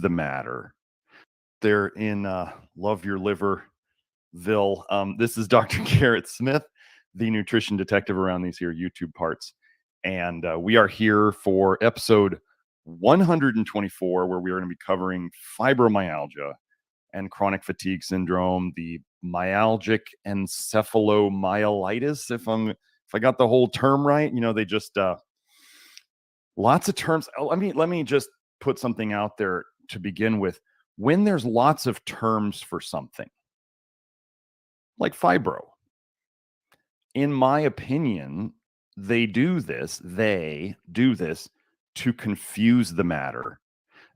the matter. They're in Love Your Liverville. This is Dr. Garret Smith, the nutrition detective around these here YouTube parts. And we are here for episode 124, where we are going to be covering fibromyalgia and chronic fatigue syndrome, the myalgic encephalomyelitis. If I got the whole term right, they just lots of terms. Let me just put something out there to begin with. When there's lots of terms for something, like fibro, in my opinion, they do this to confuse the matter.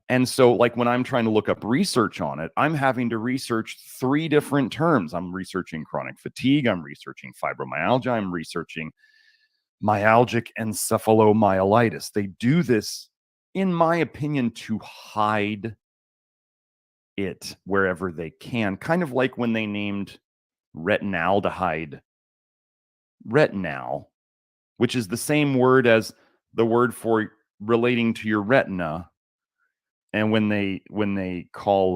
And so, like, when I'm trying to look up research on it, I'm having to research 3 different terms. I'm researching chronic fatigue, I'm researching fibromyalgia, I'm researching myalgic encephalomyelitis. They do this, in my opinion, to hide it wherever they can. Kind of like when they named retinaldehyde retinal, which is the same word as the word for relating to your retina. And when they call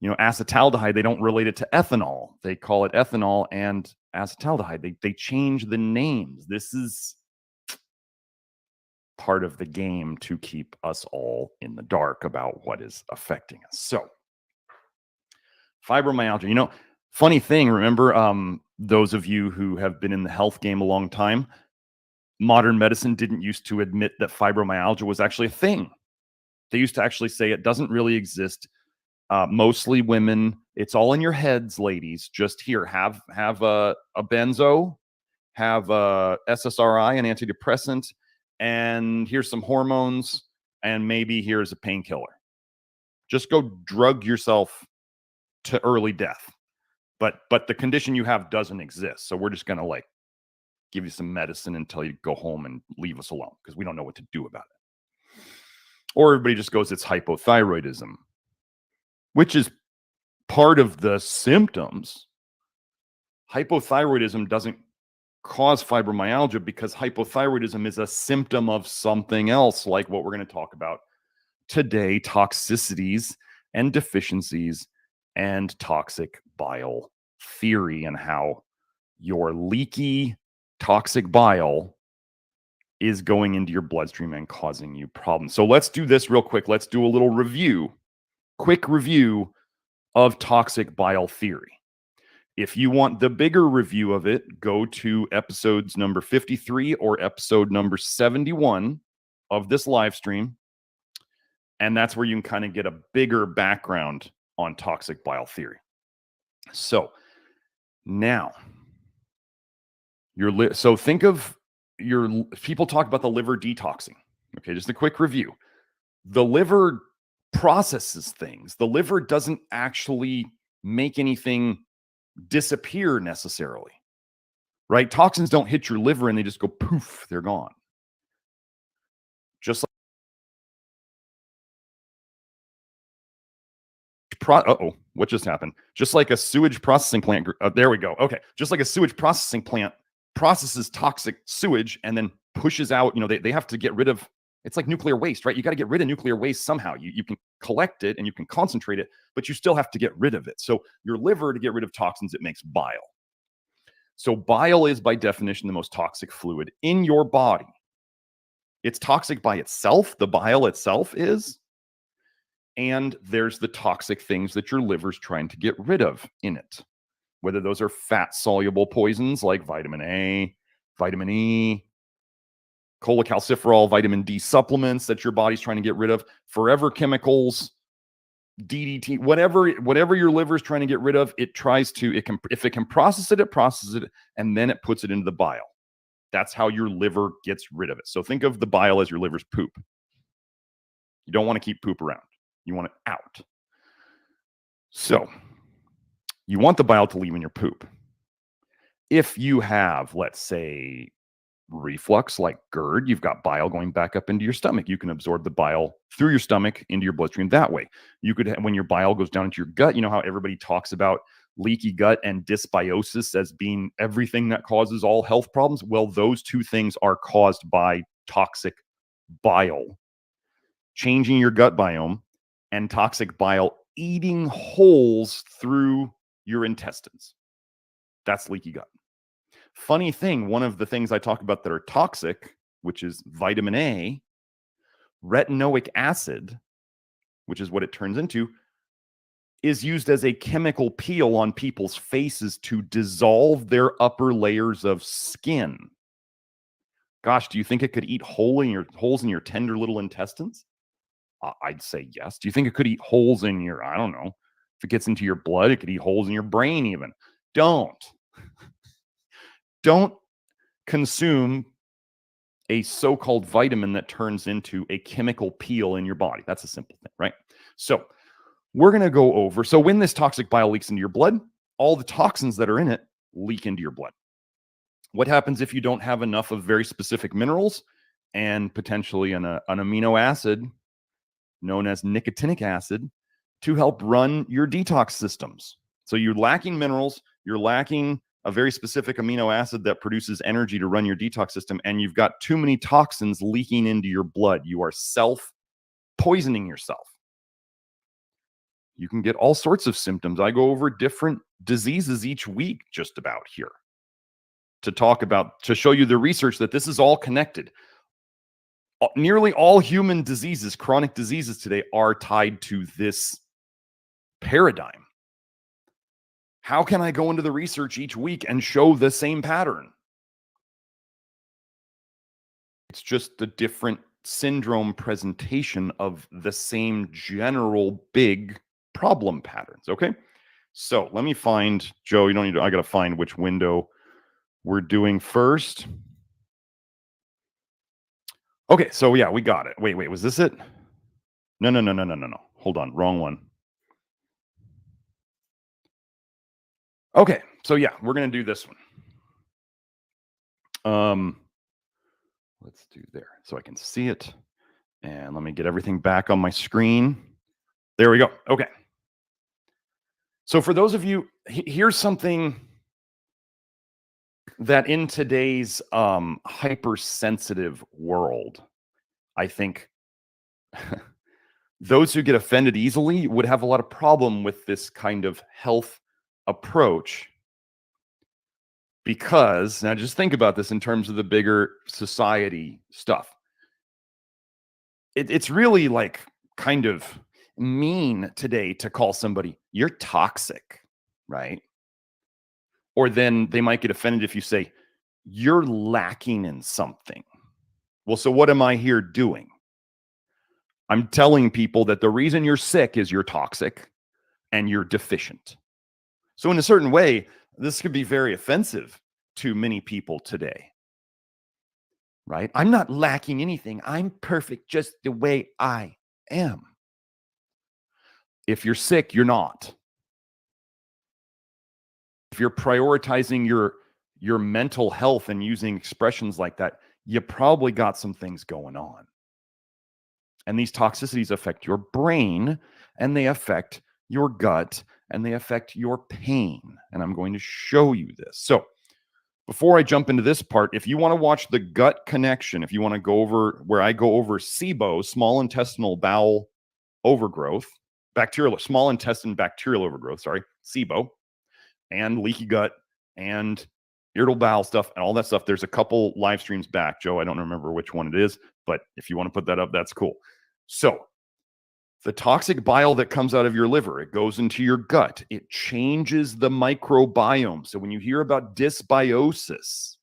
acetaldehyde, they don't relate it to ethanol. They call it ethanol and acetaldehyde. They change the names. This is part of the game to keep us all in the dark about what is affecting us. So, fibromyalgia, funny thing, remember, those of you who have been in the health game a long time, modern medicine didn't used to admit that fibromyalgia was actually a thing. They used to actually say it doesn't really exist. Mostly women. It's all in your heads, ladies. Just here, have a benzo, have a SSRI, an antidepressant, and here's some hormones, and maybe here's a painkiller. Just go drug yourself to early death. But the condition you have doesn't exist. So we're just going to give you some medicine until you go home and leave us alone because we don't know what to do about it. Or everybody just goes, it's hypothyroidism, which is part of the symptoms. Hypothyroidism doesn't cause fibromyalgia because hypothyroidism is a symptom of something else, like what we're going to talk about today: toxicities and deficiencies and toxic bile theory, and how your leaky toxic bile is going into your bloodstream and causing you problems. So let's do this real quick. Let's do a little quick review of toxic bile theory. If you want the bigger review of it, go to episodes number 53 or episode number 71 of this live stream. And that's where you can kind of get a bigger background on toxic bile theory. So now, so think of people talk about the liver detoxing. Okay, just a quick review. The liver processes things. The liver doesn't actually make anything disappear necessarily, right? Toxins don't hit your liver and they just go poof, they're gone. Just what just happened? Just like a sewage processing plant. There we go. Okay. Just like a sewage processing plant processes toxic sewage and then pushes out, they have to get rid of, it's like nuclear waste, right? You got to get rid of nuclear waste somehow. You can collect it and you can concentrate it, but you still have to get rid of it. So your liver, to get rid of toxins, it makes bile. So bile is by definition the most toxic fluid in your body. It's toxic by itself. The bile itself is. And there's the toxic things that your liver's trying to get rid of in it. Whether those are fat-soluble poisons like vitamin A, vitamin E, cholecalciferol, vitamin D supplements that your body's trying to get rid of, forever chemicals, DDT, whatever your liver's trying to get rid of, if it can process it, it processes it, and then it puts it into the bile. That's how your liver gets rid of it. So think of the bile as your liver's poop. You don't want to keep poop around. You want it out. So you want the bile to leave in your poop. If you have, let's say, reflux like GERD, you've got bile going back up into your stomach. You can absorb the bile through your stomach into your bloodstream that way. You could, when your bile goes down into your gut, you know how everybody talks about leaky gut and dysbiosis as being everything that causes all health problems? Well, those two things are caused by toxic bile. Changing your gut biome and toxic bile eating holes through your intestines. That's leaky gut. Funny thing, one of the things I talk about that are toxic, which is vitamin A, retinoic acid, which is what it turns into, is used as a chemical peel on people's faces to dissolve their upper layers of skin. Gosh, do you think it could eat holes in your tender little intestines? I'd say yes. Do you think it could eat holes in your, I don't know, if it gets into your blood, it could eat holes in your brain even. Don't consume a so-called vitamin that turns into a chemical peel in your body. That's a simple thing, right? So we're going to go over, so when this toxic bile leaks into your blood, all the toxins that are in it leak into your blood. What happens if you don't have enough of very specific minerals and potentially an amino acid known as nicotinic acid to help run your detox systems? So you're lacking minerals, you're lacking a very specific amino acid that produces energy to run your detox system, and you've got too many toxins leaking into your blood. You are self-poisoning yourself. You can get all sorts of symptoms. I go over different diseases each week just about here to talk about, to show you the research that this is all connected. Nearly all human diseases, chronic diseases today, are tied to this paradigm. How can I go into the research each week and show the same pattern? It's just a different syndrome presentation of the same general big problem patterns, okay? So let me find, Joe, you don't need to, I got to find which window we're doing first. Okay, so yeah, we got it. Wait, was this it? No. Hold on, wrong one. Okay, so yeah, we're going to do this one. Let's do there so I can see it. And let me get everything back on my screen. There we go. Okay. So for those of you, here's something that in today's hypersensitive world, I think those who get offended easily would have a lot of problem with this kind of health approach. Because, now just think about this in terms of the bigger society stuff. It's really like kind of mean today to call somebody, you're toxic, right? Or then they might get offended if you say, you're lacking in something. Well, so what am I here doing? I'm telling people that the reason you're sick is you're toxic and you're deficient. So in a certain way, this could be very offensive to many people today, right? I'm not lacking anything. I'm perfect just the way I am. If you're sick, you're not. If you're prioritizing your mental health and using expressions like that, you probably got some things going on. And these toxicities affect your brain, and they affect your gut, and they affect your pain. And I'm going to show you this. So before I jump into this part, if you want to watch the gut connection, if you want to go over where I go over SIBO, small intestinal bowel overgrowth, small intestine bacterial overgrowth, SIBO, and leaky gut and irritable bowel stuff and all that stuff, there's a couple live streams back, Joe. I don't remember which one it is, but if you want to put that up, that's cool. So the toxic bile that comes out of your liver, it goes into your gut. It changes the microbiome. So when you hear about dysbiosis,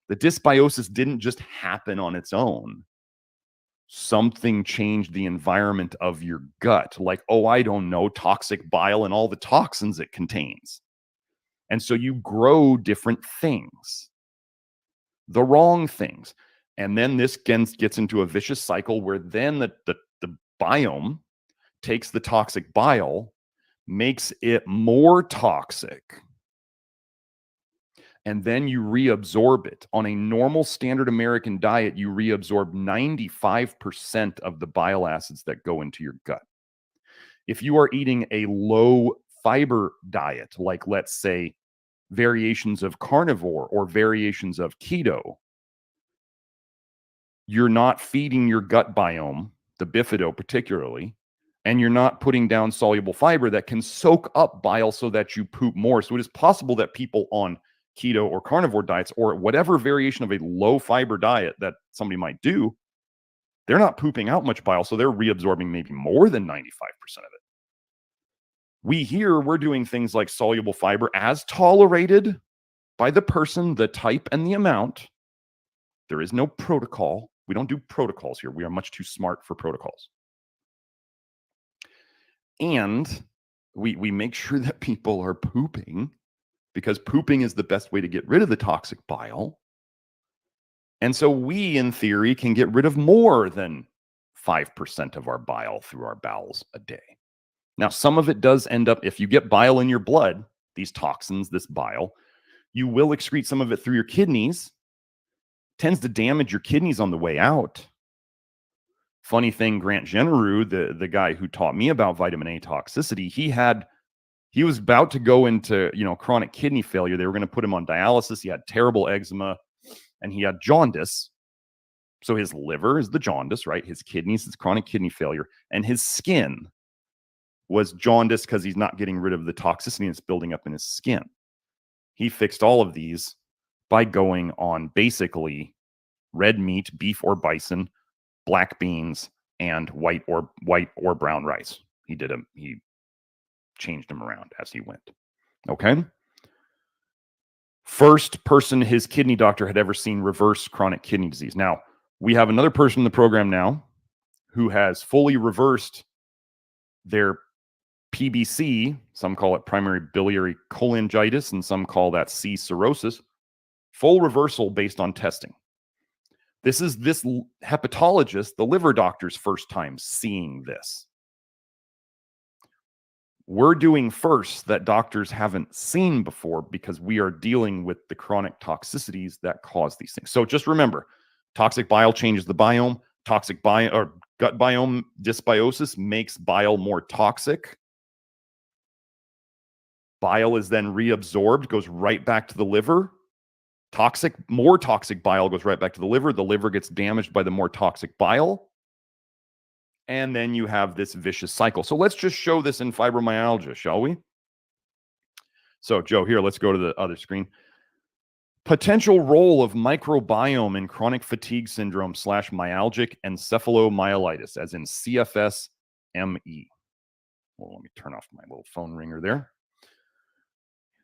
the dysbiosis didn't just happen on its own. Something changed the environment of your gut, like, oh, I don't know, toxic bile and all the toxins it contains. And so you grow different things, the wrong things. And then this gets into a vicious cycle where then the biome takes the toxic bile, makes it more toxic, and then you reabsorb it. On a normal standard American diet, you reabsorb 95% of the bile acids that go into your gut. If you are eating a low fiber diet, like let's say variations of carnivore or variations of keto, you're not feeding your gut biome, the bifido particularly, And you're not putting down soluble fiber that can soak up bile so that you poop more. So it is possible that people on keto or carnivore diets or whatever variation of a low fiber diet that somebody might do, they're not pooping out much bile, so they're reabsorbing maybe more than 95% of it. We're doing things like soluble fiber as tolerated by the person, the type, and the amount. There is no protocol. We don't do protocols here. We are much too smart for protocols. And we make sure that people are pooping, because pooping is the best way to get rid of the toxic bile. And so we, in theory, can get rid of more than 5% of our bile through our bowels a day. Now, some of it does end up, if you get bile in your blood, these toxins, this bile, you will excrete some of it through your kidneys. Tends to damage your kidneys on the way out. Funny thing, Grant Generou, the guy who taught me about vitamin A toxicity, he was about to go into, chronic kidney failure. They were going to put him on dialysis. He had terrible eczema and he had jaundice. So his liver is the jaundice, right? His kidneys is chronic kidney failure, and his skin was jaundice because he's not getting rid of the toxicity that's building up in his skin. He fixed all of these by going on basically red meat, beef or bison, black beans, and white or brown rice. He changed them around as he went. Okay. First person his kidney doctor had ever seen reverse chronic kidney disease. Now, we have another person in the program now who has fully reversed their PBC. Some call it primary biliary cholangitis, and some call that C cirrhosis. Full reversal based on testing. This is this hepatologist, the liver doctor's first time seeing this. We're doing first that doctors haven't seen before, because we are dealing with the chronic toxicities that cause these things. So just remember, toxic bile changes the biome. Toxic bile or gut biome dysbiosis makes bile more toxic. Bile is then reabsorbed, goes right back to the liver. More toxic bile goes right back to the liver. The liver gets damaged by the more toxic bile. And then you have this vicious cycle. So let's just show this in fibromyalgia, shall we? So, Joe, here, let's go to the other screen. Potential role of microbiome in chronic fatigue syndrome / myalgic encephalomyelitis, as in CFS-ME. Well, let me turn off my little phone ringer there.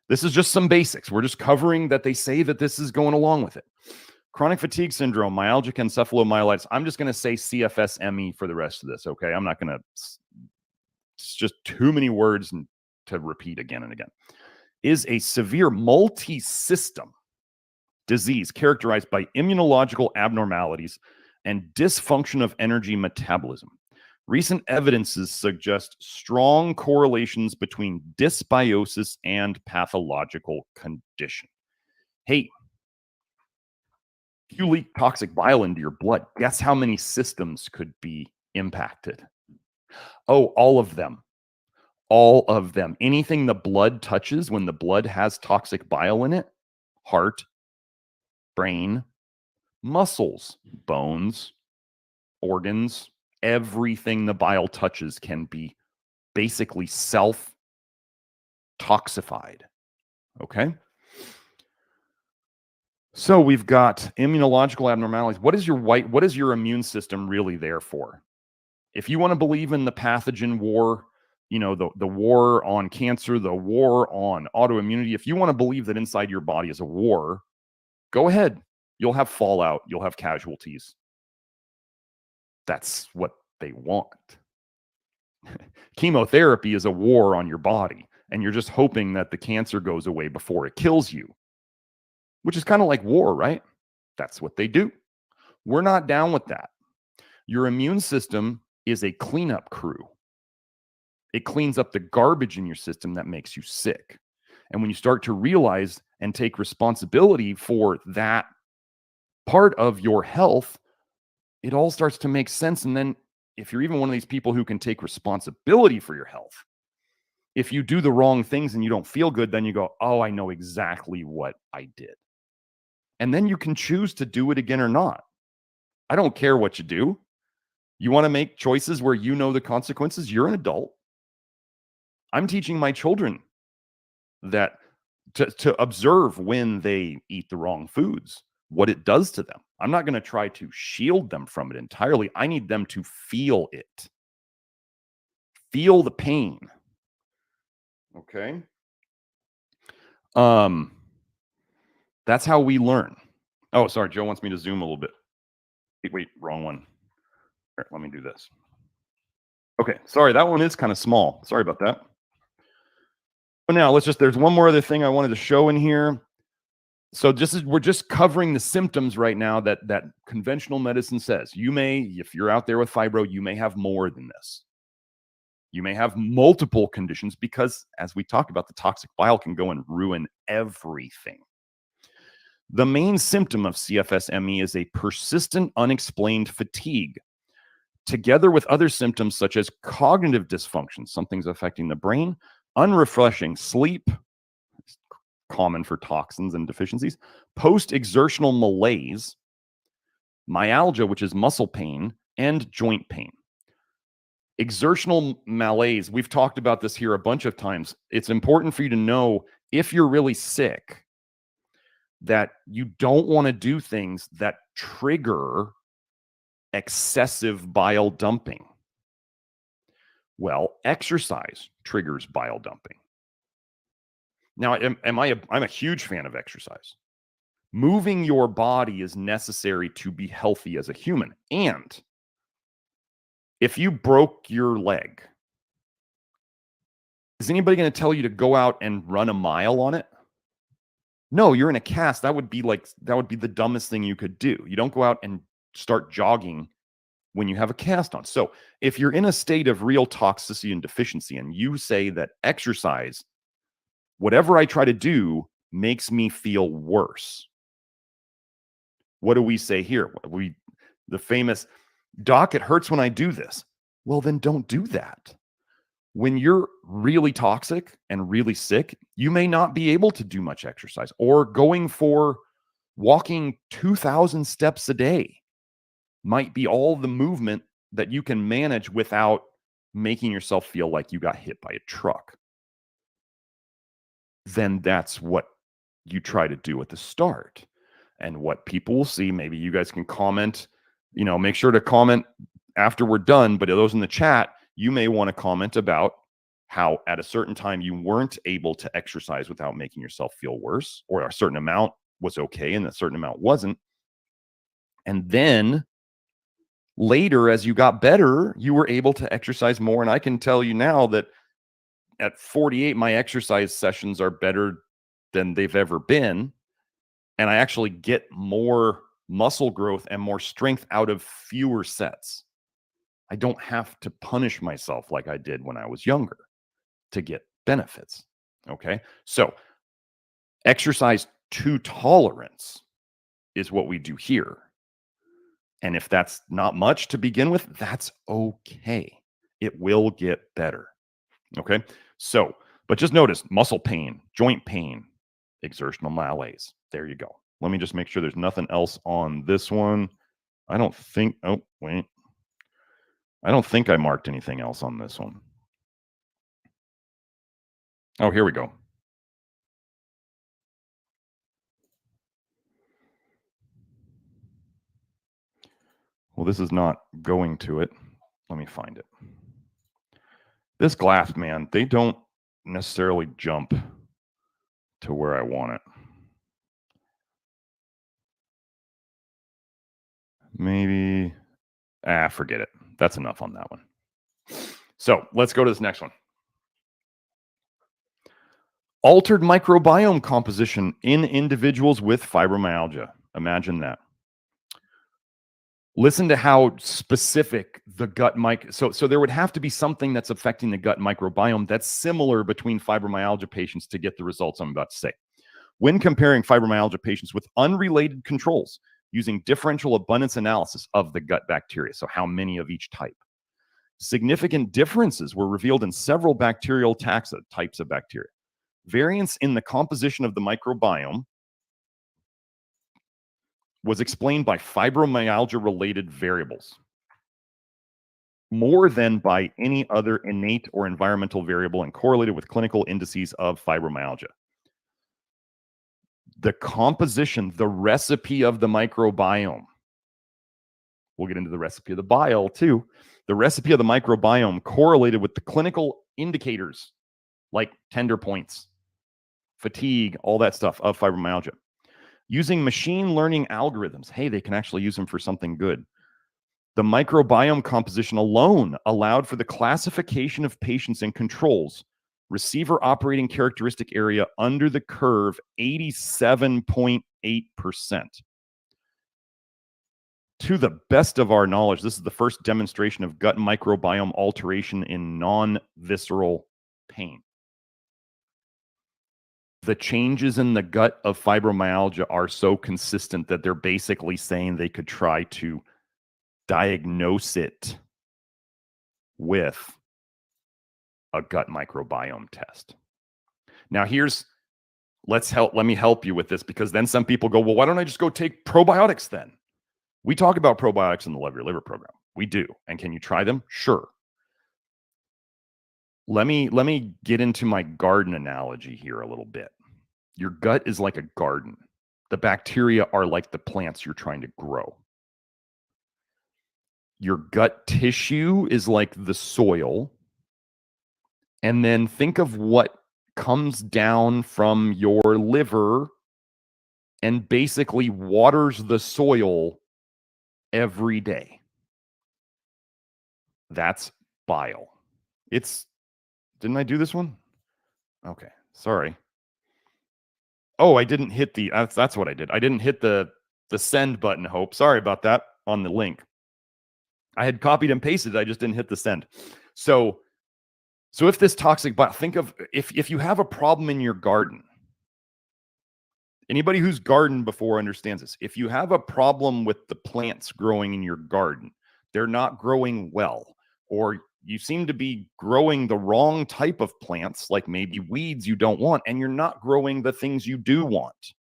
This is just some basics. We're just covering that they say that this is going along with it. Chronic fatigue syndrome, myalgic encephalomyelitis. I'm just going to say CFS-ME for the rest of this, okay? I'm not going to, it's just too many words to repeat again and again. Is a severe multi-system disease characterized by immunological abnormalities and dysfunction of energy metabolism. Recent evidences suggest strong correlations between dysbiosis and pathological condition. Hey, if you leak toxic bile into your blood, guess how many systems could be impacted? Oh, all of them. All of them. Anything the blood touches, when the blood has toxic bile in it, heart, brain, muscles, bones, organs, everything the bile touches can be basically self-toxified. Okay? So we've got immunological abnormalities. What is your immune system really there for? If you want to believe in the pathogen war, the war on cancer, the war on autoimmunity, if you want to believe that inside your body is a war, go ahead. You'll have fallout. You'll have casualties. That's what they want. Chemotherapy is a war on your body, and you're just hoping that the cancer goes away before it kills you, which is kind of like war, right? That's what they do. We're not down with that. Your immune system is a cleanup crew. It cleans up the garbage in your system that makes you sick. And when you start to realize and take responsibility for that part of your health, it all starts to make sense. And then if you're even one of these people who can take responsibility for your health, if you do the wrong things and you don't feel good, then you go, oh, I know exactly what I did. And then you can choose to do it again or not. I don't care what you do. You want to make choices where you know the consequences? You're an adult. I'm teaching my children that to observe when they eat the wrong foods, what it does to them. I'm not going to try to shield them from it entirely. I need them to feel it. Feel the pain. Okay? That's how we learn. Oh, sorry, Joe wants me to zoom a little bit. Wait, wrong one. All right, let me do this. Okay, sorry, that one is kind of small. Sorry about that. But now there's one more other thing I wanted to show in here. So we're just covering the symptoms right now that conventional medicine says. You may, if you're out there with fibro, you may have more than this. You may have multiple conditions because, as we talked about, the toxic bile can go and ruin everything. The main symptom of CFS-ME is a persistent, unexplained fatigue, together with other symptoms such as cognitive dysfunction, something's affecting the brain, unrefreshing sleep, common for toxins and deficiencies, post-exertional malaise, myalgia, which is muscle pain, and joint pain. Exertional malaise, we've talked about this here a bunch of times. It's important for you to know if you're really sick that you don't want to do things that trigger excessive bile dumping. Well, exercise triggers bile dumping. Now, I'm a huge fan of exercise. Moving your body is necessary to be healthy as a human. And if you broke your leg, is anybody going to tell you to go out and run a mile on it? No, you're in a cast. That would be the dumbest thing you could do. You don't go out and start jogging when you have a cast on. So if you're in a state of real toxicity and deficiency and you say that exercise, whatever I try to do, makes me feel worse, what do we say here? The famous, "Doc, it hurts when I do this." Well, then don't do that. When you're really toxic and really sick, you may not be able to do much exercise, or walking 2,000 steps a day might be all the movement that you can manage without making yourself feel like you got hit by a truck. Then that's what you try to do at the start. And what people will see, maybe you guys can comment, make sure to comment after we're done, but those in the chat, you may want to comment about how at a certain time you weren't able to exercise without making yourself feel worse, or a certain amount was okay and a certain amount wasn't. And then later, as you got better, you were able to exercise more. And I can tell you now that at 48, my exercise sessions are better than they've ever been. And I actually get more muscle growth and more strength out of fewer sets. I don't have to punish myself like I did when I was younger to get benefits. Okay. So exercise to tolerance is what we do here. And if that's not much to begin with, that's okay. It will get better. Okay. So, but just notice muscle pain, joint pain, exertional malaise. There you go. Let me just make sure there's nothing else on this one. I don't think I marked anything else on this one. Oh, here we go. Well, this is not going to it. Let me find it. This glass, man, they don't necessarily jump to where I want it. Maybe, forget it. That's enough on that one. So let's go to this next one. Altered microbiome composition in individuals with fibromyalgia. Imagine that. Listen to how specific the gut so there would have to be something that's affecting the gut microbiome that's similar between fibromyalgia patients to get the results I'm about to say. When comparing fibromyalgia patients with unrelated controls using differential abundance analysis of the gut bacteria, so how many of each type, significant differences were revealed in several bacterial types of bacteria. Variance in the composition of the microbiome was explained by fibromyalgia-related variables. more than by any other innate or environmental variable and correlated with clinical indices of fibromyalgia. The composition, the recipe of the microbiome. We'll get into the recipe of the bile too. The recipe of the microbiome correlated with the clinical indicators like tender points, fatigue, all that stuff of fibromyalgia. Using machine learning algorithms, hey, they can actually use them for something good. The microbiome composition alone allowed for the classification of patients and controls. Receiver operating characteristic area under the curve, 87.8%. To the best of our knowledge, this is the first demonstration of gut microbiome alteration in non-visceral pain. The changes in the gut of fibromyalgia are so consistent that they're basically saying they could try to diagnose it with a gut microbiome test. Now let me help you with this, because then some people go, well, why don't I just go take probiotics then? We talk about probiotics in the Love Your Liver program. We do. And can you try them? Sure. Let me get into my garden analogy here a little bit. Your gut is like a garden. The bacteria are like the plants you're trying to grow. Your gut tissue is like the soil. And then think of what comes down from your liver and basically waters the soil every day. That's bile. Didn't I do this one? Okay, sorry. Oh, I didn't hit that's what I did. I didn't hit the send button, Hope. Sorry about that on the link. I had copied and pasted, I just didn't hit the send. So if this toxic bile, think of if you have a problem in your garden. Anybody who's gardened before understands this. If you have a problem with the plants growing in your garden, they're not growing well, or you seem to be growing the wrong type of plants, like maybe weeds you don't want, and you're not growing the things you do want,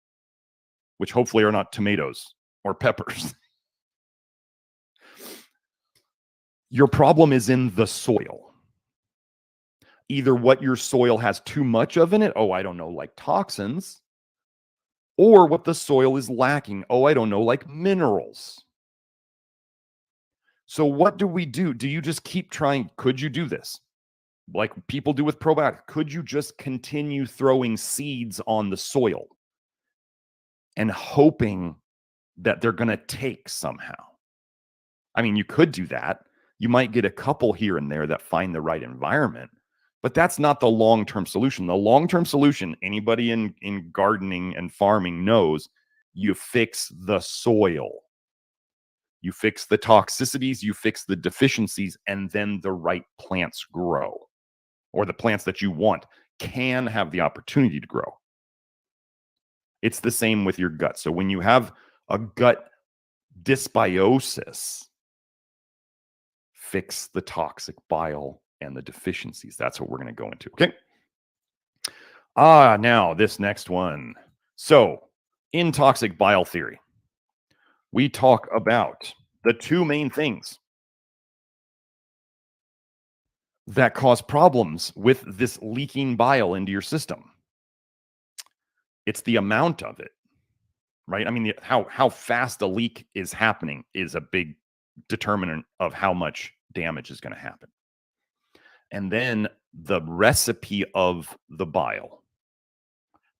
which hopefully are not tomatoes or peppers. Your problem is in the soil. Either what your soil has too much of in it, oh, I don't know, like toxins, or what the soil is lacking, oh, I don't know, like minerals. So what do we do? Do you just keep trying? Could you do this? Like people do with probiotics. Could you just continue throwing seeds on the soil and hoping that they're going to take somehow? I mean, you could do that. You might get a couple here and there that find the right environment, but that's not the long-term solution. The long-term solution, anybody in gardening and farming knows, you fix the soil. You fix the toxicities, you fix the deficiencies, and then the right plants grow. Or the plants that you want can have the opportunity to grow. It's the same with your gut. So when you have a gut dysbiosis, fix the toxic bile and the deficiencies. That's what we're going to go into, okay? Now this next one. So in toxic bile theory, we talk about the two main things that cause problems with this leaking bile into your system. It's the amount of it, right? I mean, how fast a leak is happening is a big determinant of how much damage is going to happen. And then the recipe of the bile,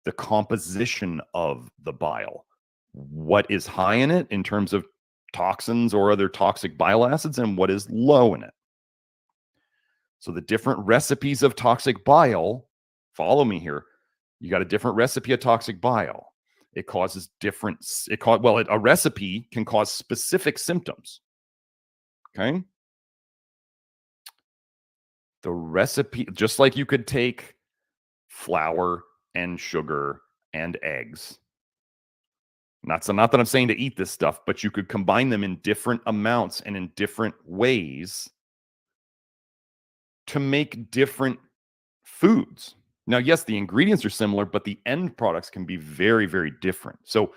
the composition of the bile, what is high in it in terms of toxins or other toxic bile acids, and what is low in it. So the different recipes of toxic bile, follow me here. You got a different recipe of toxic bile. It causes a recipe can cause specific symptoms. Okay. The recipe, just like you could take flour and sugar and eggs. Not that I'm saying to eat this stuff, but you could combine them in different amounts and in different ways to make different foods. Now, yes, the ingredients are similar, but the end products can be very, very different. So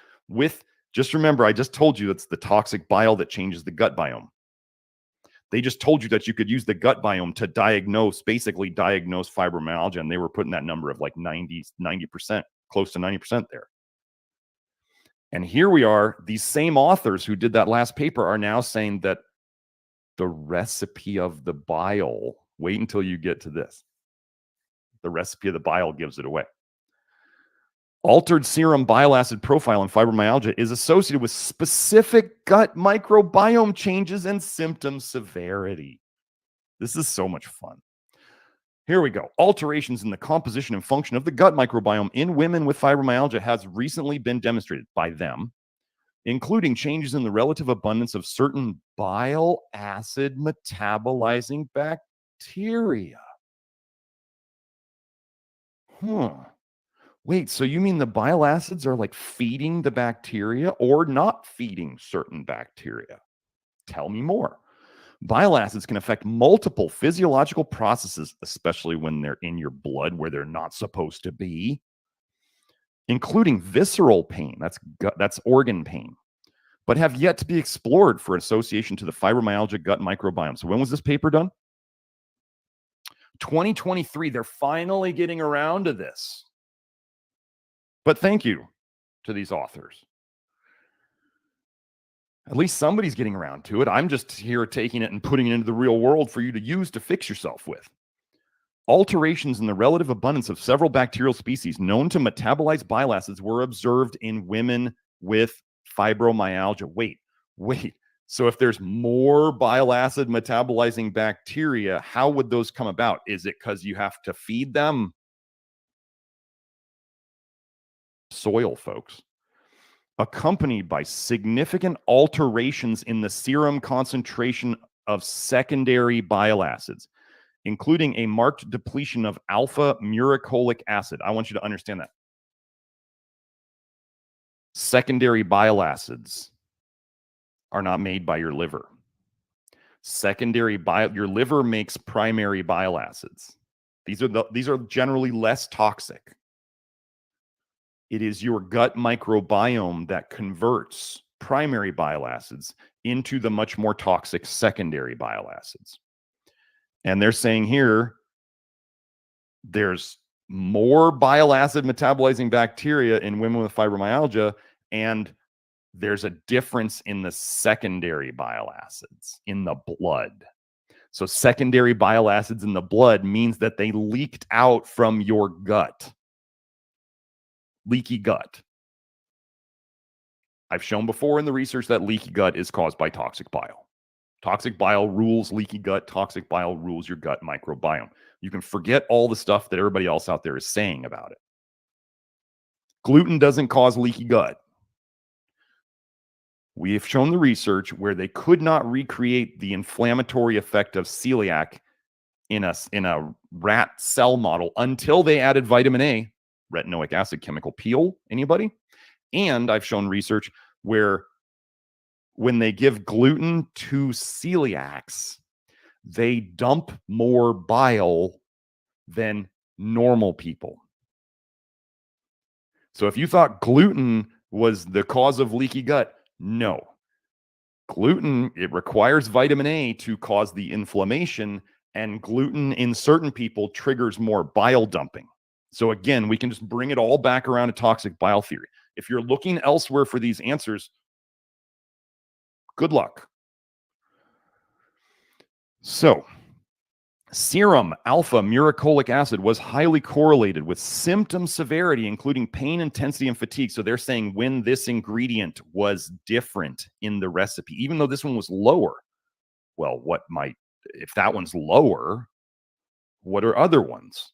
just remember, I just told you it's the toxic bile that changes the gut biome. They just told you that you could use the gut biome to basically diagnose fibromyalgia, and they were putting that number of like 90%, close to 90% there. And here we are, these same authors who did that last paper are now saying that the recipe of the bile, wait until you get to this. The recipe of the bile gives it away. Altered serum bile acid profile in fibromyalgia is associated with specific gut microbiome changes and symptom severity. This is so much fun. Here we go. Alterations in the composition and function of the gut microbiome in women with fibromyalgia has recently been demonstrated by them, including changes in the relative abundance of certain bile acid metabolizing bacteria. Wait, so you mean the bile acids are like feeding the bacteria or not feeding certain bacteria? Tell me more. Bile acids can affect multiple physiological processes, especially when they're in your blood where they're not supposed to be, including visceral pain, that's organ pain, but have yet to be explored for association to the fibromyalgia gut microbiome. So when was this paper done? 2023. They're finally getting around to this. But thank you to these authors. At least somebody's getting around to it. I'm just here taking it and putting it into the real world for you to use to fix yourself with. Alterations in the relative abundance of several bacterial species known to metabolize bile acids were observed in women with fibromyalgia. Wait. So if there's more bile acid metabolizing bacteria, how would those come about? Is it because you have to feed them? Soil, folks. Accompanied by significant alterations in the serum concentration of secondary bile acids, including a marked depletion of alpha muricolic acid. I want you to understand that. Secondary bile acids are not made by your liver. Your liver makes primary bile acids. These are generally less toxic. It is your gut microbiome that converts primary bile acids into the much more toxic secondary bile acids. And they're saying here, there's more bile acid metabolizing bacteria in women with fibromyalgia, and there's a difference in the secondary bile acids in the blood. So secondary bile acids in the blood means that they leaked out from your gut. Leaky gut. I've shown before in the research that leaky gut is caused by toxic bile. Toxic bile rules leaky gut. Toxic bile rules your gut microbiome. You can forget all the stuff that everybody else out there is saying about it. Gluten doesn't cause leaky gut. We have shown the research where they could not recreate the inflammatory effect of celiac in a rat cell model until they added vitamin A, retinoic acid chemical peel. Anybody? And I've shown research where when they give gluten to celiacs, they dump more bile than normal people. So if you thought gluten was the cause of leaky gut, no. Gluten, it requires vitamin A to cause the inflammation, and gluten in certain people triggers more bile dumping. So again, we can just bring it all back around to toxic bile theory. If you're looking elsewhere for these answers, good luck. So, serum alpha muricolic acid was highly correlated with symptom severity, including pain, intensity, and fatigue. So they're saying when this ingredient was different in the recipe, even though this one was lower, well, if that one's lower, what are other ones?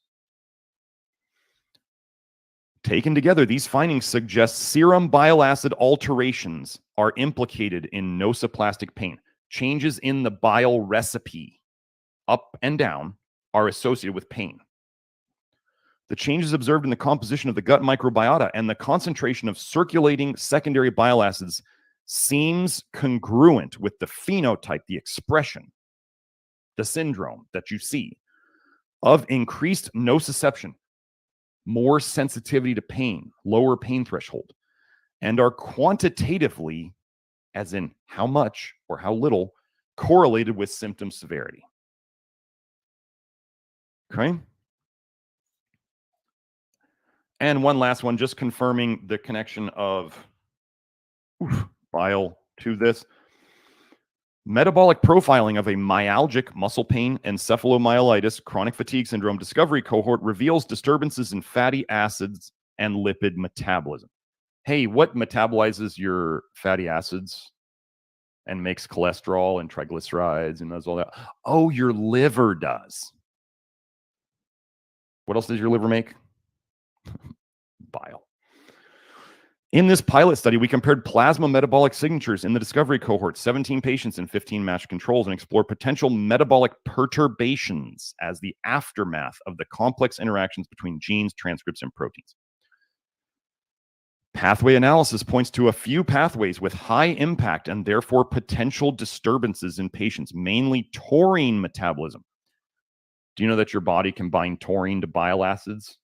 Taken together, these findings suggest serum bile acid alterations are implicated in nosoplastic pain. Changes in the bile recipe, up and down, are associated with pain. The changes observed in the composition of the gut microbiota and the concentration of circulating secondary bile acids seems congruent with the phenotype, the expression, the syndrome that you see of increased nociception, more sensitivity to pain, lower pain threshold, and are quantitatively, as in how much or how little, correlated with symptom severity. Okay. And one last one, just confirming the connection of bile to this. Metabolic profiling of a myalgic muscle pain encephalomyelitis chronic fatigue syndrome discovery cohort reveals disturbances in fatty acids and lipid metabolism. Hey, what metabolizes your fatty acids and makes cholesterol and triglycerides and does all that? Oh, your liver does. What else does your liver make? Bile. In this pilot study, we compared plasma metabolic signatures in the discovery cohort, 17 patients and 15 matched controls, and explored potential metabolic perturbations as the aftermath of the complex interactions between genes, transcripts, and proteins. Pathway analysis points to a few pathways with high impact and therefore potential disturbances in patients, mainly taurine metabolism. Do you know that your body can bind taurine to bile acids?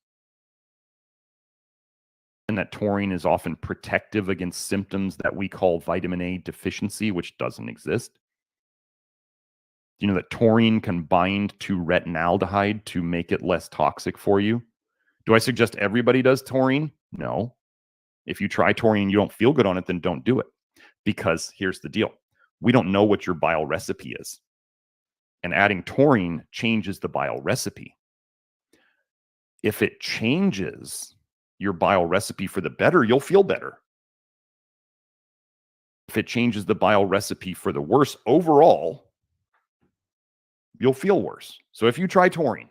And that taurine is often protective against symptoms that we call vitamin A deficiency, which doesn't exist. Do you know that taurine can bind to retinaldehyde to make it less toxic for you? Do I suggest everybody does taurine? No. If you try taurine and you don't feel good on it, then don't do it. Because here's the deal. We don't know what your bile recipe is. And adding taurine changes the bile recipe. If it changes your bile recipe for the better, you'll feel better. If it changes the bile recipe for the worse overall, you'll feel worse. So if you try taurine,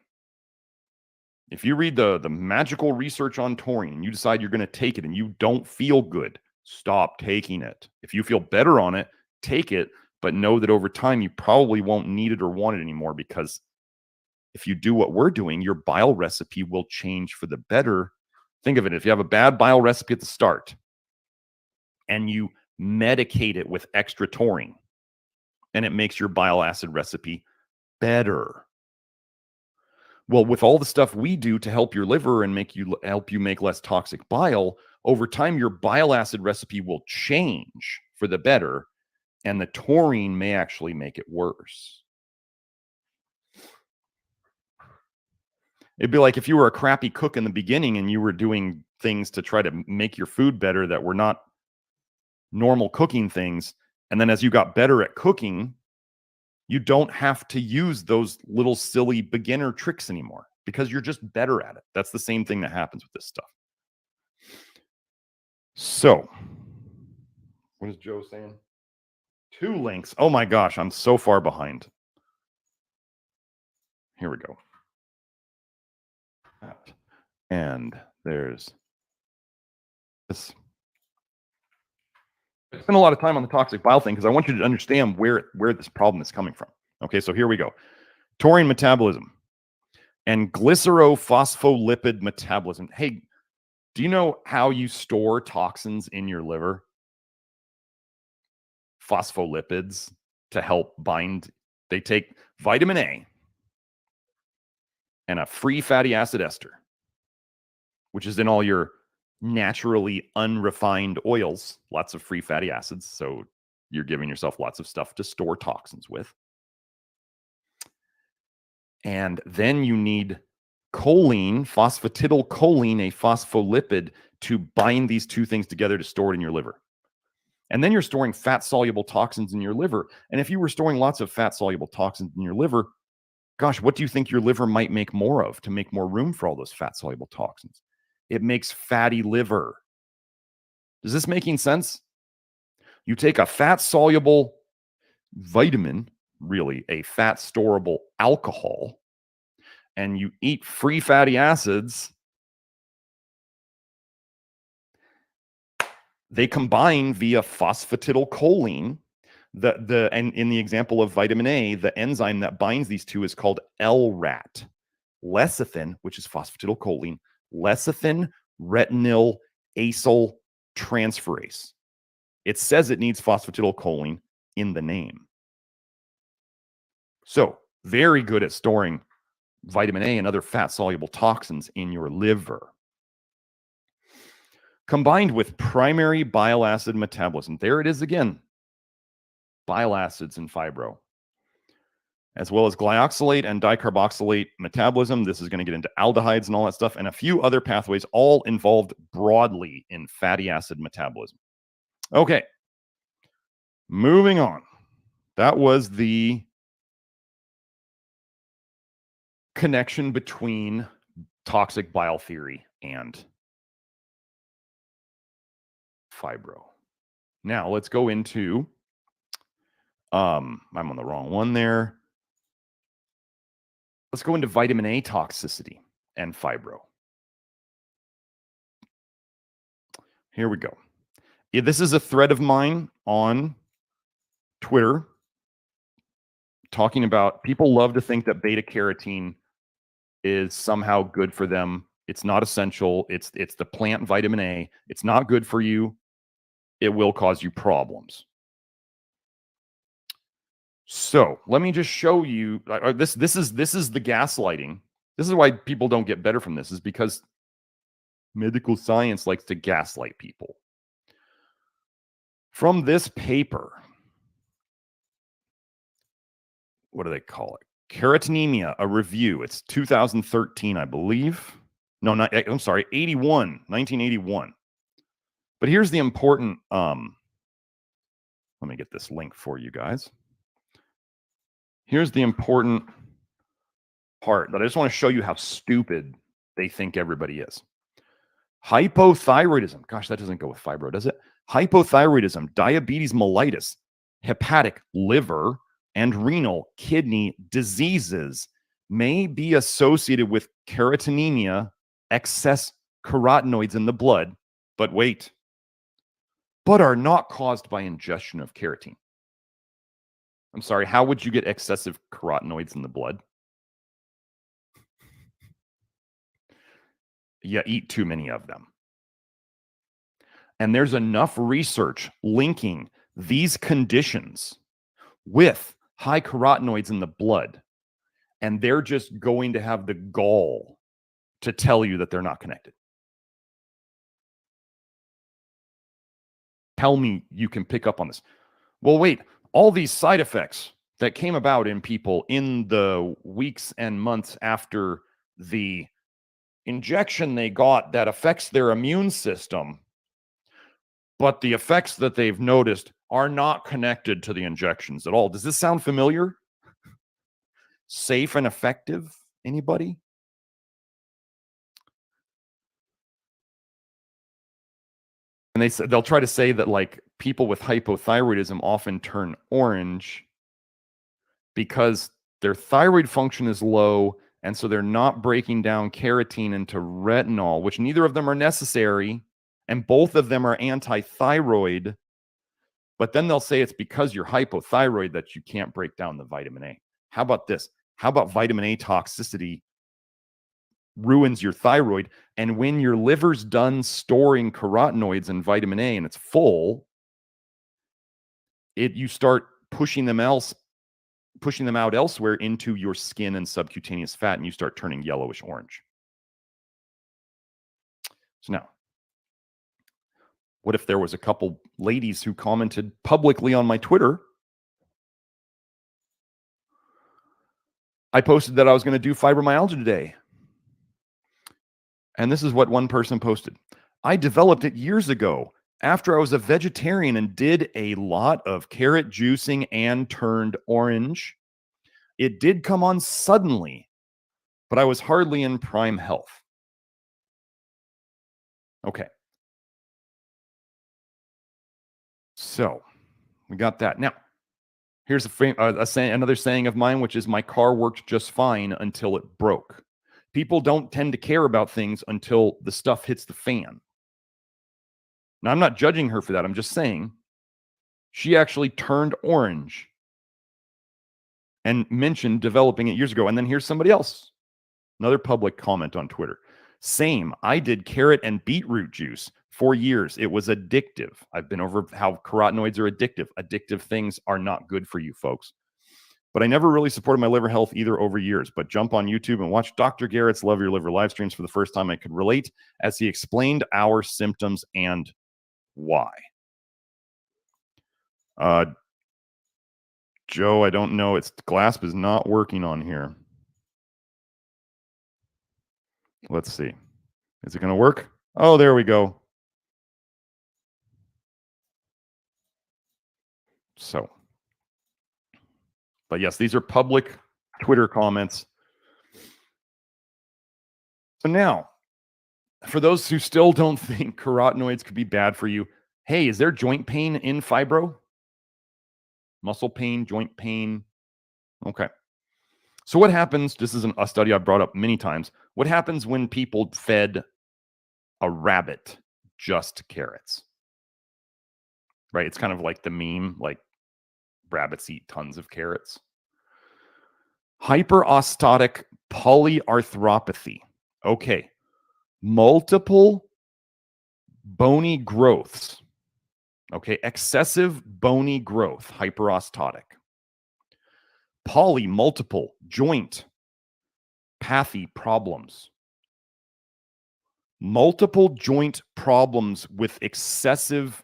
if you read the magical research on taurine and you decide you're going to take it and you don't feel good, stop taking it. If you feel better on it, take it, but know that over time you probably won't need it or want it anymore, because if you do what we're doing, your bile recipe will change for the better. Think of it, if you have a bad bile recipe at the start and you medicate it with extra taurine and it makes your bile acid recipe better. Well, with all the stuff we do to help your liver and help you make less toxic bile, over time your bile acid recipe will change for the better, and the taurine may actually make it worse. It'd be like if you were a crappy cook in the beginning and you were doing things to try to make your food better that were not normal cooking things. And then as you got better at cooking, you don't have to use those little silly beginner tricks anymore because you're just better at it. That's the same thing that happens with this stuff. So, what is Joe saying? 2 links. Oh my gosh, I'm so far behind. Here we go. And there's this. I spent a lot of time on the toxic bile thing because I want you to understand where this problem is coming from. Okay, so here we go. Taurine metabolism and glycerophospholipid metabolism. Hey, do you know how you store toxins in your liver? Phospholipids to help bind. They take vitamin A and a free fatty acid ester, which is in all your naturally unrefined oils, lots of free fatty acids. So you're giving yourself lots of stuff to store toxins with. And then you need choline, phosphatidylcholine, a phospholipid, to bind these two things together to store it in your liver. And then you're storing fat-soluble toxins in your liver. And if you were storing lots of fat-soluble toxins in your liver, gosh, what do you think your liver might make more of to make more room for all those fat-soluble toxins? It makes fatty liver. Is this making sense? You take a fat-soluble vitamin, really a fat-storable alcohol, and you eat free fatty acids. They combine via phosphatidylcholine. And in the example of vitamin A, the enzyme that binds these two is called LRAT. Lecithin, which is phosphatidylcholine, lecithin retinyl acyl transferase. It says it needs phosphatidylcholine in the name. So, very good at storing vitamin A and other fat-soluble toxins in your liver. Combined with primary bile acid metabolism. There it is again. Bile acids and fibro. as well as glyoxylate and dicarboxylate metabolism. This is going to get into aldehydes and all that stuff, and a few other pathways, all involved broadly in fatty acid metabolism. Okay, moving on. That was the connection between toxic bile theory and fibro. Now let's go into, I'm on the wrong one there. Let's go into vitamin A toxicity and fibro. Here we go. Yeah, this is a thread of mine on Twitter talking about people love to think that beta carotene is somehow good for them. It's not essential. It's the plant vitamin A. It's not good for you. It will cause you problems. So let me just show you this. This is the gaslighting. This is why people don't get better from this, is because medical science likes to gaslight people. From this paper, what do they call it? Carotenemia, a review. It's 2013, I believe. No, not, I'm sorry, 1981. But here's the important, let me get this link for you guys. Here's the important part that I just want to show you how stupid they think everybody is. Hypothyroidism. Gosh, that doesn't go with fibro, does it? Hypothyroidism, diabetes mellitus, hepatic, liver, and renal kidney diseases may be associated with carotenemia, excess carotenoids in the blood, but wait, but are not caused by ingestion of carotene. I'm sorry, how would you get excessive carotenoids in the blood? You eat too many of them. And there's enough research linking these conditions with high carotenoids in the blood, and they're just going to have the gall to tell you that they're not connected. Tell me you can pick up on this. Well, wait, all these side effects that came about in people in the weeks and months after the injection they got that affects their immune system, but the effects that they've noticed are not connected to the injections at all. Does this sound familiar? Safe and effective? Anybody? And they'll try to say that like people with hypothyroidism often turn orange because their thyroid function is low, and so they're not breaking down carotene into retinol, which neither of them are necessary, and both of them are anti-thyroid. But then they'll say it's because you're hypothyroid that you can't break down the vitamin A. How about this? How about vitamin A toxicity ruins your thyroid? And when your liver's done storing carotenoids and vitamin A and it's full, you start pushing them out elsewhere into your skin and subcutaneous fat, and you start turning yellowish orange. So now, what if there was a couple ladies who commented publicly on my Twitter? I posted that I was going to do fibromyalgia today. And this is what one person posted. I developed it years ago after I was a vegetarian and did a lot of carrot juicing and turned orange. It did come on suddenly, but I was hardly in prime health. Okay. So we got that. Now, here's another saying of mine, which is my car worked just fine until it broke. People don't tend to care about things until the stuff hits the fan. Now, I'm not judging her for that. I'm just saying she actually turned orange and mentioned developing it years ago. And then here's somebody else, another public comment on Twitter. Same. I did carrot and beetroot juice for years. It was addictive. I've been over how carotenoids are addictive. Addictive things are not good for you, folks. But I never really supported my liver health either over years. But jump on YouTube and watch Dr. Garrett's Love Your Liver live streams for the first time I could relate as he explained our symptoms and why. Joe, I don't know. Its GLASP is not working on here. Let's see. Is it going to work? Oh, there we go. So, but yes, these are public Twitter comments. So now, for those who still don't think carotenoids could be bad for you, hey, is there joint pain in fibro? Muscle pain, joint pain? Okay. So what happens, this is a study I've brought up many times, what happens when people fed a rabbit just carrots? Right? It's kind of like the meme, like rabbits eat tons of carrots. Hyperostotic polyarthropathy. Okay. Multiple bony growths. Okay. Excessive bony growth, hyperostotic. Poly, multiple, joint, pathy problems. Multiple joint problems with excessive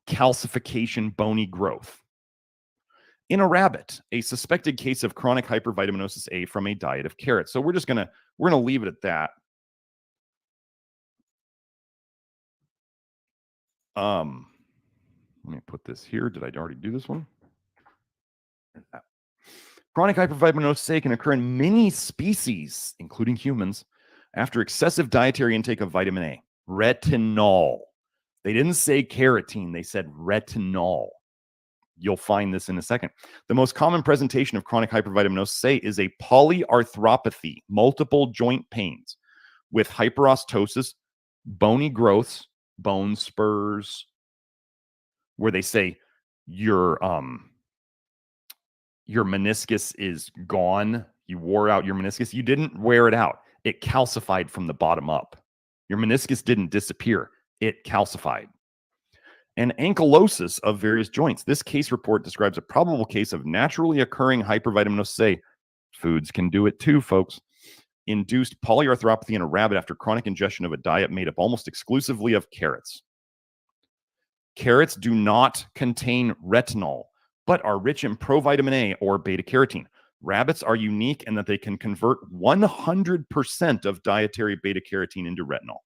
calcification, bony growth. In a rabbit, a suspected case of chronic hypervitaminosis A from a diet of carrots. So we're gonna leave it at that. Let me put this here. Did I already do this one? Chronic hypervitaminosis A can occur in many species, including humans, after excessive dietary intake of vitamin A. Retinol. They didn't say carotene, they said retinol. You'll find this in a second. The most common presentation of chronic hypervitaminosis A is a polyarthropathy, multiple joint pains with hyperostosis, bony growths, bone spurs, where they say your meniscus is gone. You wore out your meniscus. You didn't wear it out. It calcified from the bottom up. Your meniscus didn't disappear. It calcified. And ankylosis of various joints. This case report describes a probable case of naturally occurring hypervitaminosis A. Foods can do it too, folks. Induced polyarthropathy in a rabbit after chronic ingestion of a diet made up almost exclusively of carrots. Carrots do not contain retinol, but are rich in provitamin A or beta carotene. Rabbits are unique in that they can convert 100% of dietary beta carotene into retinol.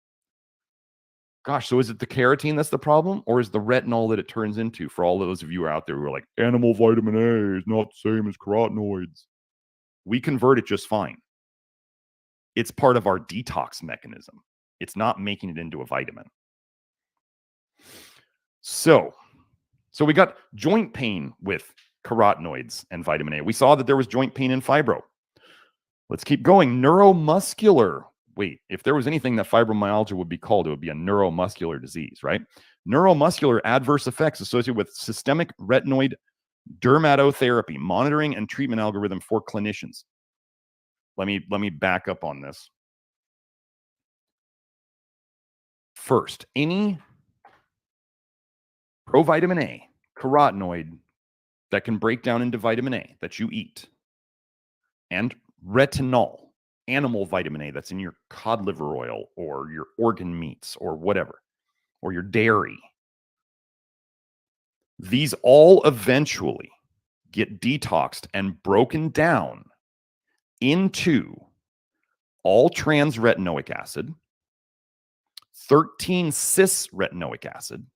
Gosh, so is it the carotene that's the problem, or is the retinol that it turns into? For all those of you out there who are like, animal vitamin A is not the same as carotenoids. We convert it just fine. It's part of our detox mechanism. It's not making it into a vitamin. So we got joint pain with carotenoids and vitamin A. We saw that there was joint pain in fibro. Let's keep going. Neuromuscular. Wait, if there was anything that fibromyalgia would be called, it would be a neuromuscular disease, right? Neuromuscular adverse effects associated with systemic retinoid dermatotherapy, monitoring and treatment algorithm for clinicians. Let me back up on this. First, any provitamin A, carotenoid that can break down into vitamin A that you eat, and retinol, animal vitamin A that's in your cod liver oil or your organ meats or whatever, or your dairy. These all eventually get detoxed and broken down into all trans retinoic acid, 13-cis retinoic acid,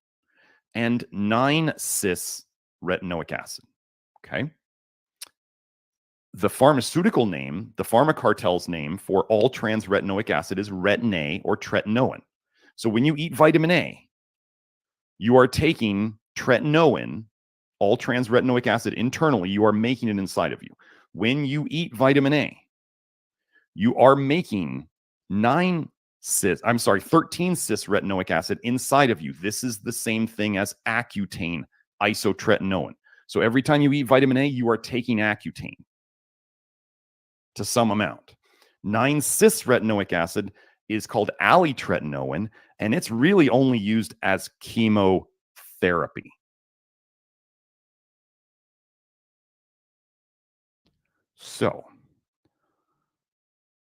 and 9-cis retinoic acid. Okay. The pharmaceutical name, the pharma cartel's name for all trans retinoic acid is retin-A or tretinoin. So when you eat vitamin A, you are taking tretinoin, all trans retinoic acid internally, you are making it inside of you. When you eat vitamin A, you are making 13-cis retinoic acid inside of you. This is the same thing as Accutane, isotretinoin. So every time you eat vitamin A, you are taking Accutane to some amount. 9-cis retinoic acid is called alitretinoin, and it's really only used as chemotherapy. So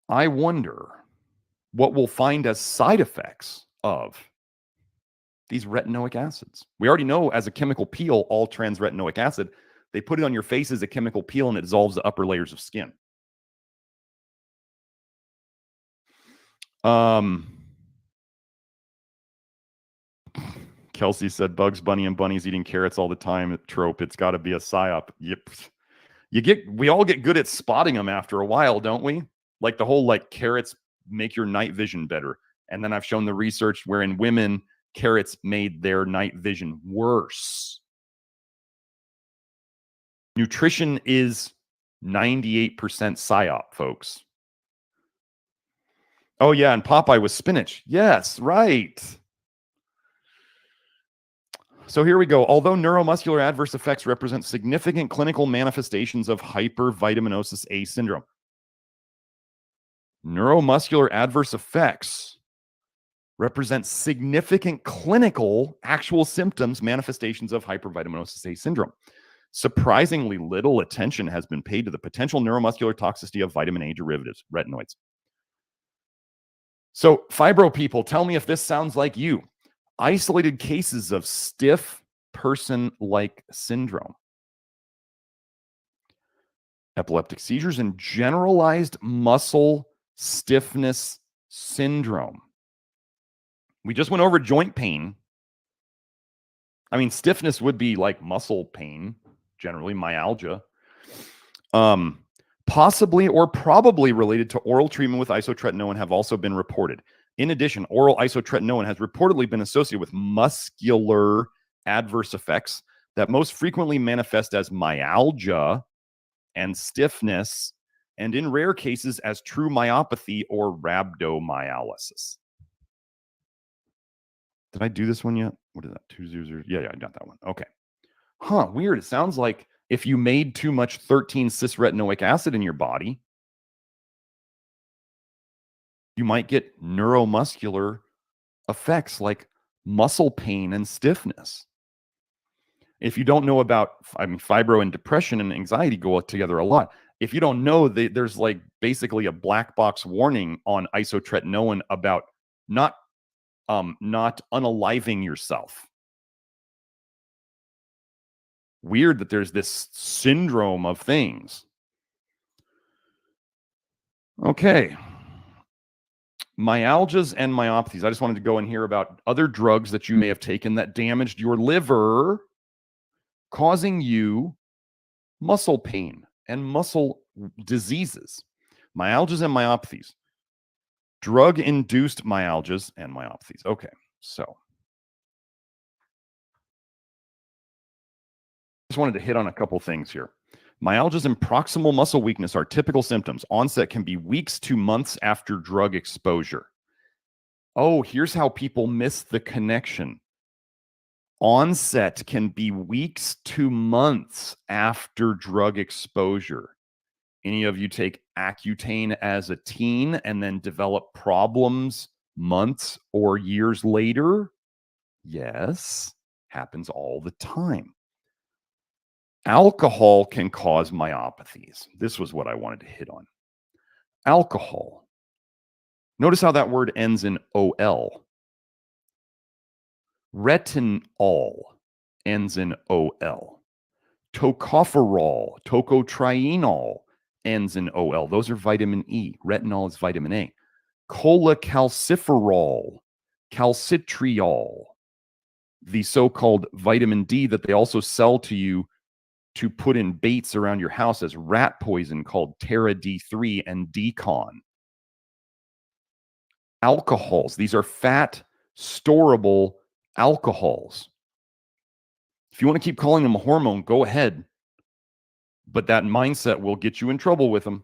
I wonder what we'll find as side effects of these retinoic acids. We already know as a chemical peel, all trans retinoic acid, They put it on your face as a chemical peel and it dissolves the upper layers of skin. Kelsey said Bugs Bunny and bunnies eating carrots all the time. Trope. It's got to be a psyop. Yep. We all get good at spotting them after a while, don't we? Like the whole carrots make your night vision better. And then I've shown the research where in women, carrots made their night vision worse. Nutrition is 98% psyop, folks. Oh, yeah, and Popeye was spinach. Yes, right. So here we go. Although neuromuscular adverse effects represent significant clinical manifestations of hypervitaminosis A syndrome, neuromuscular adverse effects represent significant clinical actual symptoms, manifestations of hypervitaminosis A syndrome. Surprisingly little attention has been paid to the potential neuromuscular toxicity of vitamin A derivatives, retinoids. So fibro people, tell me if this sounds like you. Isolated cases of stiff person-like syndrome, epileptic seizures, and generalized muscle stiffness syndrome. We just went over joint pain. I mean, stiffness would be like muscle pain, generally myalgia. Possibly or probably related to oral treatment with isotretinoin have also been reported. In addition, oral isotretinoin has reportedly been associated with muscular adverse effects that most frequently manifest as myalgia and stiffness, and in rare cases as true myopathy or rhabdomyolysis. Did I do this one yet? What is that? 200? Yeah, I got that one. Okay. Huh, weird. It sounds like if you made too much 13-cis-retinoic acid in your body, you might get neuromuscular effects like muscle pain and stiffness. If you don't know about, fibro and depression and anxiety go together a lot. If you don't know, there's basically a black box warning on isotretinoin about not unaliving yourself. Weird that there's this syndrome of things. Okay. Myalgias and myopathies. I just wanted to go and hear about other drugs that you may have taken that damaged your liver, causing you muscle pain and muscle diseases. Myalgias and myopathies. Drug-induced myalgias and myopathies. Okay, so just wanted to hit on a couple things here. Myalgias and proximal muscle weakness are typical symptoms. Onset can be weeks to months after drug exposure. Oh, here's how people miss the connection. Onset can be weeks to months after drug exposure. Any of you take Accutane as a teen and then develop problems months or years later? Yes, happens all the time. Alcohol can cause myopathies. This was what I wanted to hit on. Alcohol. Notice how that word ends in OL. Retinol ends in OL. Tocopherol, tocotrienol ends in OL. Those are vitamin E. Retinol is vitamin A. Cholecalciferol, calcitriol, the so-called vitamin D that they also sell to you to put in baits around your house as rat poison called Terra D3 and Decon. Alcohols. These are fat, storable alcohols. If you want to keep calling them a hormone, go ahead. But that mindset will get you in trouble with them.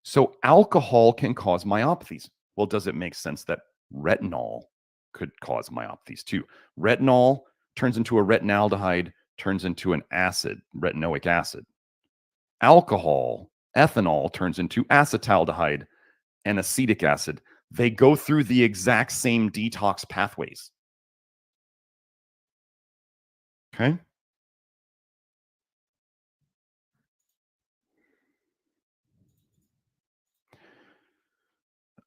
So alcohol can cause myopathies. Well, does it make sense that retinol could cause myopathies too? Retinol turns into a retinaldehyde, turns into an acid, retinoic acid. Alcohol, ethanol, turns into acetaldehyde and acetic acid. They go through the exact same detox pathways. Okay?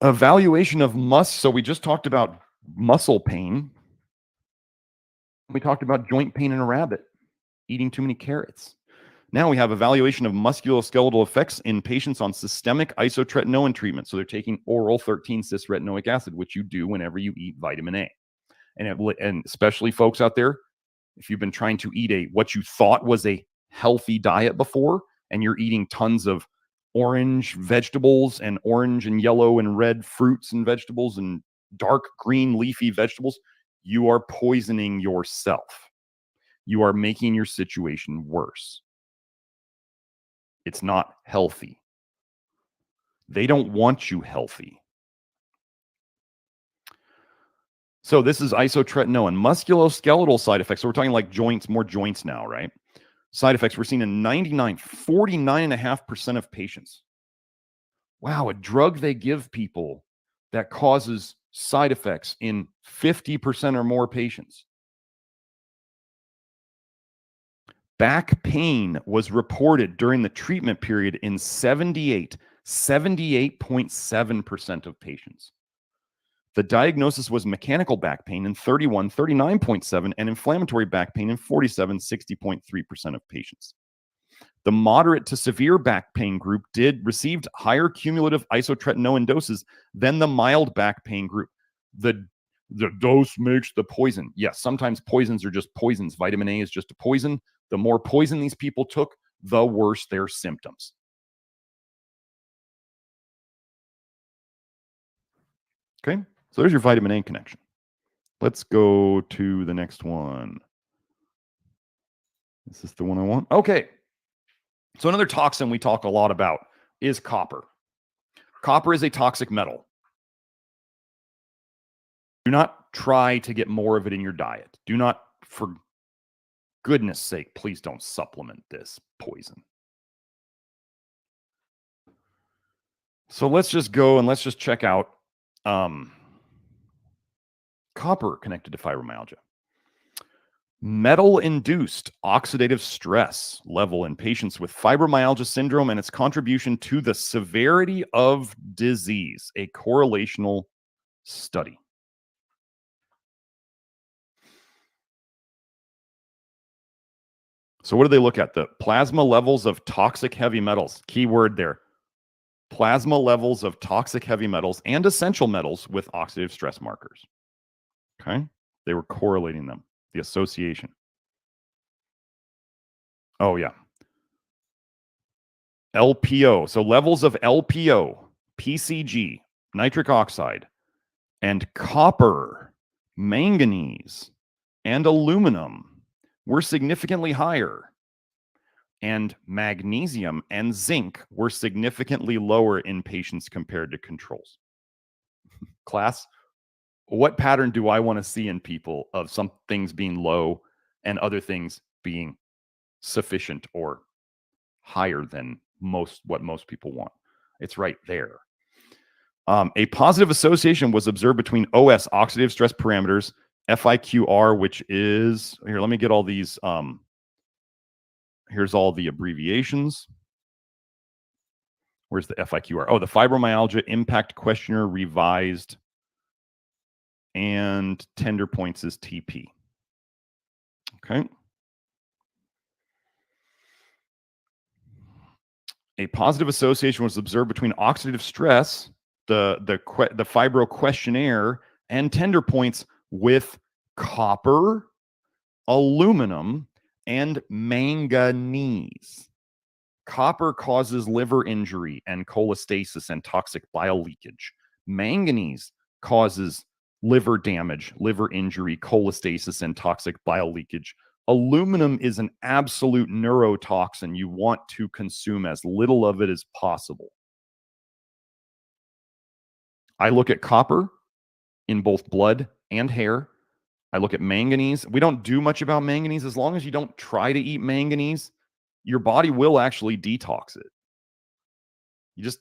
Evaluation of muscle. So we just talked about muscle pain. We talked about joint pain in a rabbit. eating too many carrots. Now we have evaluation of musculoskeletal effects in patients on systemic isotretinoin treatment. So they're taking oral 13-cis-retinoic acid, which you do whenever you eat vitamin A. And especially folks out there, if you've been trying to eat what you thought was a healthy diet before, and you're eating tons of orange vegetables and orange and yellow and red fruits and vegetables and dark green leafy vegetables, you are poisoning yourself. You are making your situation worse. It's not healthy. They don't want you healthy. So this is isotretinoin. Musculoskeletal side effects. So we're talking like joints, more joints now, right? Side effects we're seeing in 49.5% of patients. Wow, a drug they give people that causes side effects in 50% or more patients. Back pain was reported during the treatment period in 78.7% of patients. The diagnosis was mechanical back pain in 39.7%, and inflammatory back pain in 60.3% of patients. The moderate to severe back pain group received higher cumulative isotretinoin doses than the mild back pain group. The dose makes the poison. Yes, sometimes poisons are just poisons. Vitamin A is just a poison. The more poison these people took, the worse their symptoms. Okay, so there's your vitamin A connection. Let's go to the next one. Is this the one I want? Okay. So another toxin we talk a lot about is copper. Copper is a toxic metal. Do not try to get more of it in your diet. Do not, for goodness sake, please don't supplement this poison. So let's just go and let's just check out copper connected to fibromyalgia. Metal-induced oxidative stress level in patients with fibromyalgia syndrome and its contribution to the severity of disease, a correlational study. So what do they look at? The plasma levels of toxic heavy metals. Key word there. Plasma levels of toxic heavy metals and essential metals with oxidative stress markers. Okay? They were correlating them. The association. Oh, yeah. LPO. So levels of LPO, PCG, nitric oxide, and copper, manganese, and aluminum were significantly higher. And magnesium and zinc were significantly lower in patients compared to controls. Class, what pattern do I want to see in people of some things being low and other things being sufficient or higher than what most people want? It's right there. A positive association was observed between OS, oxidative stress parameters, FIQR, which is, here, let me get all these, here's all the abbreviations. Where's the FIQR? Oh, the Fibromyalgia Impact Questionnaire Revised, and Tender Points is TP. Okay. A positive association was observed between oxidative stress, the Fibro Questionnaire, and Tender Points with copper, aluminum, and manganese. Copper causes liver injury and cholestasis and toxic bile leakage. Manganese causes liver damage, liver injury, cholestasis, and toxic bile leakage. Aluminum is an absolute neurotoxin. You want to consume as little of it as possible. I look at copper in both blood and hair. I look at manganese. We don't do much about manganese. As long as you don't try to eat manganese, your body will actually detox it. You just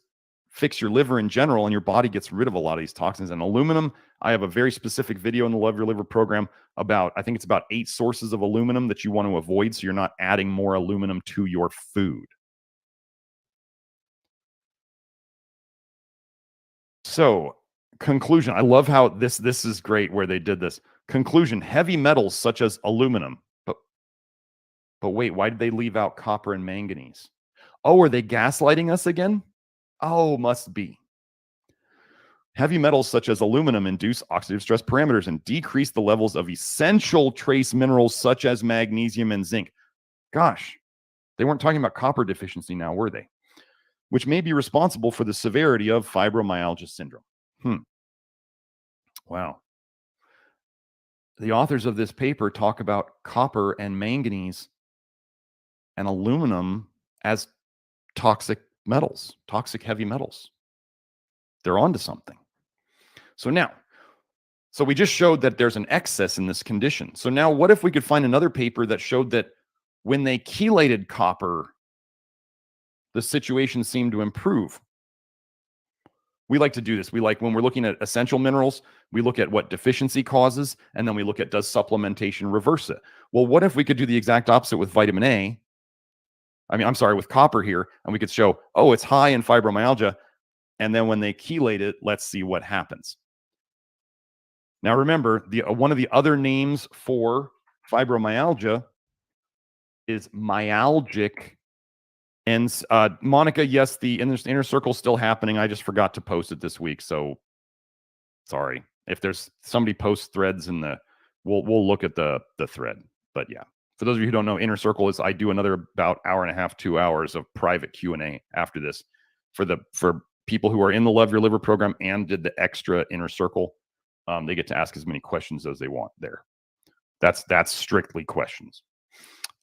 fix your liver in general and your body gets rid of a lot of these toxins. And aluminum, I have a very specific video in the Love Your Liver program about, I think it's about 8 sources of aluminum that you want to avoid so you're not adding more aluminum to your food. So, conclusion. I love how this is great where they did this. Conclusion, heavy metals such as aluminum. But wait, why did they leave out copper and manganese? Oh, are they gaslighting us again? Oh, must be. Heavy metals such as aluminum induce oxidative stress parameters and decrease the levels of essential trace minerals such as magnesium and zinc. Gosh, they weren't talking about copper deficiency now, were they? Which may be responsible for the severity of fibromyalgia syndrome. Wow. The authors of this paper talk about copper and manganese and aluminum as toxic metals, toxic heavy metals. They're onto something. So we just showed that there's an excess in this condition. So now what if we could find another paper that showed that when they chelated copper, the situation seemed to improve? We like to do this. We like, when we're looking at essential minerals, we look at what deficiency causes, and then we look at, does supplementation reverse it? Well, what if we could do the exact opposite with vitamin A? With copper here, and we could show, oh, it's high in fibromyalgia, and then when they chelate it, let's see what happens. Now remember, one of the other names for fibromyalgia is myalgic. And Monica, yes, the inner circle is still happening. I just forgot to post it this week, so sorry. If there's somebody posts threads in we'll look at the thread. But yeah, for those of you who don't know, inner circle is, I do another about hour and a half, 2 hours of private Q&A after this for people who are in the Love Your Liver program and did the extra inner circle. They get to ask as many questions as they want there. That's strictly questions.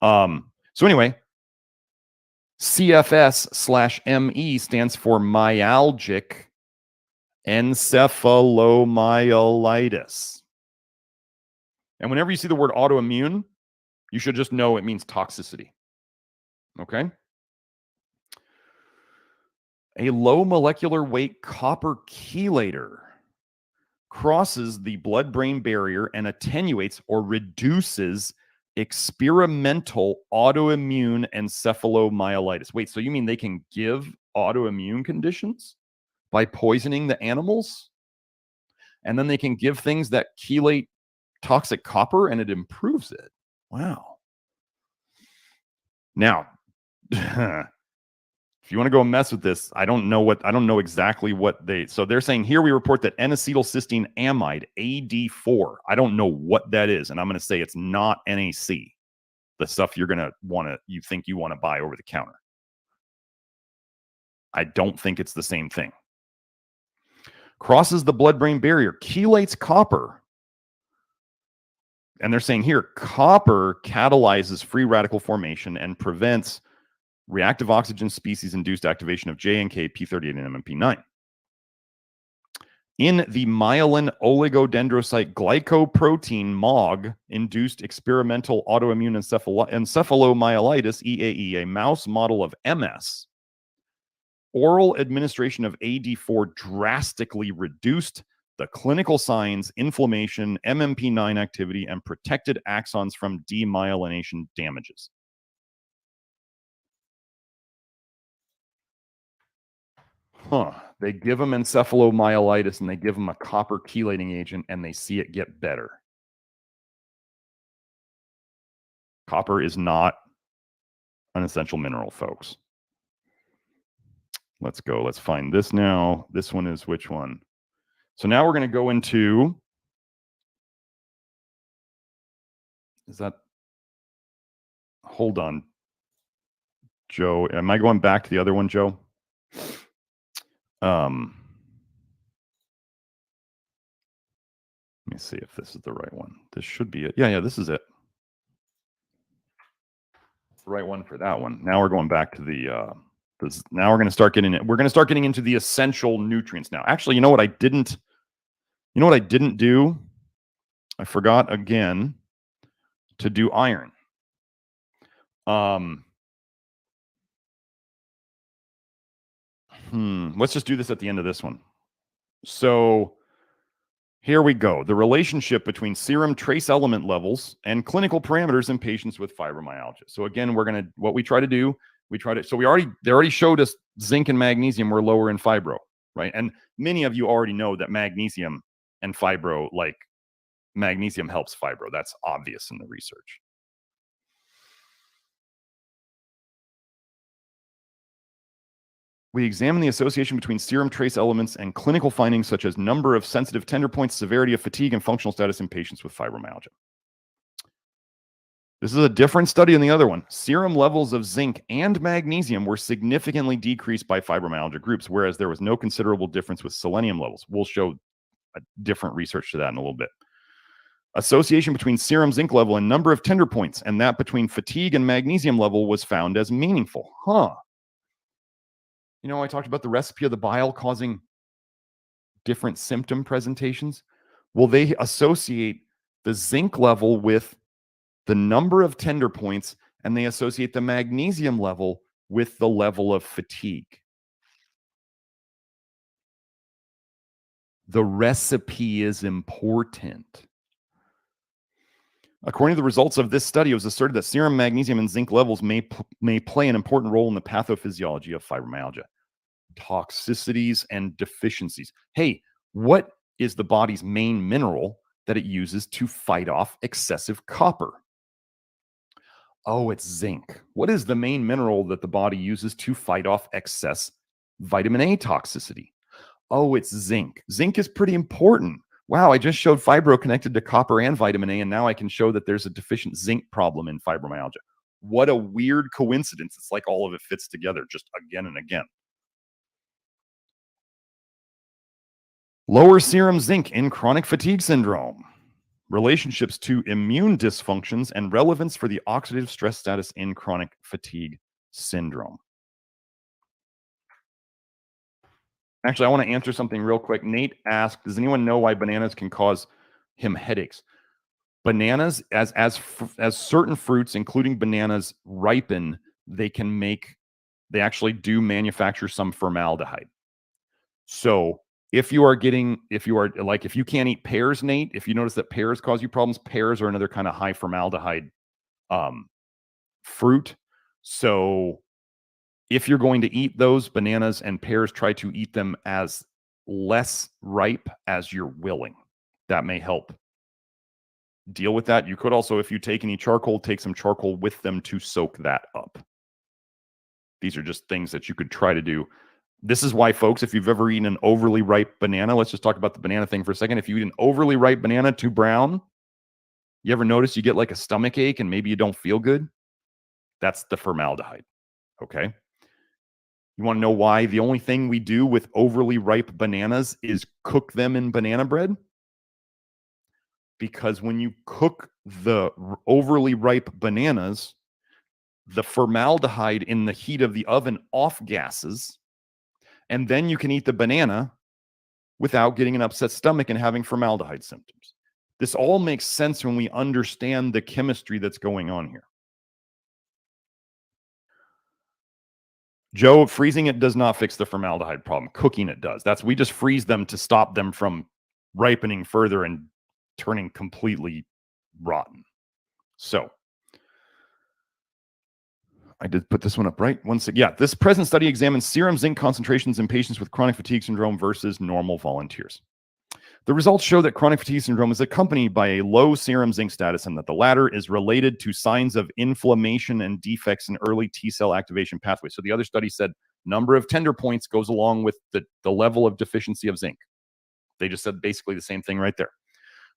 So anyway, CFS/ME stands for myalgic encephalomyelitis. And whenever you see the word autoimmune, you should just know it means toxicity. Okay? A low molecular weight copper chelator crosses the blood-brain barrier and attenuates or reduces experimental autoimmune encephalomyelitis. Wait, so you mean they can give autoimmune conditions by poisoning the animals? And then they can give things that chelate toxic copper and it improves it. Wow. Now, if you want to go mess with this, I don't know exactly what so they're saying here we report that N-acetylcysteine amide, AD4. I don't know what that is, and I'm going to say it's not NAC, the stuff you think you want to buy over the counter. I don't think it's the same thing. Crosses the blood-brain barrier, chelates copper. And they're saying here, copper catalyzes free radical formation and prevents reactive oxygen species-induced activation of J and K, P38, and MMP9. In the myelin oligodendrocyte glycoprotein MOG-induced experimental autoimmune encephalomyelitis, EAE, a mouse model of MS, oral administration of AD4 drastically reduced the clinical signs, inflammation, MMP9 activity, and protected axons from demyelination damages. They give them encephalomyelitis and they give them a copper chelating agent and they see it get better. Copper is not an essential mineral, folks. Let's go. Let's find this now. This one is which one? So now we're going to go into, hold on, Joe. Am I going back to the other one, Joe? Let me see if this is the right one. This should be it. Yeah, this is it. The right one for that one. Now we're going back to the now we're going to start getting it. We're going to start getting into the essential nutrients now. Actually, you know what I didn't do? I forgot again to do iron. Let's just do this at the end of this one. So here we go. The relationship between serum trace element levels and clinical parameters in patients with fibromyalgia. So again, what we try to do, they already showed us zinc and magnesium were lower in fibro, right? And many of you already know that magnesium and fibro, like magnesium helps fibro. That's obvious in the research. We examine the association between serum trace elements and clinical findings such as number of sensitive tender points, severity of fatigue, and functional status in patients with fibromyalgia. This is a different study than the other one. Serum levels of zinc and magnesium were significantly decreased by fibromyalgia groups, whereas there was no considerable difference with selenium levels. We'll show a different research to that in a little bit. Association between serum zinc level and number of tender points, and that between fatigue and magnesium level was found as meaningful. You know, I talked about the recipe of the bile causing different symptom presentations. Well, they associate the zinc level with the number of tender points, and they associate the magnesium level with the level of fatigue. The recipe is important. According to the results of this study, it was asserted that serum magnesium and zinc levels may play an important role in the pathophysiology of fibromyalgia. Toxicities and deficiencies. Hey, what is the body's main mineral that it uses to fight off excessive copper? Oh, it's zinc. What is the main mineral that the body uses to fight off excess vitamin A toxicity? Oh, it's zinc. Zinc is pretty important. Wow, I just showed fibro connected to copper and vitamin A, and now I can show that there's a deficient zinc problem in fibromyalgia. What a weird coincidence. It's like all of it fits together just again and again. Lower serum zinc in chronic fatigue syndrome. Relationships to immune dysfunctions and relevance for the oxidative stress status in chronic fatigue syndrome. Actually, I want to answer something real quick. Nate asked, does anyone know why bananas can cause him headaches? Bananas, as certain fruits, including bananas, ripen, they actually do manufacture some formaldehyde. So if you can't eat pears, Nate, if you notice that pears cause you problems, pears are another kind of high formaldehyde fruit. So if you're going to eat those bananas and pears, try to eat them as less ripe as you're willing. That may help deal with that. You could also, if you take any charcoal, take some charcoal with them to soak that up. These are just things that you could try to do. This is why, folks, if you've ever eaten an overly ripe banana, let's just talk about the banana thing for a second. If you eat an overly ripe banana too brown, you ever notice you get like a stomach ache and maybe you don't feel good? That's the formaldehyde, okay? You want to know why the only thing we do with overly ripe bananas is cook them in banana bread? Because when you cook the overly ripe bananas, the formaldehyde in the heat of the oven off gases, and then you can eat the banana without getting an upset stomach and having formaldehyde symptoms. This all makes sense when we understand the chemistry that's going on here. Joe, freezing it does not fix the formaldehyde problem. Cooking it does. We just freeze them to stop them from ripening further and turning completely rotten. So I did put this one up, right? This present study examines serum zinc concentrations in patients with chronic fatigue syndrome versus normal volunteers. The results show that chronic fatigue syndrome is accompanied by a low serum zinc status and that the latter is related to signs of inflammation and defects in early T-cell activation pathways. So the other study said number of tender points goes along with the level of deficiency of zinc. They just said basically the same thing right there.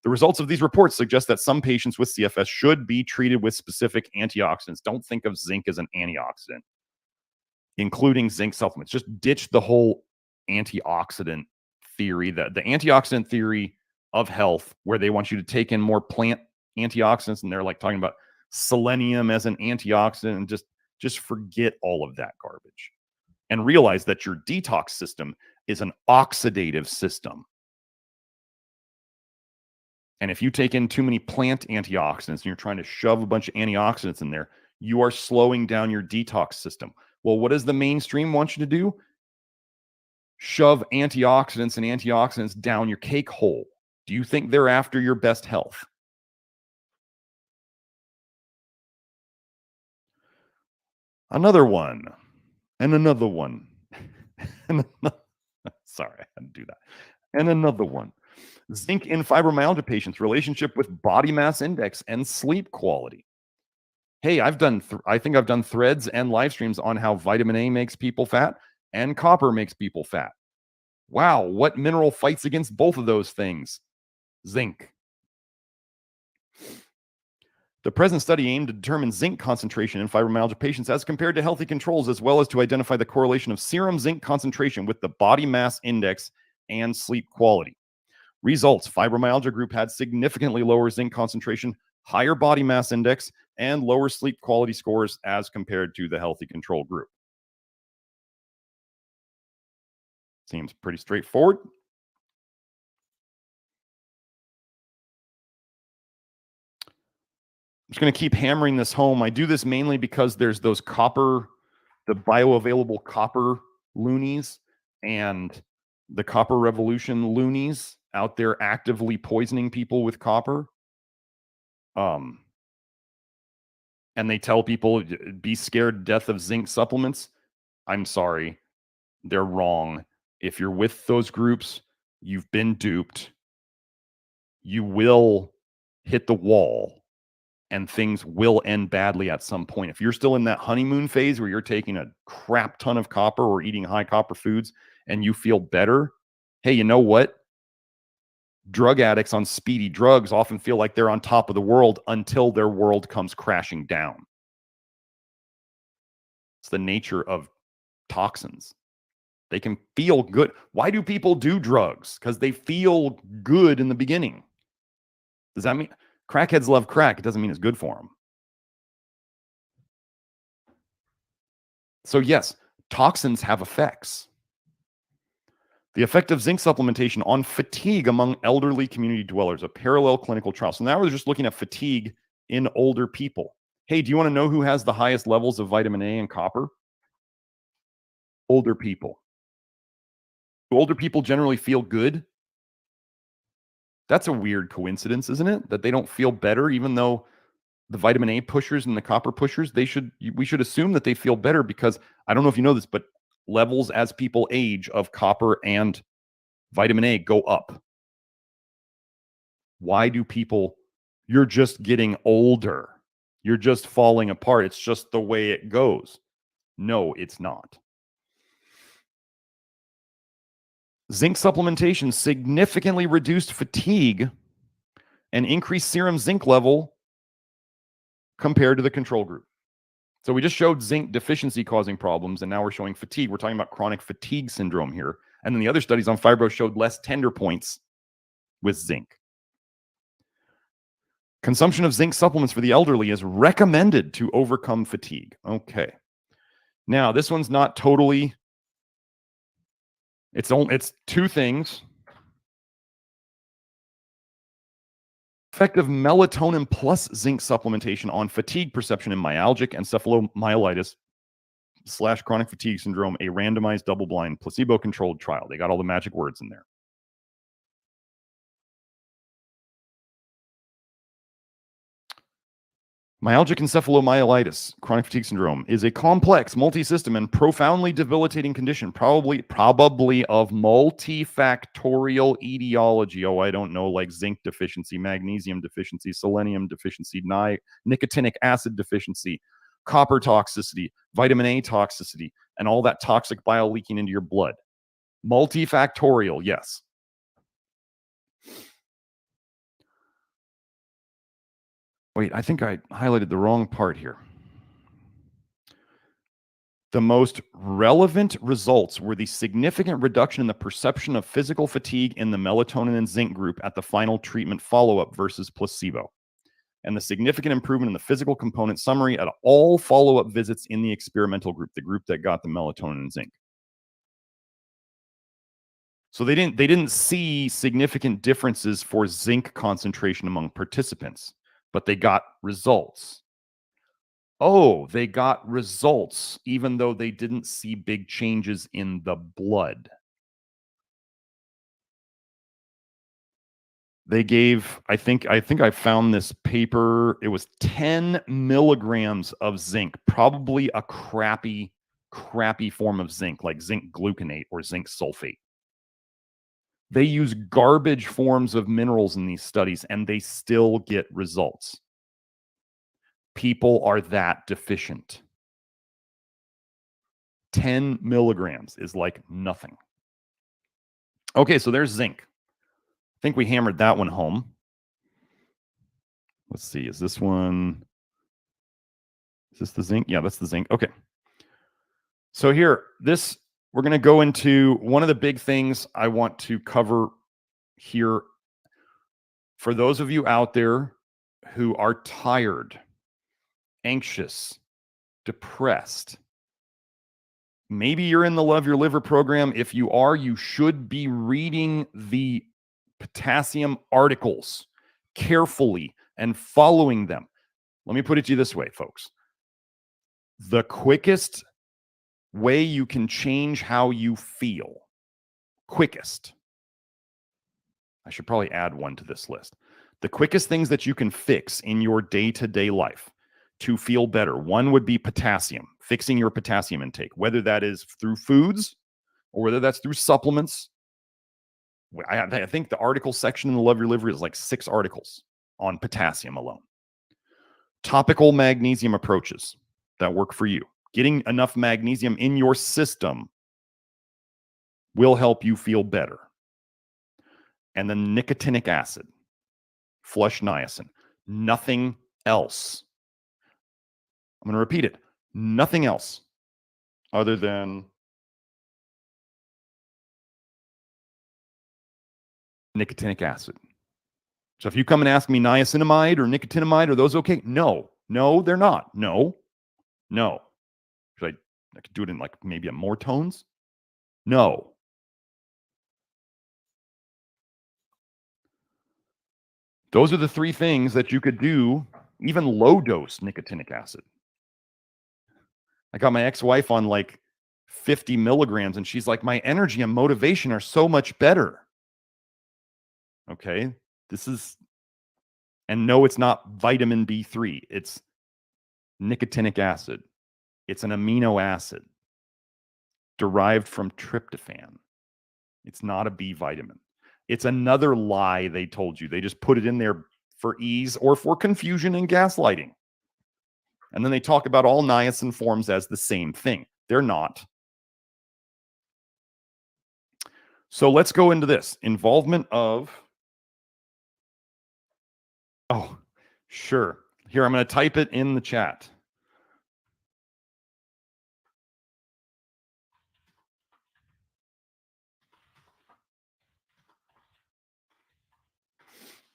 The results of these reports suggest that some patients with CFS should be treated with specific antioxidants. Don't think of zinc as an antioxidant, including zinc supplements. Just ditch the whole antioxidant theory, the antioxidant theory of health, where they want you to take in more plant antioxidants, and they're like talking about selenium as an antioxidant, and just forget all of that garbage and realize that your detox system is an oxidative system. And if you take in too many plant antioxidants and you're trying to shove a bunch of antioxidants in there, you are slowing down your detox system. Well, what does the mainstream want you to do? Shove antioxidants and antioxidants down your cake hole. Do you think they're after your best health? Another one. And another one. Sorry, I had to do that. And another one. Zinc in fibromyalgia patients, relationship with body mass index and sleep quality. Hey, I think I've done threads and live streams on how vitamin A makes people fat, and copper makes people fat. Wow, what mineral fights against both of those things? Zinc. The present study aimed to determine zinc concentration in fibromyalgia patients as compared to healthy controls, as well as to identify the correlation of serum zinc concentration with the body mass index and sleep quality. Results: fibromyalgia group had significantly lower zinc concentration, higher body mass index, and lower sleep quality scores as compared to the healthy control group. Seems pretty straightforward. I'm just going to keep hammering this home. I do this mainly because there's those copper, the bioavailable copper loonies and the copper revolution loonies out there actively poisoning people with copper. And they tell people, be scared to death of zinc supplements. I'm sorry. They're wrong. If you're with those groups, you've been duped. You will hit the wall and things will end badly at some point. If you're still in that honeymoon phase where you're taking a crap ton of copper or eating high copper foods and you feel better, hey, you know what? Drug addicts on speedy drugs often feel like they're on top of the world until their world comes crashing down. It's the nature of toxins. They can feel good. Why do people do drugs? Because they feel good in the beginning. Does that mean crackheads love crack? It doesn't mean it's good for them. So yes, toxins have effects. The effect of zinc supplementation on fatigue among elderly community dwellers, a parallel clinical trial. So now we're just looking at fatigue in older people. Hey, do you want to know who has the highest levels of vitamin A and copper? Older people. Do older people generally feel good? That's a weird coincidence, isn't it? That they don't feel better, even though the vitamin A pushers and the copper pushers, we should assume that they feel better because I don't know if you know this, but levels as people age of copper and vitamin A go up. Why do people, you're just getting older. You're just falling apart. It's just the way it goes. No, it's not. Zinc supplementation significantly reduced fatigue and increased serum zinc level compared to the control group. So we just showed zinc deficiency causing problems, and now we're showing fatigue. We're talking about chronic fatigue syndrome here. And then the other studies on fibro showed less tender points with zinc. Consumption of zinc supplements for the elderly is recommended to overcome fatigue. Okay. Now, this one's not totally, it's two things. Effect of melatonin plus zinc supplementation on fatigue perception in myalgic encephalomyelitis / chronic fatigue syndrome, a randomized double-blind placebo-controlled trial. They got all the magic words in there. Myalgic encephalomyelitis, chronic fatigue syndrome, is a complex, multi-system, and profoundly debilitating condition, probably of multifactorial etiology. Oh, I don't know, like zinc deficiency, magnesium deficiency, selenium deficiency, nicotinic acid deficiency, copper toxicity, vitamin A toxicity, and all that toxic bile leaking into your blood. Multifactorial, yes. Wait, I think I highlighted the wrong part here. The most relevant results were the significant reduction in the perception of physical fatigue in the melatonin and zinc group at the final treatment follow-up versus placebo, and the significant improvement in the physical component summary at all follow-up visits in the experimental group, the group that got the melatonin and zinc. So they didn't see significant differences for zinc concentration among participants, but they got results. Oh, they got results, even though they didn't see big changes in the blood. They gave, I think I found this paper. It was 10 milligrams of zinc, probably a crappy form of zinc, like zinc gluconate or zinc sulfate. They use garbage forms of minerals in these studies, and they still get results. People are that deficient. 10 milligrams is like nothing. Okay, so there's zinc. I think we hammered that one home. Let's see, is this one? Is this the zinc? Yeah, that's the zinc. Okay. So here, we're going to go into one of the big things I want to cover here. For those of you out there who are tired, anxious, depressed, maybe you're in the Love Your Liver program. If you are, you should be reading the potassium articles carefully and following them. Let me put it to you this way, folks. The quickest way you can change how you feel, quickest. I should probably add one to this list. The quickest things that you can fix in your day-to-day life to feel better. One would be potassium, fixing your potassium intake, whether that is through foods or whether that's through supplements. I think the article section in the Love Your Liver is like 6 articles on potassium alone. Topical magnesium approaches that work for you. Getting enough magnesium in your system will help you feel better. And then nicotinic acid, flush niacin, nothing else. I'm going to repeat it. Nothing else other than nicotinic acid. So if you come and ask me niacinamide or nicotinamide, are those okay? No, they're not. No. I could do it in like maybe more tones? No. Those are the 3 things that you could do, even low dose nicotinic acid. I got my ex-wife on like 50 milligrams and she's like, my energy and motivation are so much better. Okay. And no, it's not vitamin B3. It's nicotinic acid. It's an amino acid derived from tryptophan. It's not a B vitamin. It's another lie they told you. They just put it in there for ease or for confusion and gaslighting. And then they talk about all niacin forms as the same thing. They're not. So let's go into this. Involvement of... Oh, sure. Here, I'm going to type it in the chat.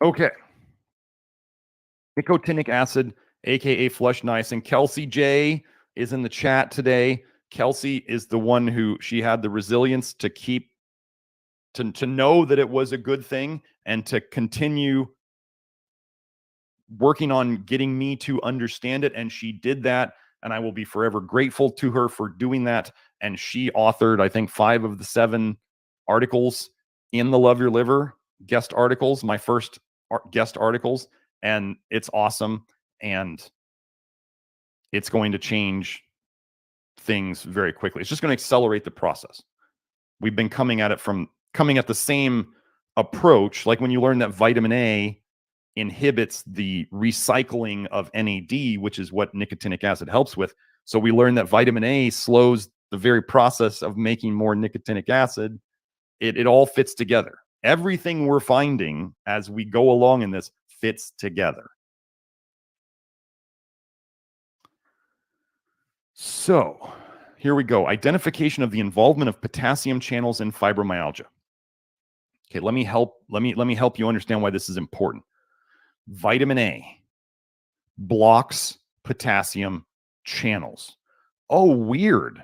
Okay. Nicotinic acid, aka flush niacin. Kelsey J is in the chat today. Kelsey is the one who she had the resilience to keep to know that it was a good thing and to continue working on getting me to understand it. And she did that. And I will be forever grateful to her for doing that. And she authored, I think, 5 of the 7 articles in the Love Your Liver guest articles, my first guest articles. And it's awesome. And it's going to change things very quickly. It's just going to accelerate the process. We've been coming at the same approach. Like when you learn that vitamin A inhibits the recycling of NAD, which is what nicotinic acid helps with. So we learn that vitamin A slows the very process of making more nicotinic acid. It all fits together. Everything we're finding as we go along in this fits together. So here we go. Identification of the involvement of potassium channels in fibromyalgia. Okay, let me help you understand why this is important. Vitamin A blocks potassium channels. Oh, weird.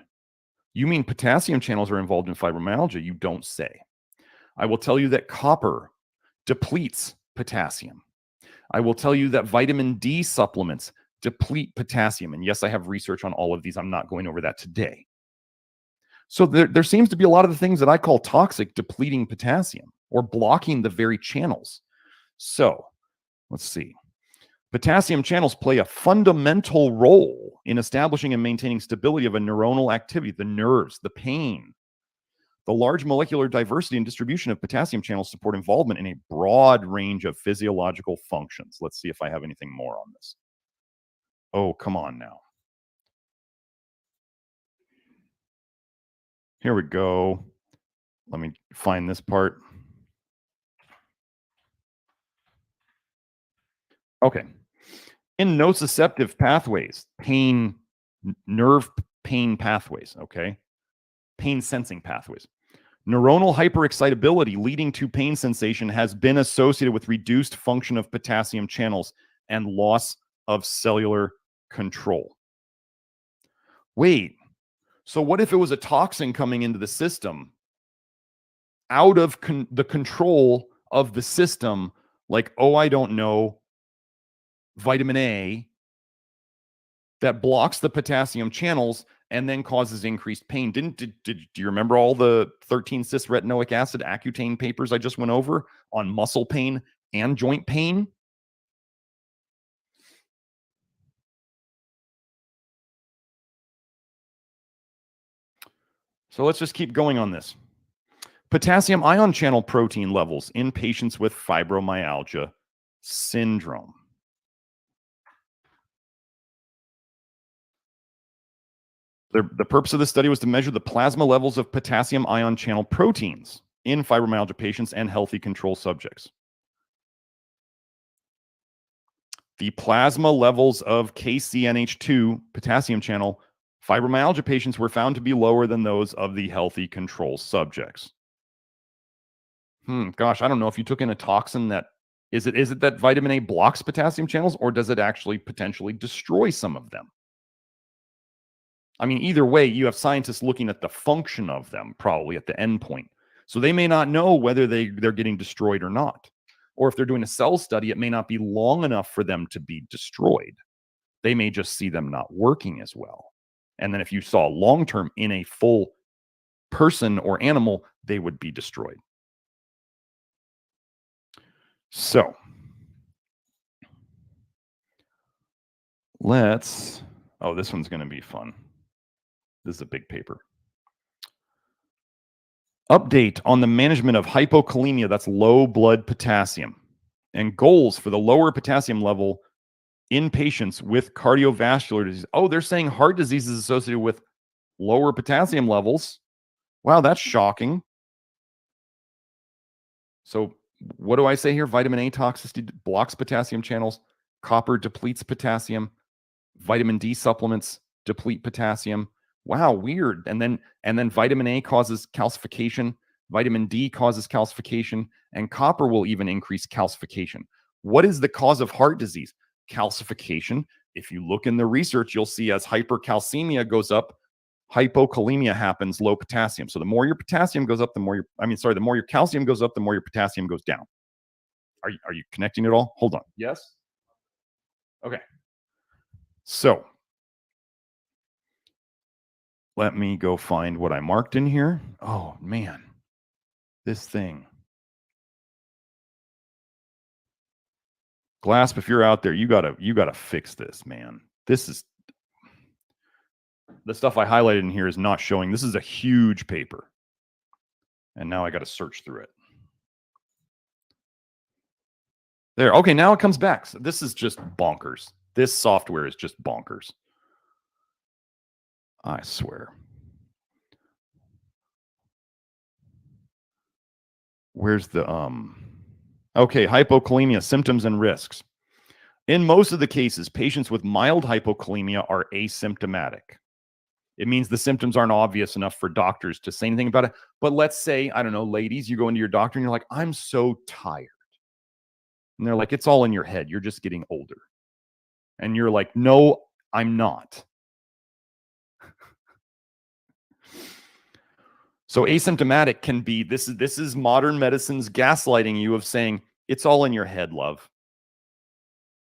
You mean potassium channels are involved in fibromyalgia? You don't say. I will tell you that copper depletes potassium. I will tell you that vitamin D supplements deplete potassium. And yes, I have research on all of these. I'm not going over that today. So there seems to be a lot of the things that I call toxic depleting potassium or blocking the very channels. So let's see. Potassium channels play a fundamental role in establishing and maintaining stability of a neuronal activity, the nerves, the pain. The large molecular diversity and distribution of potassium channels support involvement in a broad range of physiological functions. Let's see if I have anything more on this. Oh, come on now. Here we go. Let me find this part. Okay. In nociceptive pathways, nerve pain pathways, okay? Pain sensing pathways. Neuronal hyperexcitability leading to pain sensation has been associated with reduced function of potassium channels and loss of cellular control. Wait, so what if it was a toxin coming into the system out of the control of the system, like, oh, I don't know, vitamin A, that blocks the potassium channels and then causes increased pain? Do you remember all the 13-cis-retinoic acid Accutane papers I just went over on muscle pain and joint pain? So let's just keep going on this. Potassium ion channel protein levels in patients with fibromyalgia syndrome. The purpose of this study was to measure the plasma levels of potassium ion channel proteins in fibromyalgia patients and healthy control subjects. The plasma levels of KCNH2 potassium channel fibromyalgia patients were found to be lower than those of the healthy control subjects. Gosh, I don't know if you took in a toxin that is it that vitamin A blocks potassium channels, or does it actually potentially destroy some of them? I mean, either way, you have scientists looking at the function of them probably at the end point. So they may not know whether they're getting destroyed or not. Or if they're doing a cell study, it may not be long enough for them to be destroyed. They may just see them not working as well. And then if you saw long-term in a full person or animal, they would be destroyed. So this one's going to be fun. This is a big paper. Update on the management of hypokalemia, that's low blood potassium, and goals for the lower potassium level in patients with cardiovascular disease. Oh, they're saying heart disease is associated with lower potassium levels. Wow, that's shocking. So what do I say here? Vitamin A toxicity blocks potassium channels. Copper depletes potassium. Vitamin D supplements deplete potassium. Wow, weird. And then vitamin A causes calcification. Vitamin D causes calcification, and copper will even increase calcification. What is the cause of heart disease? Calcification. If you look in the research, you'll see as hypercalcemia goes up, hypokalemia happens, low potassium. So the more your potassium goes up, the more your calcium goes up, the more your potassium goes down. Are you connecting it all? Hold on. Yes? Okay. So let me go find what I marked in here. Oh, man. This thing. Glasp, if you're out there, you gotta fix this, man. This is the stuff I highlighted in here is not showing. This is a huge paper. And now I got to search through it. There. Okay, now it comes back. So this is just bonkers. This software is just bonkers. I swear. Where's the okay, hypokalemia symptoms and risks. In most of the cases, patients with mild hypokalemia are asymptomatic. It means the symptoms aren't obvious enough for doctors to say anything about it. But let's say, I don't know, ladies, you go into your doctor and you're like, I'm so tired. And they're like, it's all in your head. You're just getting older. And you're like, no, I'm not. So asymptomatic can be, this is modern medicine's gaslighting you of saying, it's all in your head, love.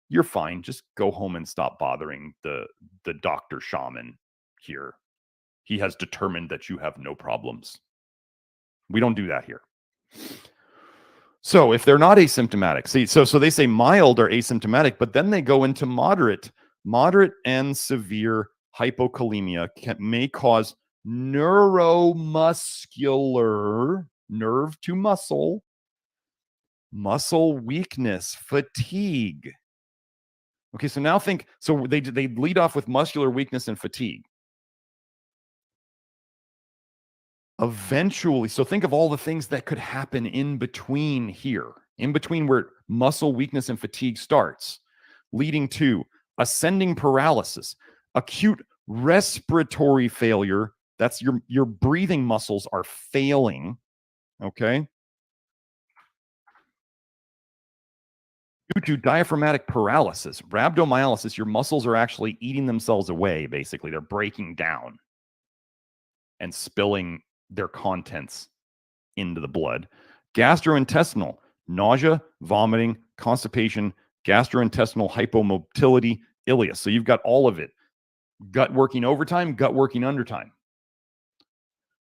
You're fine. Just go home and stop bothering the doctor shaman here. He has determined that you have no problems. We don't do that here. So if they're not asymptomatic, see, so they say mild or asymptomatic, but then they go into moderate and severe hypokalemia may cause neuromuscular, nerve to muscle weakness, fatigue. Okay, so now think, so they lead off with muscular weakness and fatigue. Eventually, so think of all the things that could happen in between here, in between where muscle weakness and fatigue starts, leading to ascending paralysis, acute respiratory failure. That's your breathing muscles are failing, okay? Due to diaphragmatic paralysis, rhabdomyolysis, your muscles are actually eating themselves away, basically. They're breaking down and spilling their contents into the blood. Gastrointestinal, nausea, vomiting, constipation, gastrointestinal hypomotility, ileus. So you've got all of it. Gut working overtime, gut working undertime.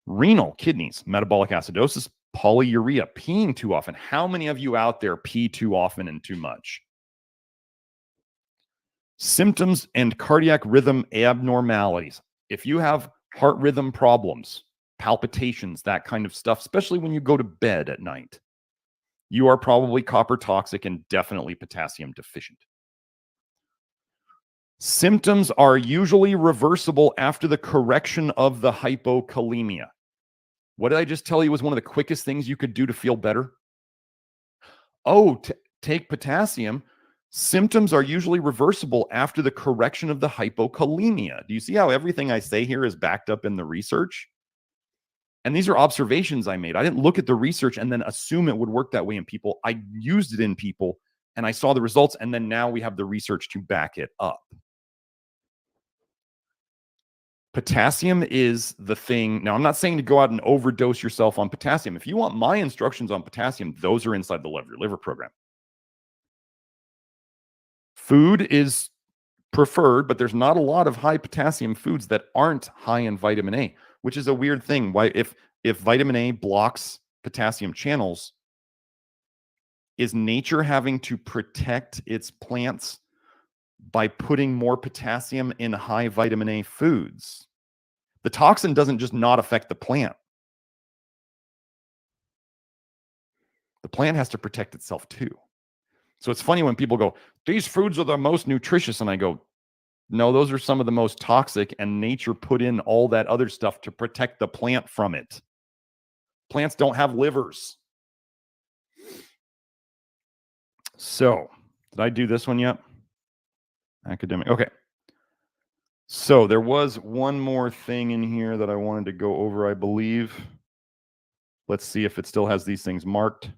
Renal, kidneys, metabolic acidosis, polyuria, peeing too often. How many of you out there pee too often and too much? Symptoms and cardiac rhythm abnormalities. If you have heart rhythm problems, palpitations, that kind of stuff, especially when you go to bed at night, you are probably copper toxic and definitely potassium deficient. Symptoms are usually reversible after the correction of the hypokalemia. What did I just tell you was one of the quickest things you could do to feel better? Oh, take potassium. Symptoms are usually reversible after the correction of the hypokalemia. Do you see how everything I say here is backed up in the research? And these are observations I made. I didn't look at the research and then assume it would work that way in people. I used it in people and I saw the results. And then now we have the research to back it up. Potassium is the thing. Now, I'm not saying to go out and overdose yourself on potassium. If you want my instructions on potassium, those are inside the Love Your Liver program. Food is preferred, but there's not a lot of high potassium foods that aren't high in vitamin A, which is a weird thing. Why, if vitamin A blocks potassium channels, is nature having to protect its plants by putting more potassium in high vitamin A foods? The toxin doesn't just not affect the plant. The plant has to protect itself too. So it's funny when people go, these foods are the most nutritious. And I go, no, those are some of the most toxic, and nature put in all that other stuff to protect the plant from it. Plants don't have livers. So, did I do this one yet? Academic. Okay. So there was one more thing in here that I wanted to go over, I believe. Let's see if it still has these things marked.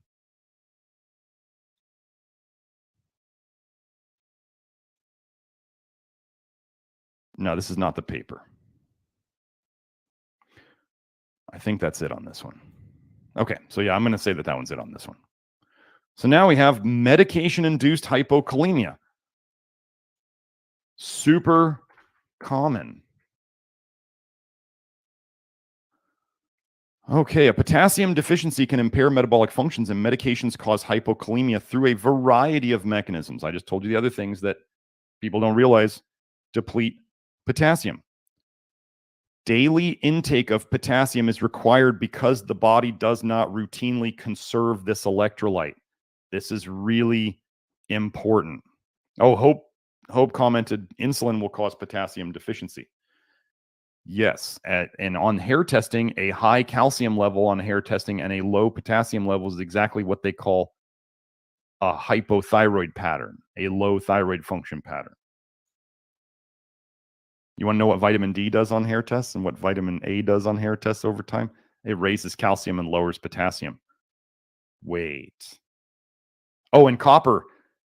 No, this is not the paper. I think that's it on this one. Okay, so yeah, I'm going to say that one's it on this one. So now we have medication-induced hypokalemia. Super common. Okay, a potassium deficiency can impair metabolic functions, and medications cause hypokalemia through a variety of mechanisms. I just told you the other things that people don't realize deplete potassium. Daily intake of potassium is required because the body does not routinely conserve this electrolyte. This is really important. Oh, Hope commented, insulin will cause potassium deficiency. Yes, and on hair testing, a high calcium level on hair testing and a low potassium level is exactly what they call a hypothyroid pattern, a low thyroid function pattern. You want to know what vitamin D does on hair tests and what vitamin A does on hair tests over time? It raises calcium and lowers potassium. Wait. Oh, and copper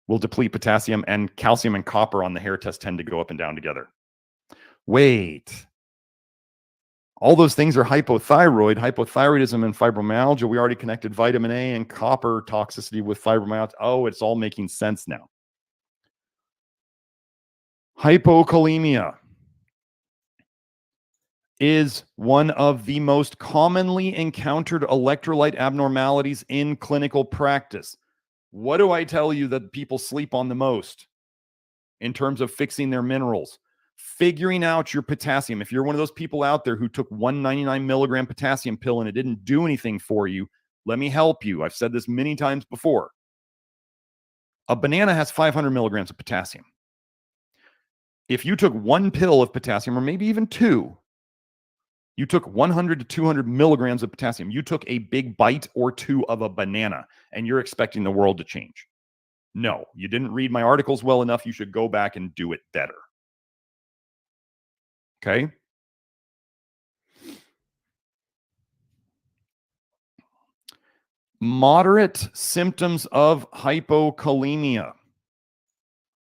will deplete potassium, and calcium and copper on the hair test tend to go up and down together. Wait. All those things are hypothyroid, hypothyroidism, and fibromyalgia. We already connected vitamin A and copper toxicity with fibromyalgia. Oh, it's all making sense now. Hypokalemia is one of the most commonly encountered electrolyte abnormalities in clinical practice. What do I tell you that people sleep on the most in terms of fixing their minerals? Figuring out your potassium. If you're one of those people out there who took 199 milligram potassium pill and it didn't do anything for you, let me help you. I've said this many times before. A banana has 500 milligrams of potassium. If you took one pill of potassium, or maybe even two, You took 100 to 200 milligrams of potassium. You took a big bite or two of a banana, and you're expecting the world to change. No, you didn't read my articles well enough. You should go back and do it better. Okay? Moderate symptoms of hypokalemia.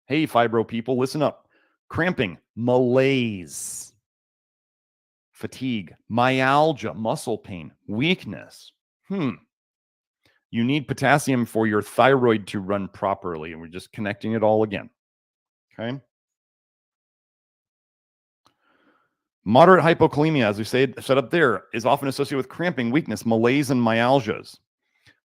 Hey, fibro people, listen up. Cramping, malaise, fatigue, myalgia, muscle pain, weakness. You need potassium for your thyroid to run properly. And we're just connecting it all again. Okay. Moderate hypokalemia, as we said up there, is often associated with cramping, weakness, malaise, and myalgias.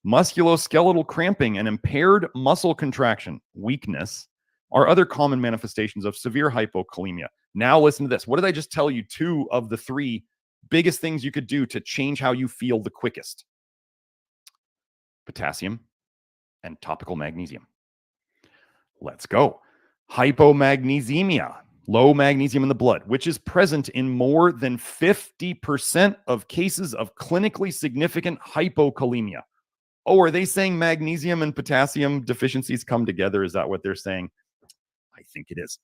Musculoskeletal cramping and impaired muscle contraction, weakness, are other common manifestations of severe hypokalemia. Now listen to this. What did I just tell you? 2 of the 3 biggest things you could do to change how you feel the quickest: potassium and topical magnesium. Let's go. Hypomagnesemia, low magnesium in the blood, which is present in more than 50% of cases of clinically significant hypokalemia. Oh, are they saying magnesium and potassium deficiencies come together? Is that what they're saying? I think it is.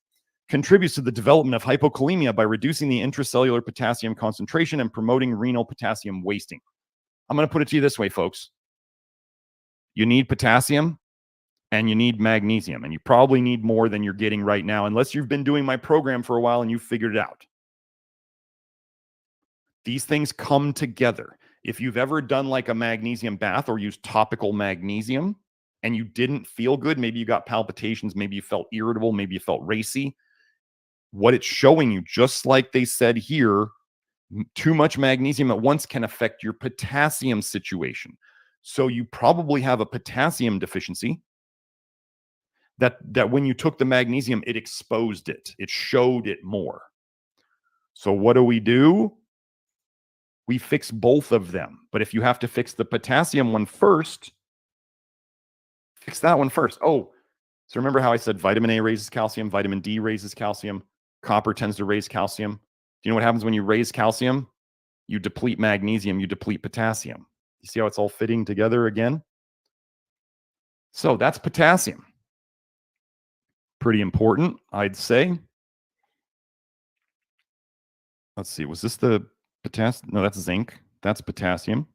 Contributes to the development of hypokalemia by reducing the intracellular potassium concentration and promoting renal potassium wasting. I'm going to put it to you this way, folks. You need potassium and you need magnesium, and you probably need more than you're getting right now, unless you've been doing my program for a while and you've figured it out. These things come together. If you've ever done like a magnesium bath or used topical magnesium and you didn't feel good, maybe you got palpitations, maybe you felt irritable, maybe you felt racy, what it's showing you, just like they said here, too much magnesium at once can affect your potassium situation. So you probably have a potassium deficiency that when you took the magnesium, it exposed it. It showed it more. So what do? We fix both of them. But if you have to fix the potassium one first, fix that one first. Oh, so remember how I said vitamin A raises calcium, vitamin D raises calcium, copper tends to raise calcium. Do you know what happens when you raise calcium? You deplete magnesium, you deplete potassium. You see how it's all fitting together again? So that's potassium. Pretty important, I'd say. Let's see, was this the potassium? No, that's zinc. That's potassium.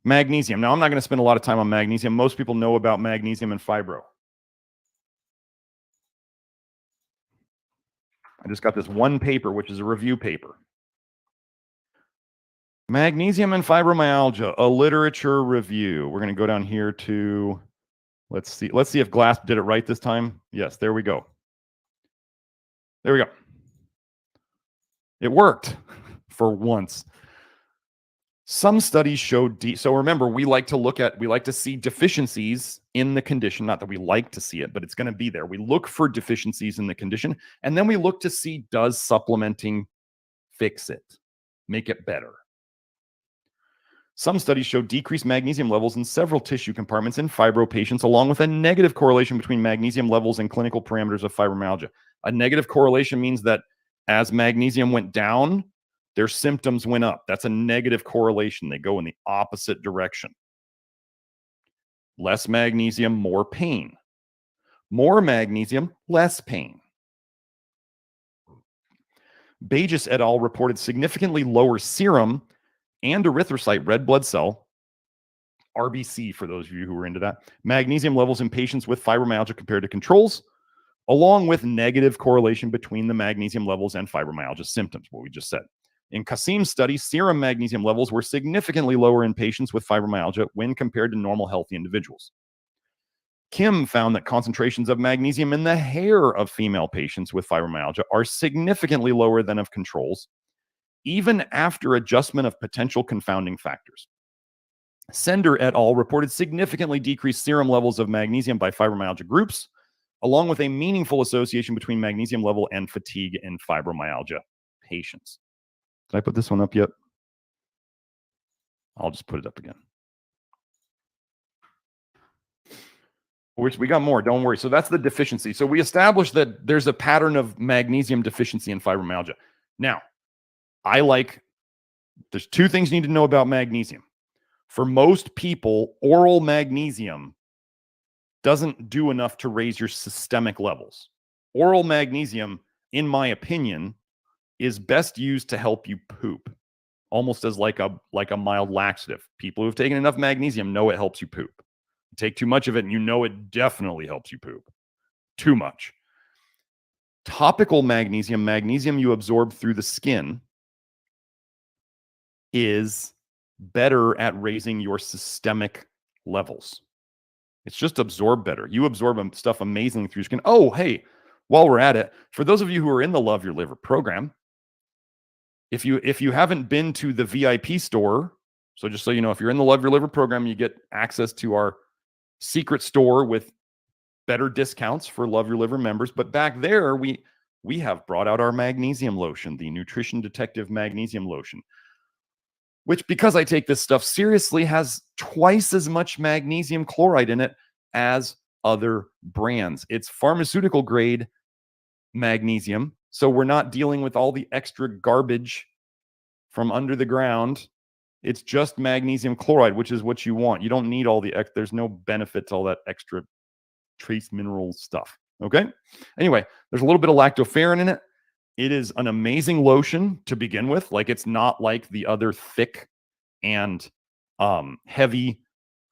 Magnesium. Now, I'm not going to spend a lot of time on magnesium. Most people know about magnesium and fibro. I just got this one paper, which is a review paper. Magnesium and fibromyalgia, a literature review. We're going to go down here to, let's see if Glass did it right this time. Yes, there we go. There we go. It worked for once. Some studies showed, so remember, we like to see deficiencies in the condition. Not that we like to see it, but it's going to be there. We look for deficiencies in the condition, and then we look to see, does supplementing fix it, make it better? Some studies show decreased magnesium levels in several tissue compartments in fibro patients, along with a negative correlation between magnesium levels and clinical parameters of fibromyalgia. A negative correlation means that as magnesium went down, their symptoms went up. That's a negative correlation. They go in the opposite direction. Less magnesium, more pain. More magnesium, less pain. Bages et al. Reported significantly lower serum and erythrocyte, red blood cell, RBC for those of you who are into that, magnesium levels in patients with fibromyalgia compared to controls, along with negative correlation between the magnesium levels and fibromyalgia symptoms, what we just said. In Kasim's study, serum magnesium levels were significantly lower in patients with fibromyalgia when compared to normal healthy individuals. Kim found that concentrations of magnesium in the hair of female patients with fibromyalgia are significantly lower than of controls, even after adjustment of potential confounding factors. Sender et al. Reported significantly decreased serum levels of magnesium by fibromyalgia groups, along with a meaningful association between magnesium level and fatigue in fibromyalgia patients. Did I put this one up yet? I'll just put it up again. We got more, don't worry. So that's the deficiency. So we established that there's a pattern of magnesium deficiency in fibromyalgia. Now, there's two things you need to know about magnesium. For most people, oral magnesium doesn't do enough to raise your systemic levels. Oral magnesium, in my opinion, is best used to help you poop, almost as like a mild laxative. People who've taken enough magnesium know it helps you poop. You take too much of it and you know it definitely helps you poop. Too much. Topical magnesium you absorb through the skin, is better at raising your systemic levels. It's just absorbed better. You absorb stuff amazingly through your skin. Oh, hey, while we're at it, for those of you who are in the Love Your Liver program, if you haven't been to the VIP store, so just so you know, if you're in the Love Your Liver program, you get access to our secret store with better discounts for Love Your Liver members. But back there, we have brought out our magnesium lotion, the Nutrition Detective Magnesium Lotion, which, because I take this stuff seriously, has twice as much magnesium chloride in it as other brands. It's pharmaceutical grade magnesium, so we're not dealing with all the extra garbage from under the ground. It's just magnesium chloride, which is what you want. You don't need all the there's no benefit to all that extra trace mineral stuff. Okay? Anyway, there's a little bit of lactoferrin in it. It is an amazing lotion to begin with. Like, it's not like the other thick and heavy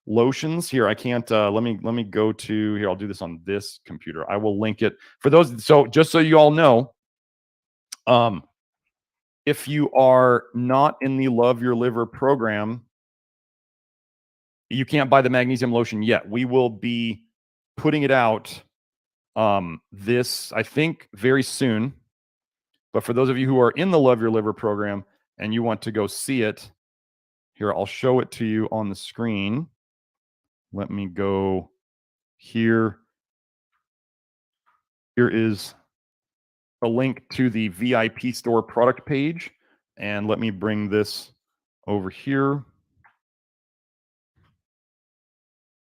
lotions. Here, I can't, let me go to here. I'll do this on this computer. I will link it for those. So just so you all know, if you are not in the Love Your Liver program, you can't buy the magnesium lotion yet. We will be putting it out this, I think, very soon. But for those of you who are in the Love Your Liver program and you want to go see it, here, I'll show it to you on the screen. Let me go here. Here is a link to the VIP store product page. And let me bring this over here.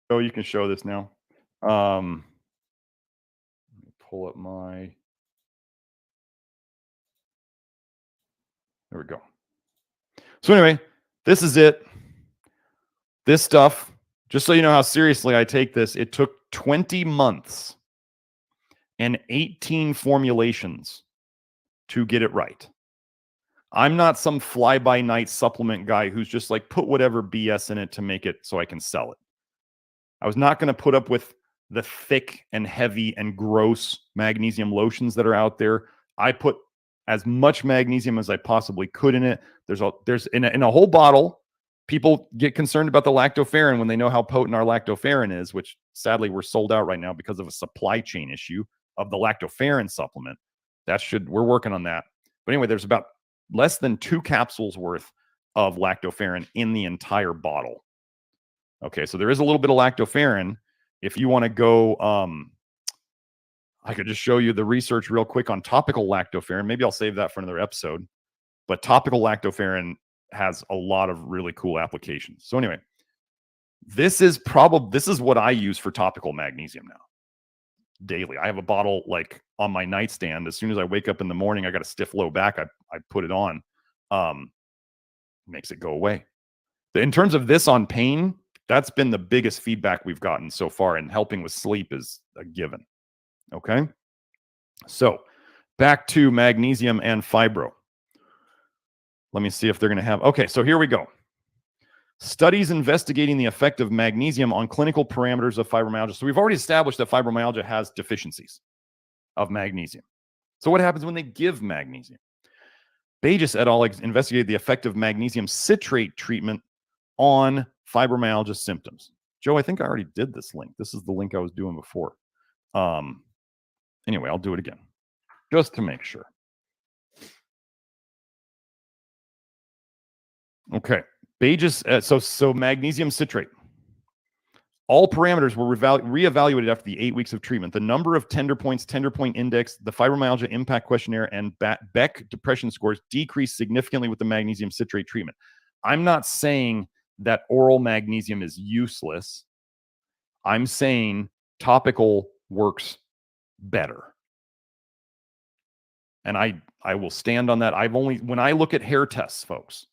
Oh, you can show this now. Let me pull up my... There we go. So anyway, this is it. This stuff, just so you know how seriously I take this, it took 20 months and 18 formulations to get it right. I'm not some fly-by-night supplement guy who's just like, put whatever BS in it to make it so I can sell it. I was not going to put up with the thick and heavy and gross magnesium lotions that are out there. I put as much magnesium as I possibly could in it. There's in a whole bottle. People get concerned about the lactoferrin when they know how potent our lactoferrin is, which sadly we're sold out right now because of a supply chain issue of the lactoferrin supplement. We're working on that. But anyway, there's about less than 2 capsules worth of lactoferrin in the entire bottle. Okay, so there is a little bit of lactoferrin. If you want to go, I could just show you the research real quick on topical lactoferrin. Maybe I'll save that for another episode. But topical lactoferrin has a lot of really cool applications. So anyway, this is what I use for topical magnesium now. Daily. I have a bottle like on my nightstand. As soon as I wake up in the morning, I got a stiff low back. I put it on. Makes it go away. In terms of this on pain, that's been the biggest feedback we've gotten so far, and helping with sleep is a given. Okay. So back to magnesium and fibro. Let me see if they're going to have. Okay, so here we go. Studies investigating the effect of magnesium on clinical parameters of fibromyalgia. So we've already established that fibromyalgia has deficiencies of magnesium. So what happens when they give magnesium? Bejas et al. Investigated the effect of magnesium citrate treatment on fibromyalgia symptoms. Joe, I think I already did this link. This is the link I was doing before. Anyway, I'll do it again just to make sure. Okay. Bejas, so magnesium citrate. All parameters were reevaluated after the 8 weeks of treatment. The number of tender points, tender point index, the fibromyalgia impact questionnaire, and Beck depression scores decreased significantly with the magnesium citrate treatment. I'm not saying that oral magnesium is useless. I'm saying topical works better. And I will stand on that. When I look at hair tests, folks,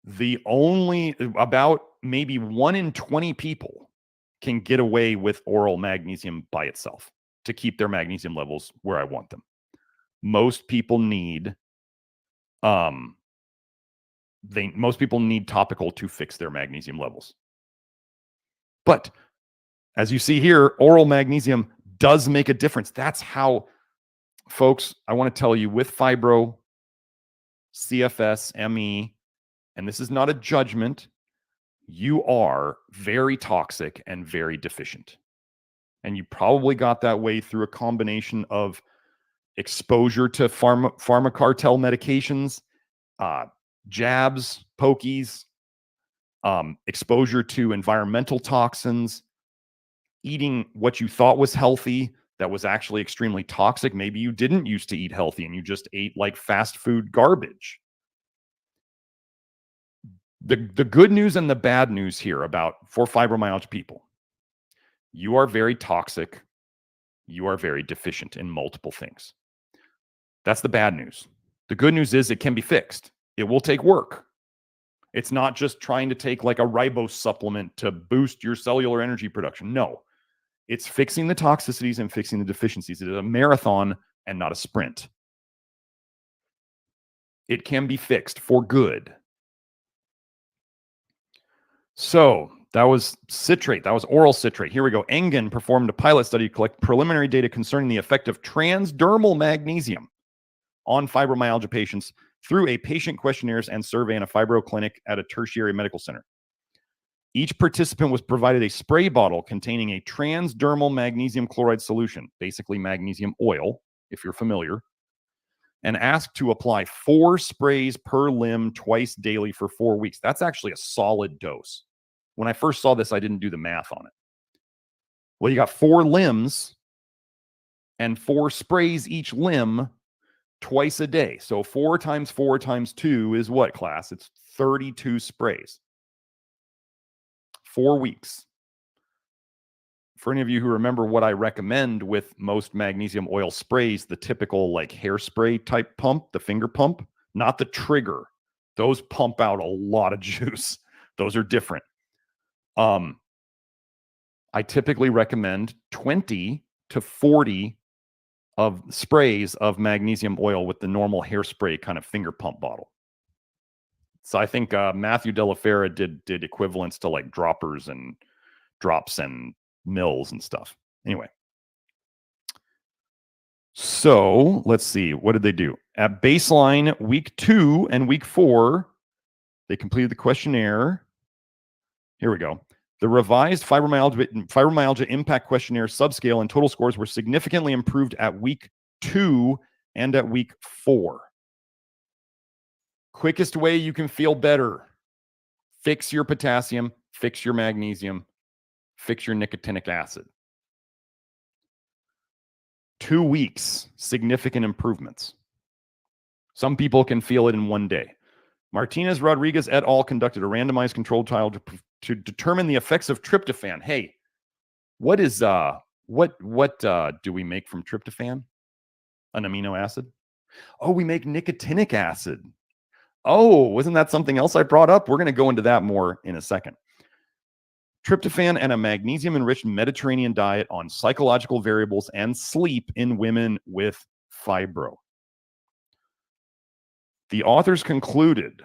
about maybe 1 in 20 people can get away with oral magnesium by itself to keep their magnesium levels where I want them. Most people need topical to fix their magnesium levels. But as you see here, oral magnesium does make a difference. That's how, folks, I want to tell you, with fibro, CFS, ME, and this is not a judgment, you are very toxic and very deficient. And you probably got that way through a combination of exposure to pharma cartel medications, jabs, pokies, exposure to environmental toxins, eating what you thought was healthy that was actually extremely toxic. Maybe you didn't used to eat healthy and you just ate like fast food garbage. The good news and the bad news here for fibromyalgia people: you are very toxic. You are very deficient in multiple things. That's the bad news. The good news is it can be fixed. It will take work. It's not just trying to take like a ribose supplement to boost your cellular energy production. No, it's fixing the toxicities and fixing the deficiencies. It is a marathon and not a sprint. It can be fixed for good. So that was citrate. That was oral citrate. Here we go. Engen performed a pilot study to collect preliminary data concerning the effect of transdermal magnesium on fibromyalgia patients through a patient questionnaires and survey in a fibro clinic at a tertiary medical center. Each participant was provided a spray bottle containing a transdermal magnesium chloride solution, basically magnesium oil, if you're familiar, and asked to apply 4 sprays per limb twice daily for 4 weeks. That's actually a solid dose. When I first saw this, I didn't do the math on it. Well, you got 4 limbs and 4 sprays each limb twice a day. So 4 times 4 times 2 is what, class? It's 32 sprays. 4 weeks. For any of you who remember what I recommend with most magnesium oil sprays, the typical like hairspray type pump, the finger pump, not the trigger. Those pump out a lot of juice. Those are different. I typically recommend 20 to 40 of sprays of magnesium oil with the normal hairspray kind of finger pump bottle. So I think Matthew De La Fera did equivalents to like droppers and drops and mills and stuff. Anyway. So let's see. What did they do? At baseline, week 2 and week 4, they completed the questionnaire. Here we go. The revised fibromyalgia impact questionnaire subscale and total scores were significantly improved at week 2 and at week 4. Quickest way you can feel better: fix your potassium, fix your magnesium, fix your nicotinic acid. 2 weeks, significant improvements. Some people can feel it in 1 day. Martinez Rodriguez et al. Conducted a randomized controlled trial to determine the effects of tryptophan. Hey, what do we make from tryptophan? An amino acid? Oh, we make nicotinic acid. Oh, wasn't that something else I brought up? We're going to go into that more in a second. Tryptophan and a magnesium-enriched Mediterranean diet on psychological variables and sleep in women with fibro. The authors concluded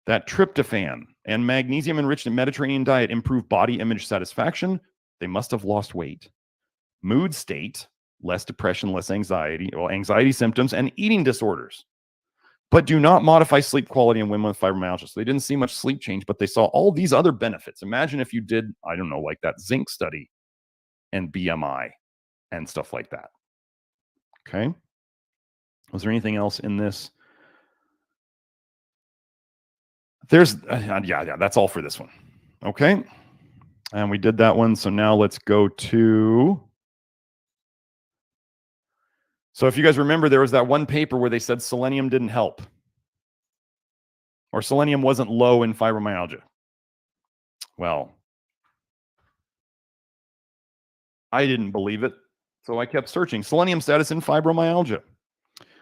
that tryptophan and magnesium-enriched Mediterranean diet improve body image satisfaction. They must have lost weight. Mood state, less depression, less anxiety, anxiety symptoms, and eating disorders, but do not modify sleep quality in women with fibromyalgia. So they didn't see much sleep change, but they saw all these other benefits. Imagine if you did, I don't know, like that zinc study and BMI and stuff like that. Okay. Was there anything else in this? There's, yeah, that's all for this one. Okay. And we did that one. So now let's go to, so if you guys remember, there was that one paper where they said selenium didn't help, or selenium wasn't low in fibromyalgia. Well, I didn't believe it. So I kept searching. Selenium status in fibromyalgia.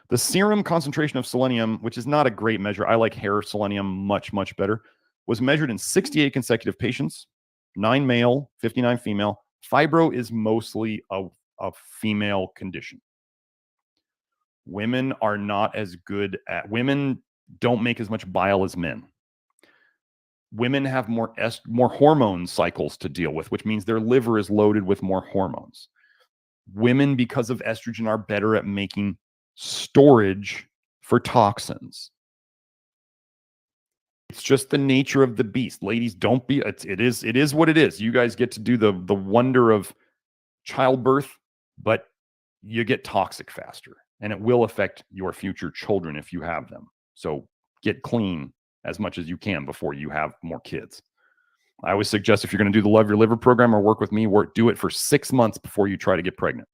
The serum concentration of selenium, which is not a great measure, I like hair selenium much, much better, was measured in 68 consecutive patients, 9 male, 59 female. Fibro is mostly a female condition. Women are not as good at, women don't make as much bile as men. Women have more hormone cycles to deal with, which means their liver is loaded with more hormones. Women, because of estrogen, are better at making storage for toxins. It's just the nature of the beast. Ladies, don't be, it is what it is. You guys get to do the wonder of childbirth, but you get toxic faster, and it will affect your future children if you have them. So get clean as much as you can before you have more kids. I always suggest, if you're going to do the Love Your Liver program or work with me, do it for 6 months before you try to get pregnant.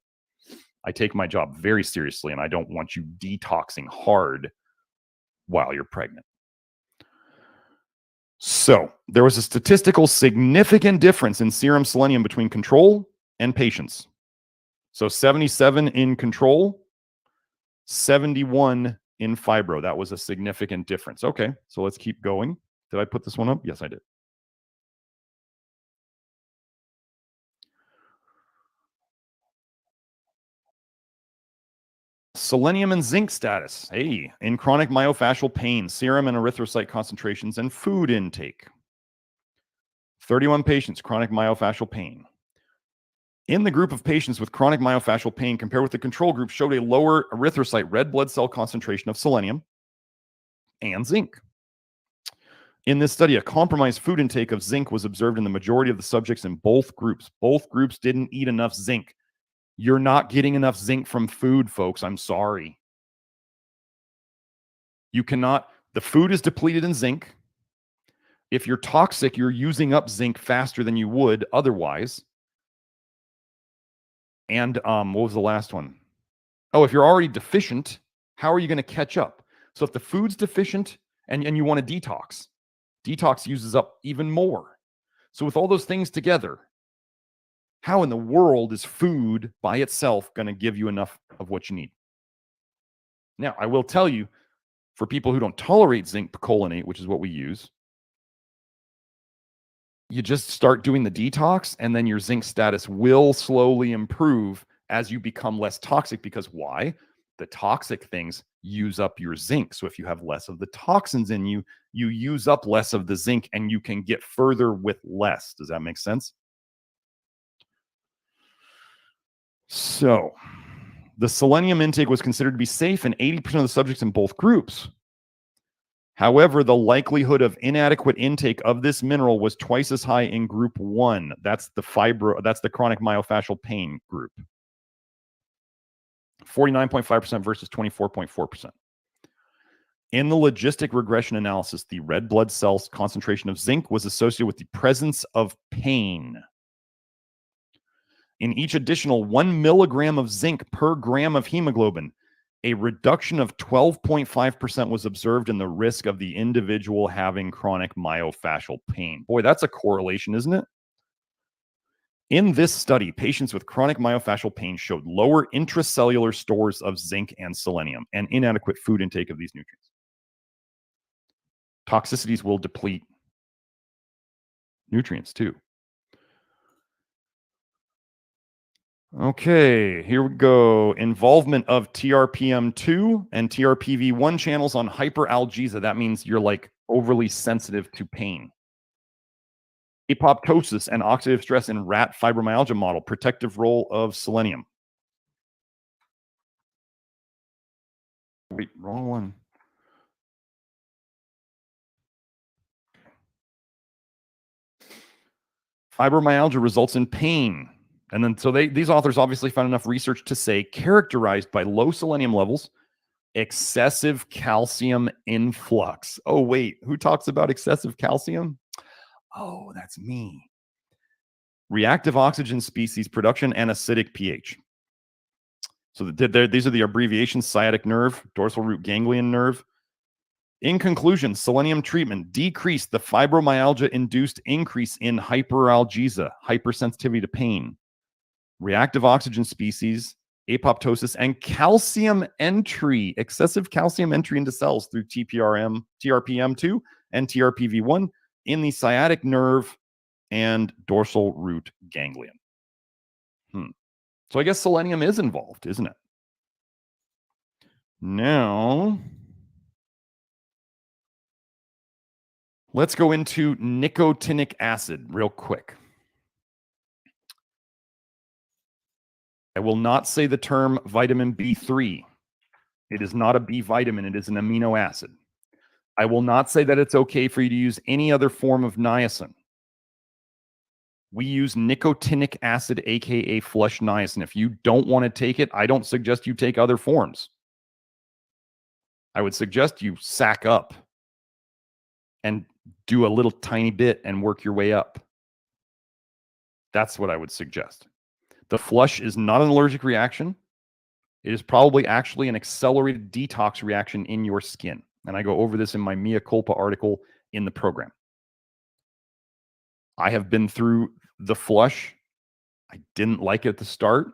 I take my job very seriously, and I don't want you detoxing hard while you're pregnant. So there was a statistical significant difference in serum selenium between control and patients. So 77 in control, 71 in fibro. That was a significant difference. Okay, so let's keep going. Did I put this one up? Yes, I did. Selenium and zinc status. Hey, in chronic myofascial pain, serum and erythrocyte concentrations, and food intake. 31 patients, chronic myofascial pain. In the group of patients with chronic myofascial pain, compared with the control group, showed a lower erythrocyte red blood cell concentration of selenium and zinc. In this study, a compromised food intake of zinc was observed in the majority of the subjects in both groups. Both groups didn't eat enough zinc. You're not getting enough zinc from food, folks. I'm sorry. You cannot, the food is depleted in zinc. If you're toxic, you're using up zinc faster than you would otherwise. And what was the last one? Oh, if you're already deficient, how are you going to catch up? So if the food's deficient and you want to detox uses up even more. So with all those things together, how in the world is food by itself going to give you enough of what you need? Now, I will tell you, for people who don't tolerate zinc picolinate, which is what we use, you just start doing the detox, and then your zinc status will slowly improve as you become less toxic. Because why? The toxic things use up your zinc. So if you have less of the toxins in you, you use up less of the zinc, and you can get further with less. Does that make sense? So the selenium intake was considered to be safe in 80% of the subjects in both groups. However, the likelihood of inadequate intake of this mineral was twice as high in group 1. That's the chronic myofascial pain group. 49.5% versus 24.4%. In the logistic regression analysis, the red blood cells concentration of zinc was associated with the presence of pain. In each additional 1 milligram of zinc per gram of hemoglobin, a reduction of 12.5% was observed in the risk of the individual having chronic myofascial pain. Boy, that's a correlation, isn't it? In this study, patients with chronic myofascial pain showed lower intracellular stores of zinc and selenium and inadequate food intake of these nutrients. Toxicities will deplete nutrients too. Okay, here we go. Involvement of TRPM2 and TRPV1 channels on hyperalgesia. That means you're like overly sensitive to pain. Apoptosis and oxidative stress in rat fibromyalgia model. Protective role of selenium. Wait, wrong one. Fibromyalgia results in pain. And then, so these authors obviously found enough research to say characterized by low selenium levels, excessive calcium influx. Oh, wait, who talks about excessive calcium? Oh, that's me. Reactive oxygen species production and acidic pH. So these are the abbreviations: sciatic nerve, dorsal root ganglion nerve. In conclusion, selenium treatment decreased the fibromyalgia-induced increase in hyperalgesia, hypersensitivity to pain. reactive oxygen species, apoptosis, and calcium entry, excessive calcium entry into cells through TRPM2 and TRPV1 in the sciatic nerve and dorsal root ganglion. So I guess selenium is involved, isn't it? Now, let's go into nicotinic acid real quick. I will not say the term vitamin B3. It is not a B vitamin. It is an amino acid. I will not say that it's okay for you to use any other form of niacin. We use nicotinic acid, aka flush niacin. If you don't want to take it, I don't suggest you take other forms. I would suggest you sack up and do a little tiny bit and work your way up. That's what I would suggest. The flush is not an allergic reaction. It is probably actually an accelerated detox reaction in your skin. And I go over this in my Mea Culpa article in the program. I have been through the flush. I didn't like it at the start.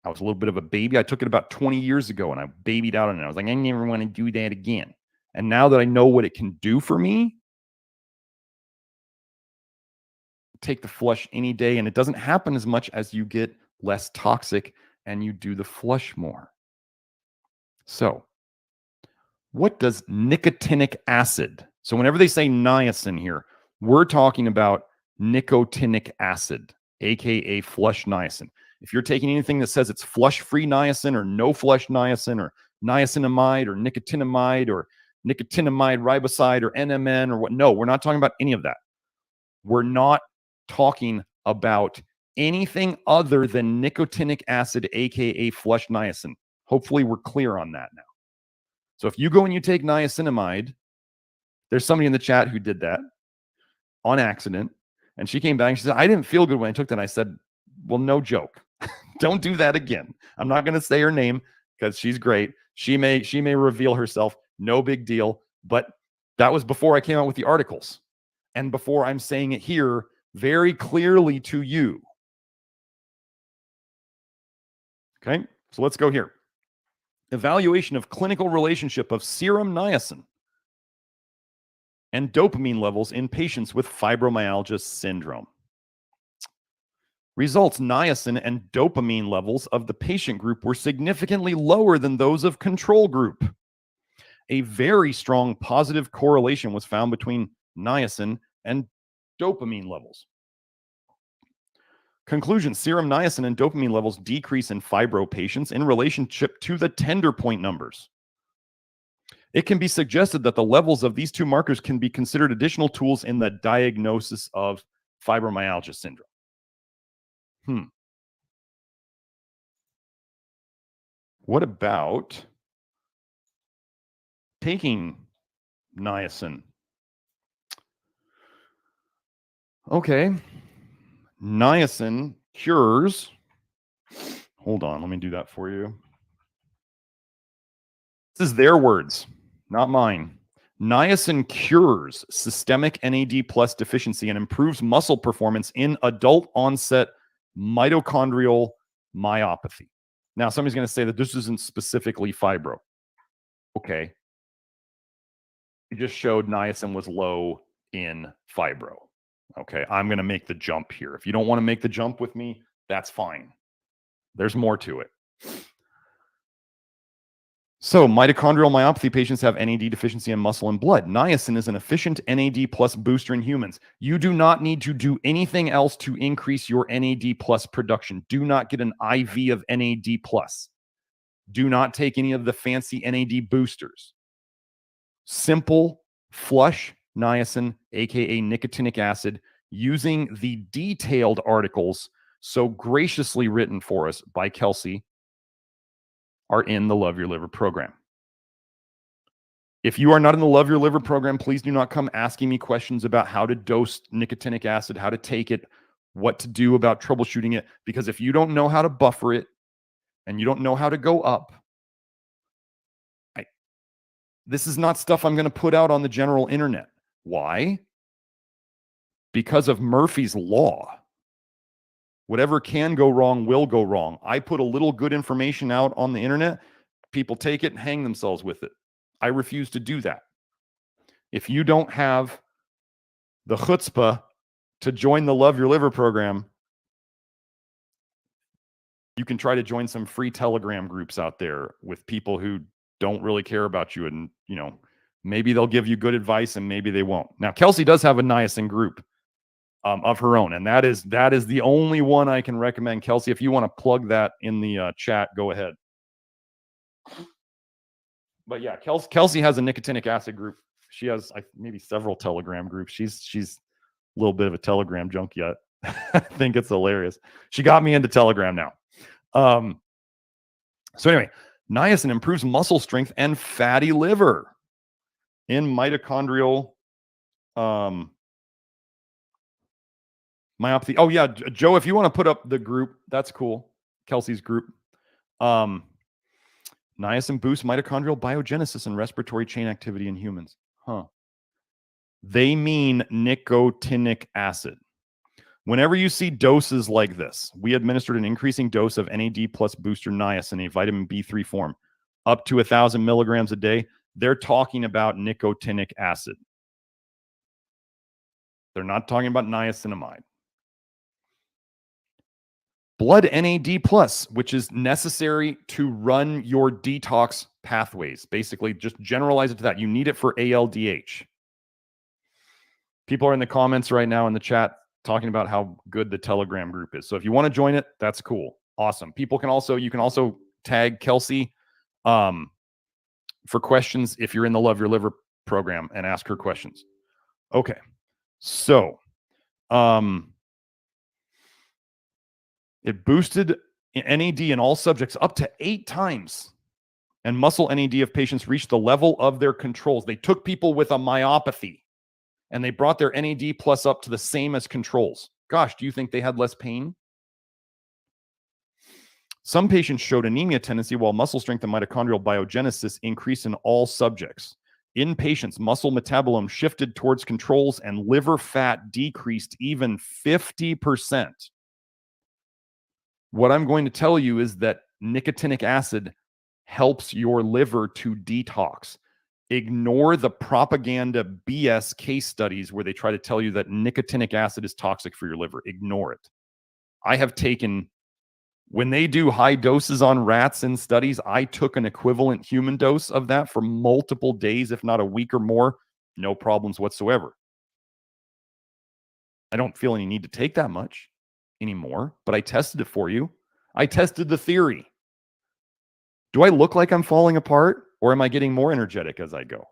I was a little bit of a baby. I took it about 20 years ago and I babied out on it. I was like, I never want to do that again. And now that I know what it can do for me, take the flush any day. And it doesn't happen as much as you get less toxic and you do the flush more. So what does nicotinic acid? So whenever they say niacin here, we're talking about nicotinic acid, aka flush niacin. If you're taking anything that says it's flush-free niacin or no flush niacin or niacinamide or nicotinamide riboside or NMN or what, no, we're not talking about any of that. We're not talking about anything other than nicotinic acid, aka flush niacin. Hopefully we're clear on that now. So if you go and you take niacinamide, there's somebody in the chat who did that on accident. And she came back and she said, I didn't feel good when I took that. And I said, well, no joke. Don't do that again. I'm not going to say her name because she's great. She may reveal herself. No big deal. But that was before I came out with the articles and before I'm saying it here very clearly to you. Okay, so let's go here. Evaluation of clinical relationship of serum niacin and dopamine levels in patients with fibromyalgia syndrome. Results: niacin and dopamine levels of the patient group were significantly lower than those of control group. A very strong positive correlation was found between niacin and dopamine levels. Conclusion: serum niacin and dopamine levels decrease in fibro patients in relationship to the tender point numbers. It can be suggested that the levels of these two markers can be considered additional tools in the diagnosis of fibromyalgia syndrome. What about taking niacin? Okay. Niacin cures. Hold on, let me do that for you. This is their words, not mine. Niacin cures systemic NAD+ deficiency and improves muscle performance in adult onset mitochondrial myopathy. Now, somebody's going to say that this isn't specifically fibro. Okay. You just showed niacin was low in fibro. Okay, I'm going to make the jump here. If you don't want to make the jump with me, that's fine. There's more to it. So mitochondrial myopathy patients have NAD deficiency in muscle and blood. Niacin is an efficient NAD+ booster in humans. You do not need to do anything else to increase your NAD+ production. Do not get an IV of NAD+. Do not take any of the fancy NAD boosters. Simple flush niacin, aka nicotinic acid, using the detailed articles so graciously written for us by Kelsey are in the Love Your Liver program. If you are not in the Love Your Liver program, please do not come asking me questions about how to dose nicotinic acid, how to take it, what to do about troubleshooting it, because if you don't know how to buffer it and you don't know how to go up, this is not stuff I'm going to put out on the general internet. Why? Because of Murphy's Law. Whatever can go wrong will go wrong. I put a little good information out on the internet. People take it and hang themselves with it. I refuse to do that. If you don't have the chutzpah to join the Love Your Liver program, you can try to join some free Telegram groups out there with people who don't really care about you. And, you know, maybe they'll give you good advice and maybe they won't. Now, Kelsey does have a niacin group of her own, and that is the only one I can recommend. Kelsey, if you want to plug that in the chat, go ahead. But yeah, Kelsey has a nicotinic acid group. She has maybe several Telegram groups. She's a little bit of a Telegram junkie. I think it's hilarious. She got me into Telegram now. So anyway, niacin improves muscle strength and fatty liver in mitochondrial myopathy. Oh yeah, Joe, if you want to put up the group, that's cool. Kelsey's group. Niacin boosts mitochondrial biogenesis and respiratory chain activity in humans. Huh. They mean nicotinic acid. Whenever you see doses like this, we administered an increasing dose of NAD plus booster niacin, a vitamin B3 form, up to 1,000 milligrams a day. They're talking about nicotinic acid. They're not talking about niacinamide. Blood NAD plus, which is necessary to run your detox pathways. Basically, just generalize it to that. You need it for ALDH. People are in the comments right now in the chat talking about how good the Telegram group is. So if you want to join it, that's cool. Awesome. You can also tag Kelsey for questions if you're in the Love Your Liver program and ask her questions. Okay. So, it boosted NAD in all subjects up to 8 times. And muscle NAD of patients reached the level of their controls. They took people with a myopathy and they brought their NAD plus up to the same as controls. Gosh, do you think they had less pain? Some patients showed anemia tendency while muscle strength and mitochondrial biogenesis increased in all subjects. In patients, muscle metabolism shifted towards controls and liver fat decreased even 50%. What I'm going to tell you is that nicotinic acid helps your liver to detox. Ignore the propaganda BS case studies where they try to tell you that nicotinic acid is toxic for your liver. Ignore it. I have taken, when they do high doses on rats in studies, I took an equivalent human dose of that for multiple days, if not a week or more. No problems whatsoever. I don't feel any need to take that much anymore, but I tested it for you. I tested the theory. Do I look like I'm falling apart, or am I getting more energetic as I go?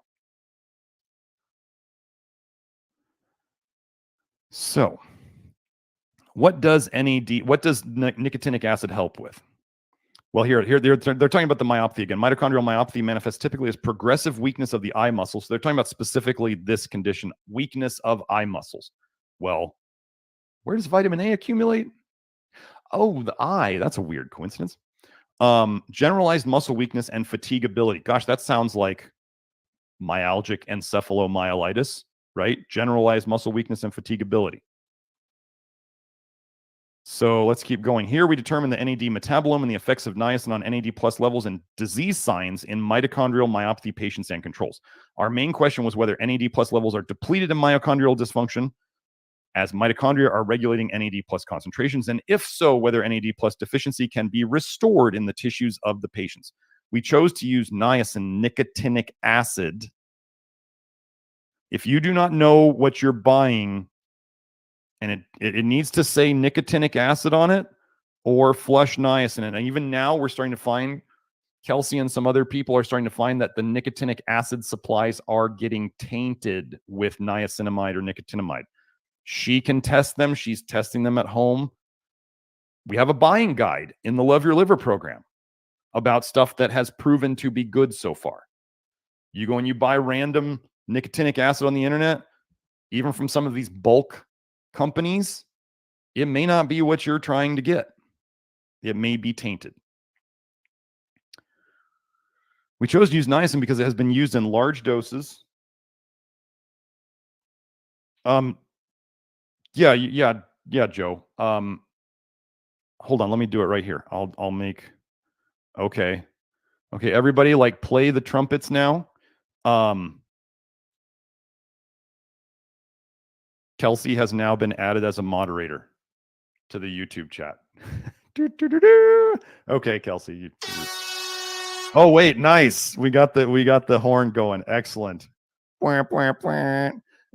So, what does nicotinic acid help with? Well, here they're talking about the myopathy again. Mitochondrial myopathy manifests typically as progressive weakness of the eye muscles. So they're talking about specifically this condition, weakness of eye muscles. Well, where does vitamin A accumulate? Oh, the eye. That's a weird coincidence. Generalized muscle weakness and fatigability. Gosh, that sounds like myalgic encephalomyelitis, right? Generalized muscle weakness and fatigability. So let's keep going. Here we determine the NAD metabolism and the effects of niacin on NAD plus levels and disease signs in mitochondrial myopathy patients and controls. Our main question was whether NAD plus levels are depleted in mitochondrial dysfunction, as mitochondria are regulating NAD plus concentrations, and if so, whether NAD plus deficiency can be restored in the tissues of the patients. We chose to use niacin nicotinic acid. If you do not know what you're buying, and it needs to say nicotinic acid on it or flush niacin, and even now we're starting to find, Kelsey and some other people are starting to find that the nicotinic acid supplies are getting tainted with niacinamide or nicotinamide. She can test them. She's testing them at home. We have a buying guide in the Love Your Liver program about stuff that has proven to be good so far. You go and you buy random nicotinic acid on the internet, even from some of these bulk companies, it may not be what you're trying to get. It may be tainted. We chose to use niacin because it has been used in large doses. Yeah, Joe. hold on, let me do it right here. I'll make, okay. Okay, everybody, like, play the trumpets now. Kelsey has now been added as a moderator to the YouTube chat. Okay, Kelsey. Oh wait, nice. We got the horn going. Excellent.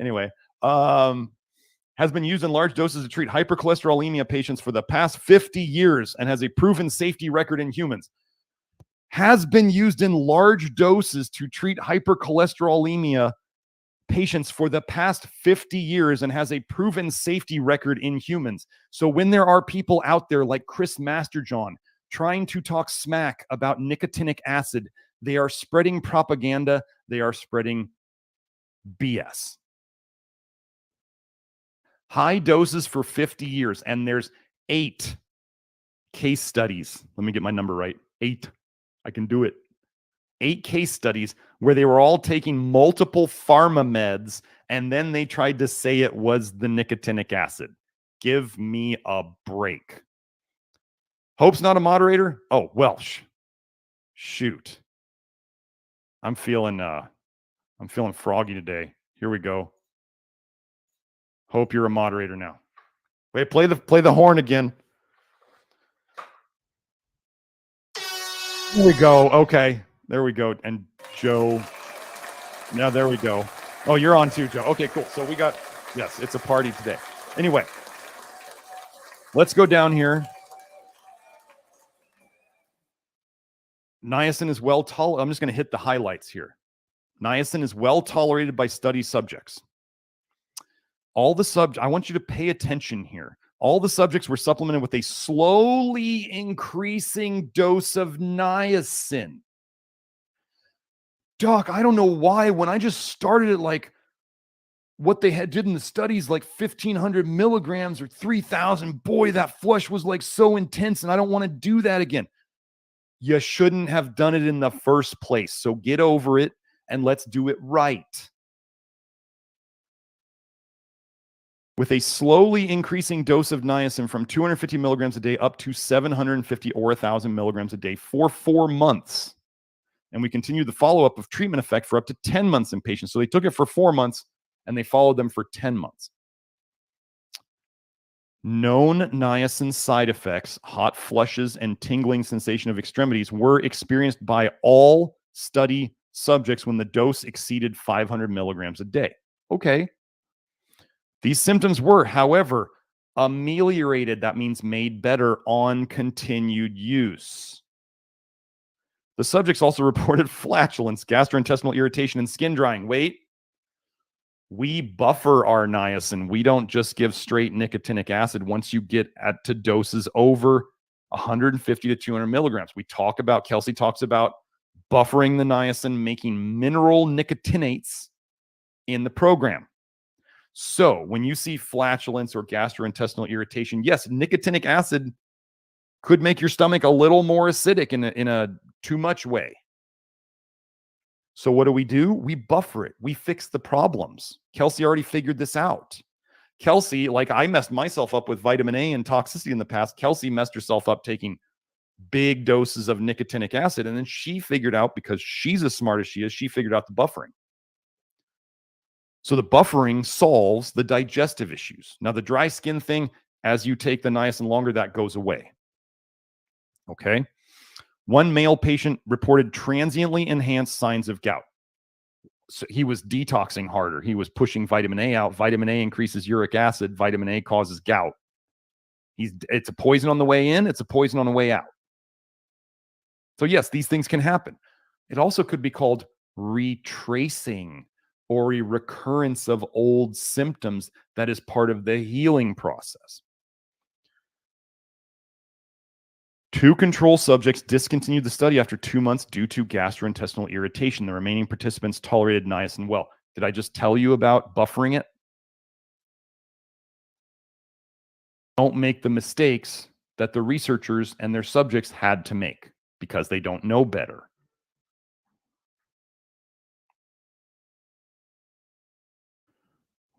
Anyway, has been used in large doses to treat hypercholesterolemia patients for the past 50 years and has a proven safety record in humans. Has been used in large doses to treat hypercholesterolemia patients for the past 50 years and has a proven safety record in humans. So when there are people out there like Chris Masterjohn trying to talk smack about nicotinic acid, they are spreading propaganda. They are spreading BS. High doses for 50 years. And there's 8 case studies. Let me get my number right. 8. I can do it. 8 case studies where they were all taking multiple pharma meds and then they tried to say it was the nicotinic acid. Give me a break. Hope's not a moderator? Oh, well, shoot. I'm feeling froggy today. Here we go. Hope you're a moderator now. Wait, play the horn again. There we go. Okay. There we go. And Joe. Now there we go. Oh, you're on too, Joe. Okay, cool. So we got, yes, it's a party today. Anyway, let's go down here. Niacin is well tolerated. I'm just going to hit the highlights here. Niacin is well tolerated by study subjects. I want you to pay attention here. All the subjects were supplemented with a slowly increasing dose of niacin. Doc, I don't know why. When I just started it, like what they did in the studies, like 1,500 milligrams or 3,000, boy, that flush was like so intense, and I don't want to do that again. You shouldn't have done it in the first place. So get over it and let's do it right. With a slowly increasing dose of niacin from 250 milligrams a day up to 750 or 1,000 milligrams a day for 4 months. And we continued the follow-up of treatment effect for up to 10 months in patients. So they took it for 4 months and they followed them for 10 months. Known niacin side effects, hot flushes, and tingling sensation of extremities were experienced by all study subjects when the dose exceeded 500 milligrams a day. Okay. These symptoms were, however, ameliorated. That means made better on continued use. The subjects also reported flatulence, gastrointestinal irritation, and skin drying. Wait. We buffer our niacin. We don't just give straight nicotinic acid once you get to doses over 150 to 200 milligrams. Kelsey talks about buffering the niacin, making mineral nicotinates in the program. So when you see flatulence or gastrointestinal irritation, yes, nicotinic acid could make your stomach a little more acidic in a too much way. So what do? We buffer it. We fix the problems. Kelsey already figured this out. Kelsey, like I messed myself up with vitamin A and toxicity in the past. Kelsey messed herself up taking big doses of nicotinic acid. And then she figured out, because she's as smart as she figured out the buffering. So the buffering solves the digestive issues. Now, the dry skin thing, as you take the niacin longer, that goes away. Okay. One male patient reported transiently enhanced signs of gout. So he was detoxing harder. He was pushing vitamin A out. Vitamin A increases uric acid. Vitamin A causes gout. It's a poison on the way in. It's a poison on the way out. So yes, these things can happen. It also could be called retracing or a recurrence of old symptoms that is part of the healing process. 2 control subjects discontinued the study after 2 months due to gastrointestinal irritation. The remaining participants tolerated niacin well. Did I just tell you about buffering it? Don't make the mistakes that the researchers and their subjects had to make because they don't know better.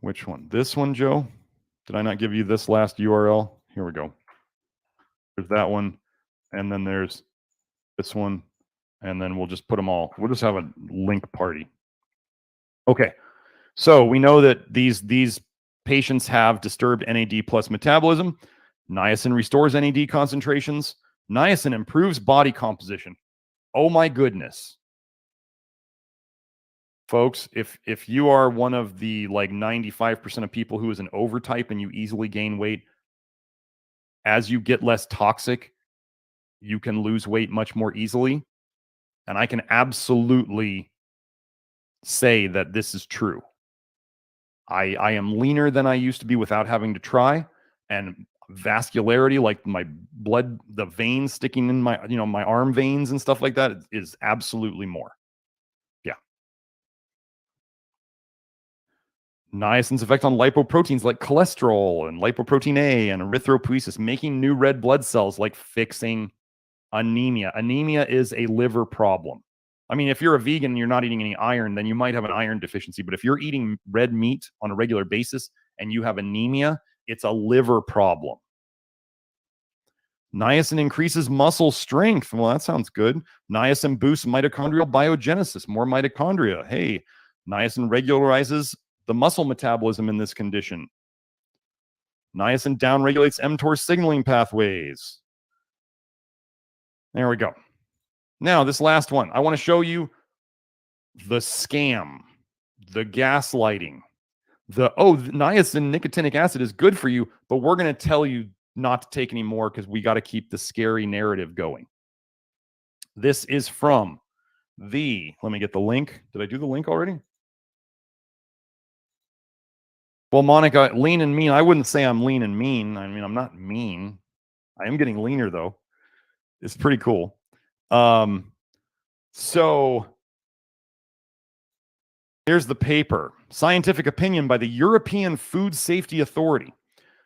Which one? This one, Joe? Did I not give you this last URL? Here we go. There's that one, and then there's this one, and then we'll just put them all. We'll just have a link party. Okay, so we know that these patients have disturbed NAD plus metabolism. Niacin restores NAD concentrations. Niacin improves body composition. Oh my goodness. Folks, if you are one of the like 95% of people who is an overtype and you easily gain weight, as you get less toxic, you can lose weight much more easily. And I can absolutely say that this is true. I am leaner than I used to be without having to try, and vascularity, like my blood, the veins sticking in my, my arm veins and stuff like that, is absolutely more. Yeah. Niacin's effect on lipoproteins like cholesterol and lipoprotein A and erythropoiesis, making new red blood cells, like fixing anemia. Anemia is a liver problem. I mean, if you're a vegan and you're not eating any iron, then you might have an iron deficiency. But if you're eating red meat on a regular basis and you have anemia, it's a liver problem. Niacin increases muscle strength. Well, that sounds good. Niacin boosts mitochondrial biogenesis, more mitochondria. Hey, niacin regularizes the muscle metabolism in this condition. Niacin downregulates mTOR signaling pathways. There we go. Now, this last one, I want to show you the scam, the gaslighting, niacin nicotinic acid is good for you, but we're going to tell you not to take any more because we got to keep the scary narrative going. This is from let me get the link. Did I do the link already? Well, Monica, lean and mean. I wouldn't say I'm lean and mean. I mean, I'm not mean. I am getting leaner, though. It's pretty cool. So here's the paper. Scientific opinion by the European Food Safety Authority.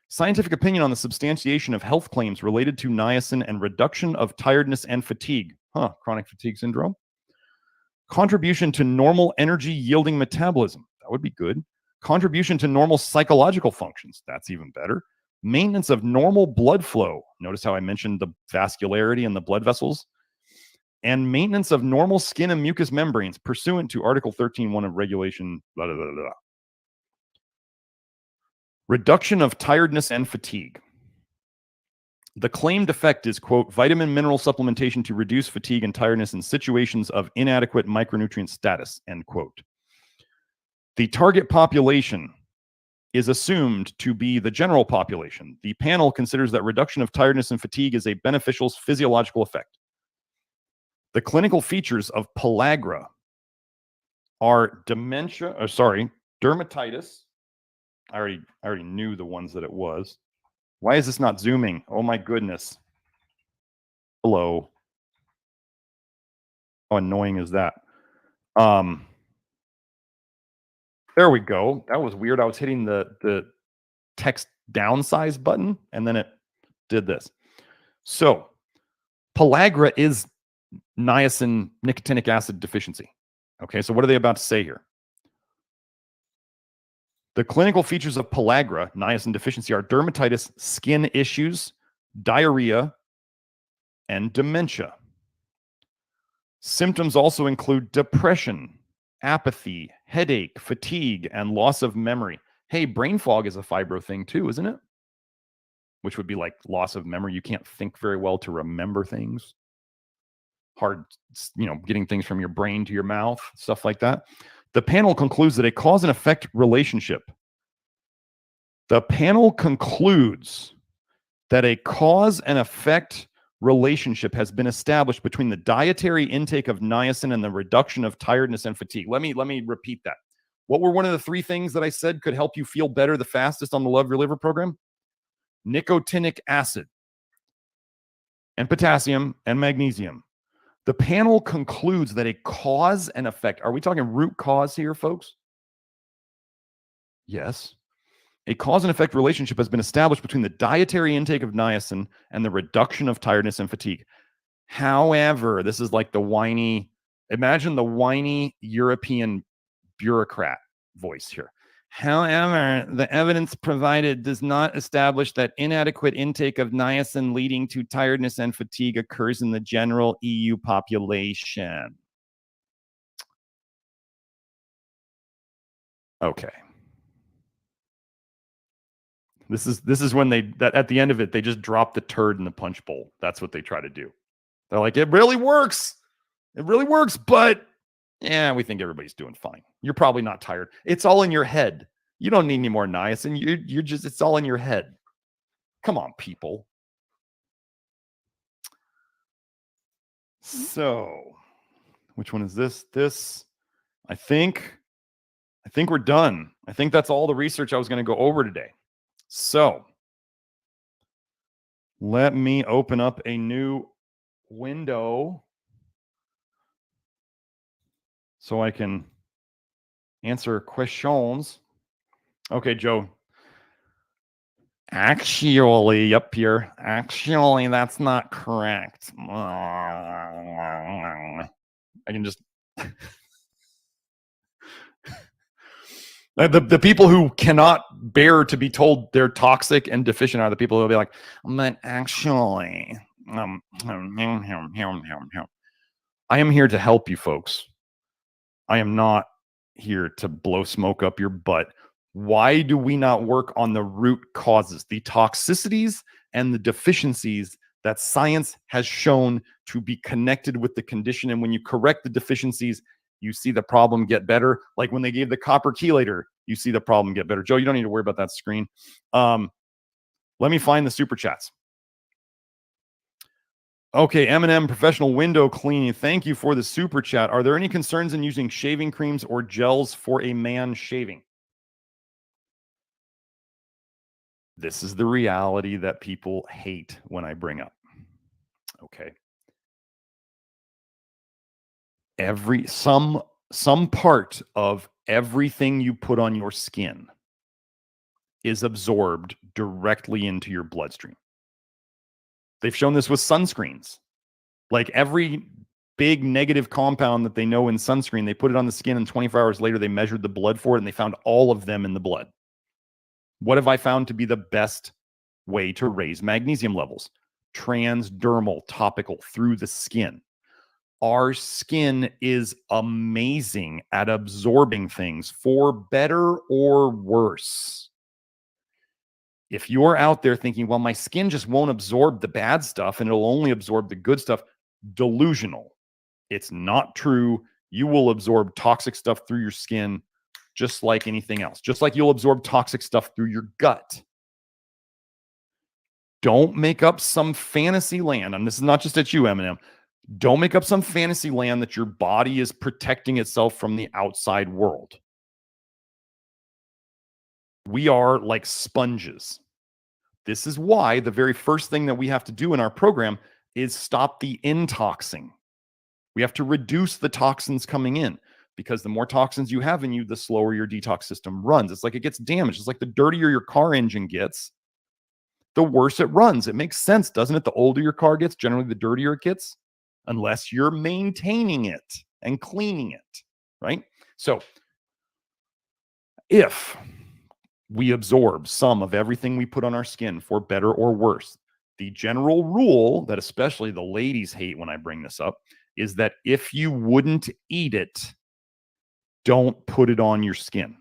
Scientific opinion on the substantiation of health claims related to niacin and reduction of tiredness and fatigue. Chronic fatigue syndrome. Contribution to normal energy yielding metabolism. That would be good. Contribution to normal psychological functions. That's even better. Maintenance of normal blood flow. Notice how I mentioned the vascularity and the blood vessels. And maintenance of normal skin and mucous membranes pursuant to Article 13.1 of Regulation blah, blah, blah, blah. Reduction of tiredness and fatigue. The claimed effect is, quote, vitamin mineral supplementation to reduce fatigue and tiredness in situations of inadequate micronutrient status, end quote. The target population is assumed to be the general population. The panel considers that reduction of tiredness and fatigue is a beneficial physiological effect. The clinical features of pellagra are dermatitis. I already knew the ones that it was. Why is this not zooming? Oh my goodness. Hello. How annoying is that? There we go. That was weird. I was hitting the text downsize button and then it did this. So pellagra is niacin nicotinic acid deficiency. Okay, so what are they about to say here? The clinical features of pellagra, niacin deficiency, are dermatitis, skin issues, diarrhea, and dementia. Symptoms also include depression, apathy, headache, fatigue, and loss of memory. Hey, brain fog is a fibro thing too, isn't it? Which would be like loss of memory. You can't think very well to remember things. Hard, getting things from your brain to your mouth, stuff like that. The panel concludes that a cause and effect relationship. The panel concludes that a cause and effect relationship has been established between the dietary intake of niacin and the reduction of tiredness and fatigue. Let me repeat that. What were one of the three things that I said could help you feel better the fastest on the Love Your Liver program? Nicotinic acid and potassium and magnesium. The panel concludes that a cause and effect, are we talking root cause here, folks? Yes. A cause and effect relationship has been established between the dietary intake of niacin and the reduction of tiredness and fatigue. However, this is like imagine the whiny European bureaucrat voice here. However, the evidence provided does not establish that inadequate intake of niacin leading to tiredness and fatigue occurs in the general EU population. Okay. This is when that at the end of it, they just drop the turd in the punch bowl. That's what they try to do. They're like, it really works. It really works, but yeah, we think everybody's doing fine. You're probably not tired. It's all in your head. You don't need any more niacin. You're just, it's all in your head. Come on, people. So, which one is this? I think we're done. I think that's all the research I was going to go over today. So, let me open up a new window so I can answer questions. Okay, Joe. Actually, up here. Actually, that's not correct. I can just the people who cannot bear to be told they're toxic and deficient are the people who will be like, but actually, I am here to help you folks. I am not here to blow smoke up your butt. Why do we not work on the root causes, the toxicities and the deficiencies that science has shown to be connected with the condition? And when you correct the deficiencies, you see the problem get better. Like when they gave the copper chelator, you see the problem get better. Joe, you don't need to worry about that screen. Let me find the super chats. Okay, M&M Professional Window Cleaning. Thank you for the super chat. Are there any concerns in using shaving creams or gels for a man shaving? This is the reality that people hate when I bring up. Okay. Some part of everything you put on your skin is absorbed directly into your bloodstream. They've shown this with sunscreens. Like every big negative compound that they know in sunscreen, they put it on the skin and 24 hours later, they measured the blood for it and they found all of them in the blood. What have I found to be the best way to raise magnesium levels? Transdermal, topical, through the skin. Our skin is amazing at absorbing things for better or worse. If you're out there thinking, well, my skin just won't absorb the bad stuff and it'll only absorb the good stuff, delusional. It's not true. You will absorb toxic stuff through your skin just like anything else, just like you'll absorb toxic stuff through your gut. Don't make up some fantasy land. And this is not just at you, Eminem. Don't make up some fantasy land that your body is protecting itself from the outside world. We are like sponges. This is why the very first thing that we have to do in our program is stop the intoxing. We have to reduce the toxins coming in, because the more toxins you have in you, the slower your detox system runs. It's like it gets damaged. It's like the dirtier your car engine gets, the worse it runs. It makes sense, doesn't it? The older your car gets, generally the dirtier it gets, unless you're maintaining it and cleaning it, right? So if we absorb some of everything we put on our skin for better or worse, the general rule that especially the ladies hate when I bring this up is that if you wouldn't eat it, don't put it on your skin.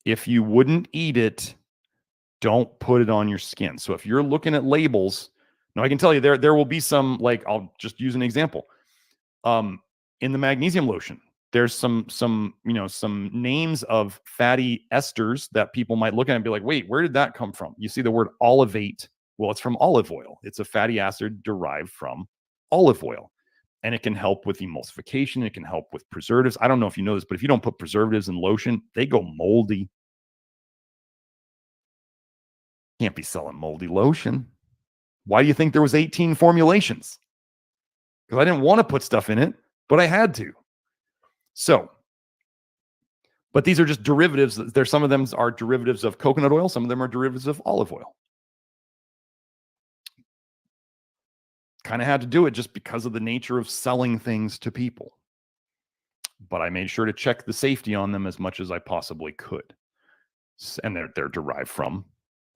If you wouldn't eat it, don't put it on your skin. So if you're looking at labels, now I can tell you there will be some, like, I'll just use an example. In the magnesium lotion, there's some names of fatty esters that people might look at and be like, wait, where did that come from? You see the word olivate. Well, it's from olive oil. It's a fatty acid derived from olive oil. And it can help with emulsification. It can help with preservatives. I don't know if you know this, but if you don't put preservatives in lotion, they go moldy. Can't be selling moldy lotion. Why do you think there was 18 formulations? Because I didn't want to put stuff in it, but I had to. So, but these are just derivatives. There's some of them are derivatives of coconut oil. Some of them are derivatives of olive oil. Kind of had to do it just because of the nature of selling things to people. but I made sure to check the safety on them as much as I possibly could. And they're derived from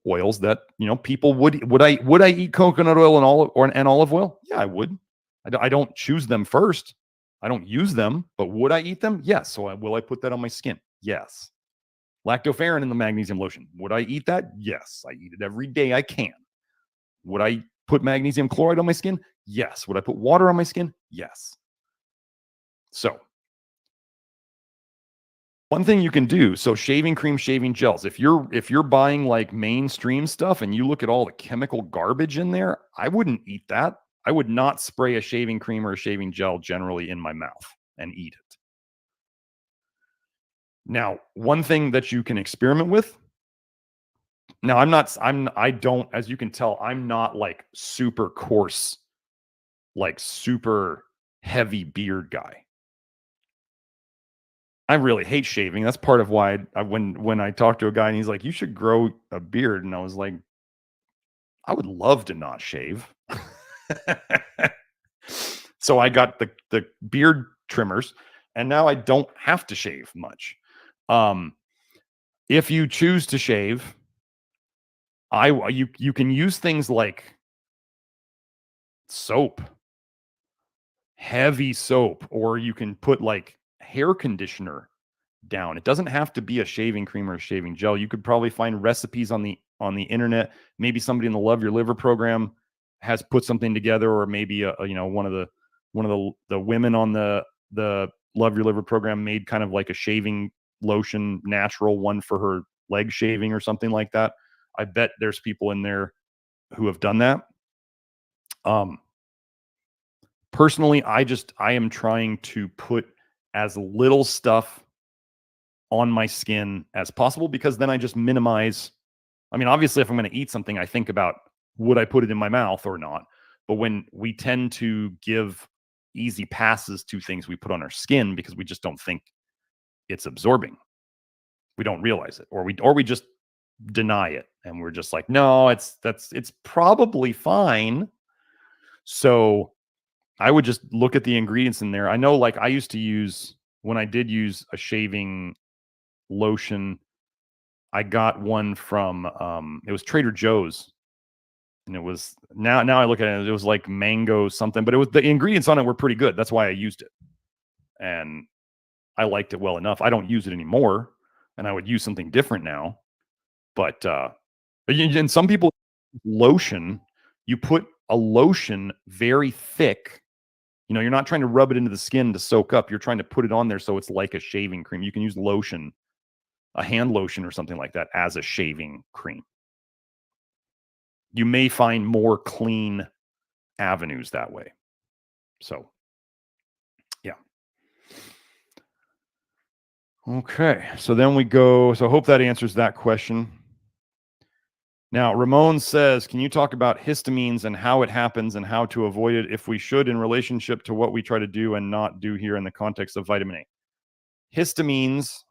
oils that, you know, people would I eat coconut oil and olive oil? Yeah, I would. I don't choose them first. I don't use them, but would I eat them? Yes. So will I put that on my skin? Yes. Lactoferrin in the magnesium lotion. Would I eat that? Yes. I eat it every day I can. Would I put magnesium chloride on my skin? Yes. Would I put water on my skin? Yes. So one thing you can do, so shaving cream, shaving gels. If you're buying like mainstream stuff and you look at all the chemical garbage in there, I wouldn't eat that. I would not spray a shaving cream or a shaving gel generally in my mouth and eat it. Now, one thing that you can experiment with. Now, I don't, as you can tell, I'm not like super coarse, like super heavy beard guy. I really hate shaving. That's part of why when I talked to a guy and he's like, you should grow a beard. And I was like, I would love to not shave. So I got the beard trimmers and now I don't have to shave much. If you choose to shave, you can use things like soap, heavy soap, or you can put like hair conditioner down. It doesn't have to be a shaving cream or a shaving gel. You could probably find recipes on the internet. Maybe somebody in the Love Your Liver program has put something together, or maybe one of the women on the Love Your Liver program made kind of like a shaving lotion, natural one for her leg shaving or something like that. I bet there's people in there who have done that. Personally, I am trying to put as little stuff on my skin as possible, because then I just minimize. I mean, obviously, if I'm going to eat something, I think about, would I put it in my mouth or not? But when we tend to give easy passes to things we put on our skin because we just don't think it's absorbing, we don't realize it, or we just deny it, and we're just like, no, it's probably fine. So I would just look at the ingredients in there. I know, like, I used to use, when I did use a shaving lotion, I got one from it was Trader Joe's, and it was, now I look at it, it was like mango something, but it was, the ingredients on it were pretty good. That's why I used it, and I liked it well enough. I don't use it anymore, and I would use something different now. But and some people, lotion, you put a lotion very thick. You know, you're not trying to rub it into the skin to soak up. You're trying to put it on there so it's like a shaving cream. You can use lotion, a hand lotion or something like that, as a shaving cream. You may find more clean avenues that way. So, yeah. Okay. So then we go. So I hope that answers that question. Now, Ramon says, can you talk about histamines and how it happens and how to avoid it, if we should, in relationship to what we try to do and not do here in the context of vitamin A? Histamines,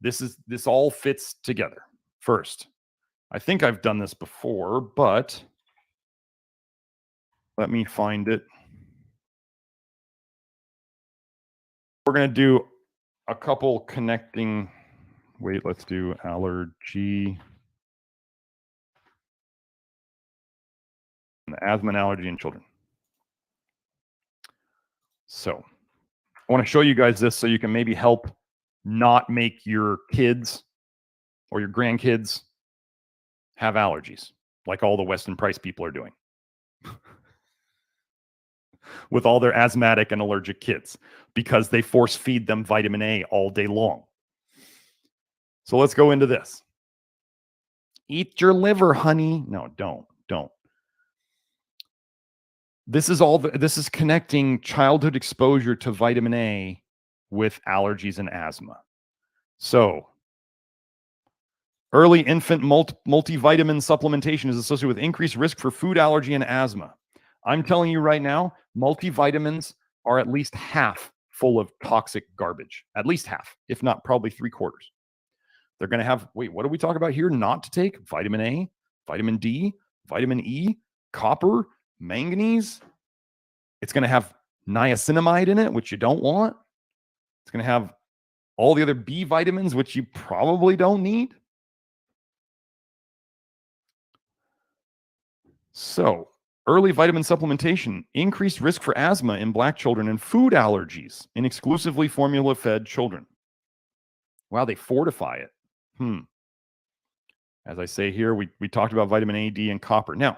this all fits together. First, I think I've done this before, but let me find it. We're going to do a couple connecting. Wait, let's do allergy. Asthma and allergy in children. So I want to show you guys this so you can maybe help not make your kids or your grandkids have allergies like all the Weston Price people are doing with all their asthmatic and allergic kids, because they force feed them vitamin A all day long. So let's go into this. Eat your liver, honey. No, don't. This is connecting childhood exposure to vitamin A with allergies and asthma. So early infant multivitamin supplementation is associated with increased risk for food allergy and asthma. I'm telling you right now, multivitamins are at least half full of toxic garbage. At least half, if not probably 3/4. They're going to have, wait, what do we talk about here? Not to take vitamin A, vitamin D, vitamin E, copper, manganese. It's going to have niacinamide in it, which you don't want. It's going to have all the other B vitamins, which you probably don't need. So, early vitamin supplementation, increased risk for asthma in Black children and food allergies in exclusively formula-fed children. Wow, they fortify it. As I say here, we talked about vitamin A, D, and copper. Now,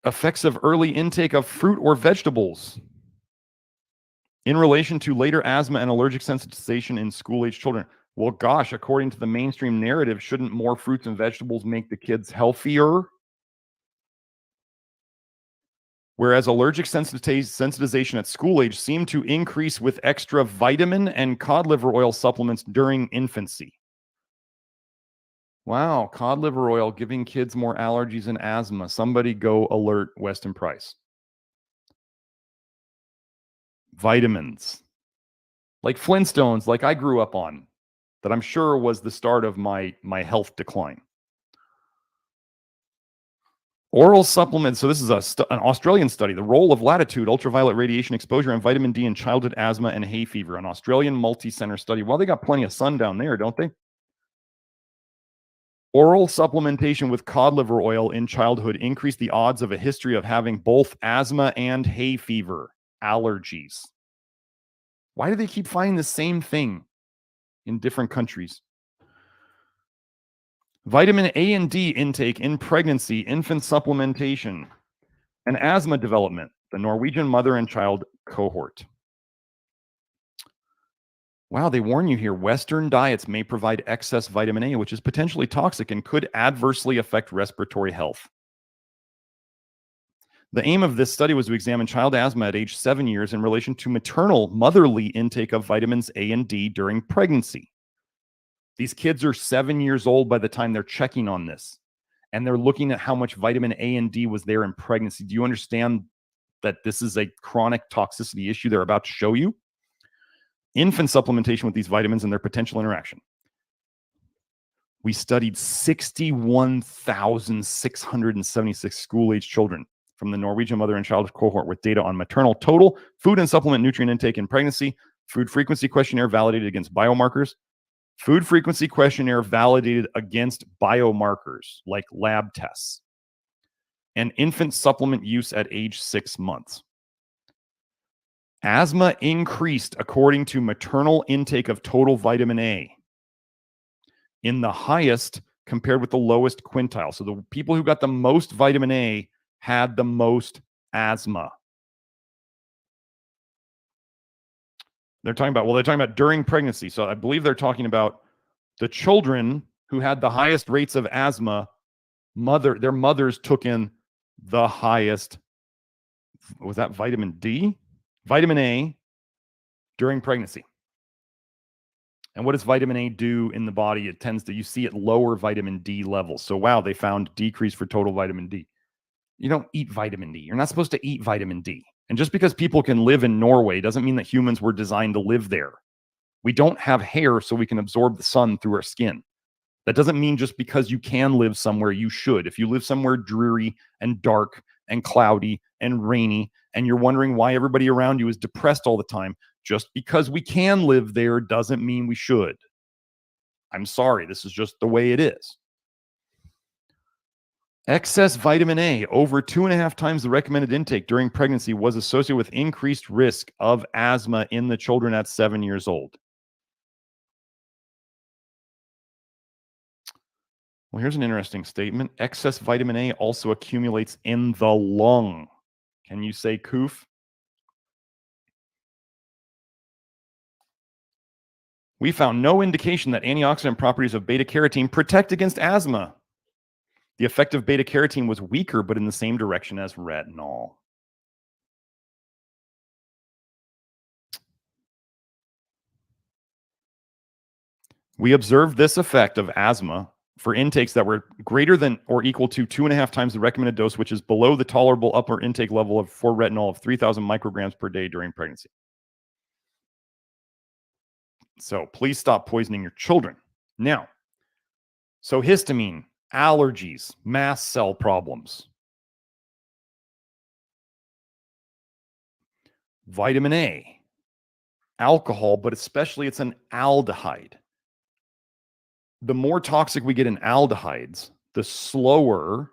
effects of early intake of fruit or vegetables in relation to later asthma and allergic sensitization in school-age children. Well, gosh, according to the mainstream narrative, shouldn't more fruits and vegetables make the kids healthier? Whereas allergic sensitization at school age seemed to increase with extra vitamin and cod liver oil supplements during infancy. Wow, cod liver oil giving kids more allergies and asthma. Somebody go alert Weston Price. Vitamins. Like Flintstones, like I grew up on, that I'm sure was the start of my health decline. Oral supplements. So this is an Australian study. The role of latitude, ultraviolet radiation exposure, and vitamin D in childhood asthma and hay fever. An Australian multi-center study. Well, they got plenty of sun down there, don't they? Oral supplementation with cod liver oil in childhood increased the odds of a history of having both asthma and hay fever allergies. Why do they keep finding the same thing in different countries? Vitamin A and D intake in pregnancy, infant supplementation, and asthma development, the Norwegian mother and child cohort. Wow, they warn you here. Western diets may provide excess vitamin A, which is potentially toxic and could adversely affect respiratory health. The aim of this study was to examine child asthma at age 7 years in relation to maternal motherly intake of vitamins A and D during pregnancy. These kids are 7 years old by the time they're checking on this, and they're looking at how much vitamin A and D was there in pregnancy. Do you understand that this is a chronic toxicity issue they're about to show you? Infant supplementation with these vitamins and their potential interaction. We studied 61,676 school-age children from the Norwegian mother and child cohort with data on maternal total food and supplement nutrient intake in pregnancy, food frequency questionnaire validated against biomarkers, food frequency questionnaire validated against biomarkers like lab tests, and infant supplement use at age 6 months. Asthma increased according to maternal intake of total vitamin A in the highest compared with the lowest quintile. So the people who got the most vitamin A had the most asthma. They're talking about during pregnancy. So I believe they're talking about the children who had the highest rates of asthma. Their mothers took in the highest. Was that vitamin D? Vitamin A during pregnancy. And what does vitamin A do in the body? It tends to, you see it lower vitamin D levels. So wow, they found decrease for total vitamin D. You don't eat vitamin D. You're not supposed to eat vitamin D. And just because people can live in Norway doesn't mean that humans were designed to live there. We don't have hair so we can absorb the sun through our skin. That doesn't mean just because you can live somewhere, you should. If you live somewhere dreary and dark and cloudy and rainy, and you're wondering why everybody around you is depressed all the time, just because we can live there doesn't mean we should. I'm sorry, this is just the way it is. Excess vitamin A over 2.5 times the recommended intake during pregnancy was associated with increased risk of asthma in the children at 7 years old. Well, here's an interesting statement. Excess vitamin A also accumulates in the lung. Can you say coof? We found no indication that antioxidant properties of beta-carotene protect against asthma. The effect of beta-carotene was weaker, but in the same direction as retinol. We observed this effect of asthma for intakes that were greater than or equal to 2.5 times the recommended dose, which is below the tolerable upper intake level for retinol of 3,000 micrograms per day during pregnancy. So please stop poisoning your children. Now, so histamine, allergies, mast cell problems. Vitamin A, alcohol, but especially it's an aldehyde. The more toxic we get in aldehydes, the slower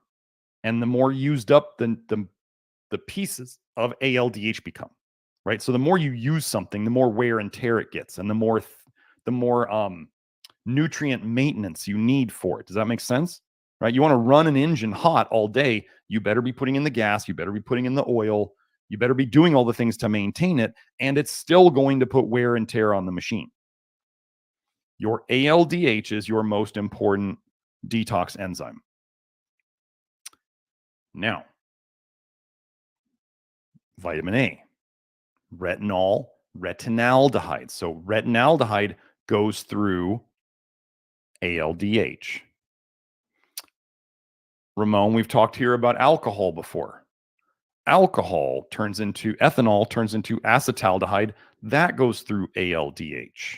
and the more used up the pieces of ALDH become, right? So the more you use something, the more wear and tear it gets, and the more nutrient maintenance you need for it. Does that make sense? Right? You want to run an engine hot all day, you better be putting in the gas, you better be putting in the oil, you better be doing all the things to maintain it, and it's still going to put wear and tear on the machine. Your ALDH is your most important detox enzyme. Now, vitamin A, retinol, retinaldehyde. So retinaldehyde goes through ALDH. Ramon, we've talked here about alcohol before. Alcohol turns into ethanol, turns into acetaldehyde. That goes through ALDH.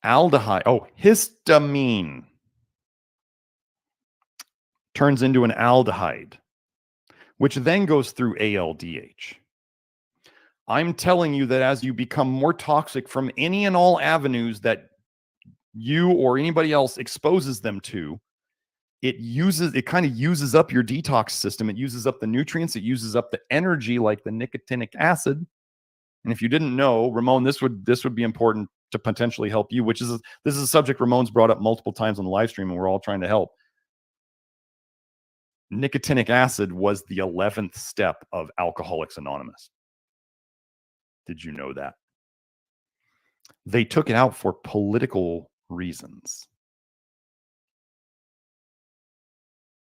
Aldehyde, histamine turns into an aldehyde, which then goes through ALDH. I'm telling you that as you become more toxic from any and all avenues that you or anybody else exposes them to, it kind of uses up your detox system. It uses up the nutrients. It uses up the energy, like the nicotinic acid. And if you didn't know, Ramon, this would be important to potentially help you, this is a subject Ramon's brought up multiple times on the live stream, and we're all trying to help. Nicotinic acid was the 11th step of Alcoholics Anonymous. Did you know that? They took it out for political reasons.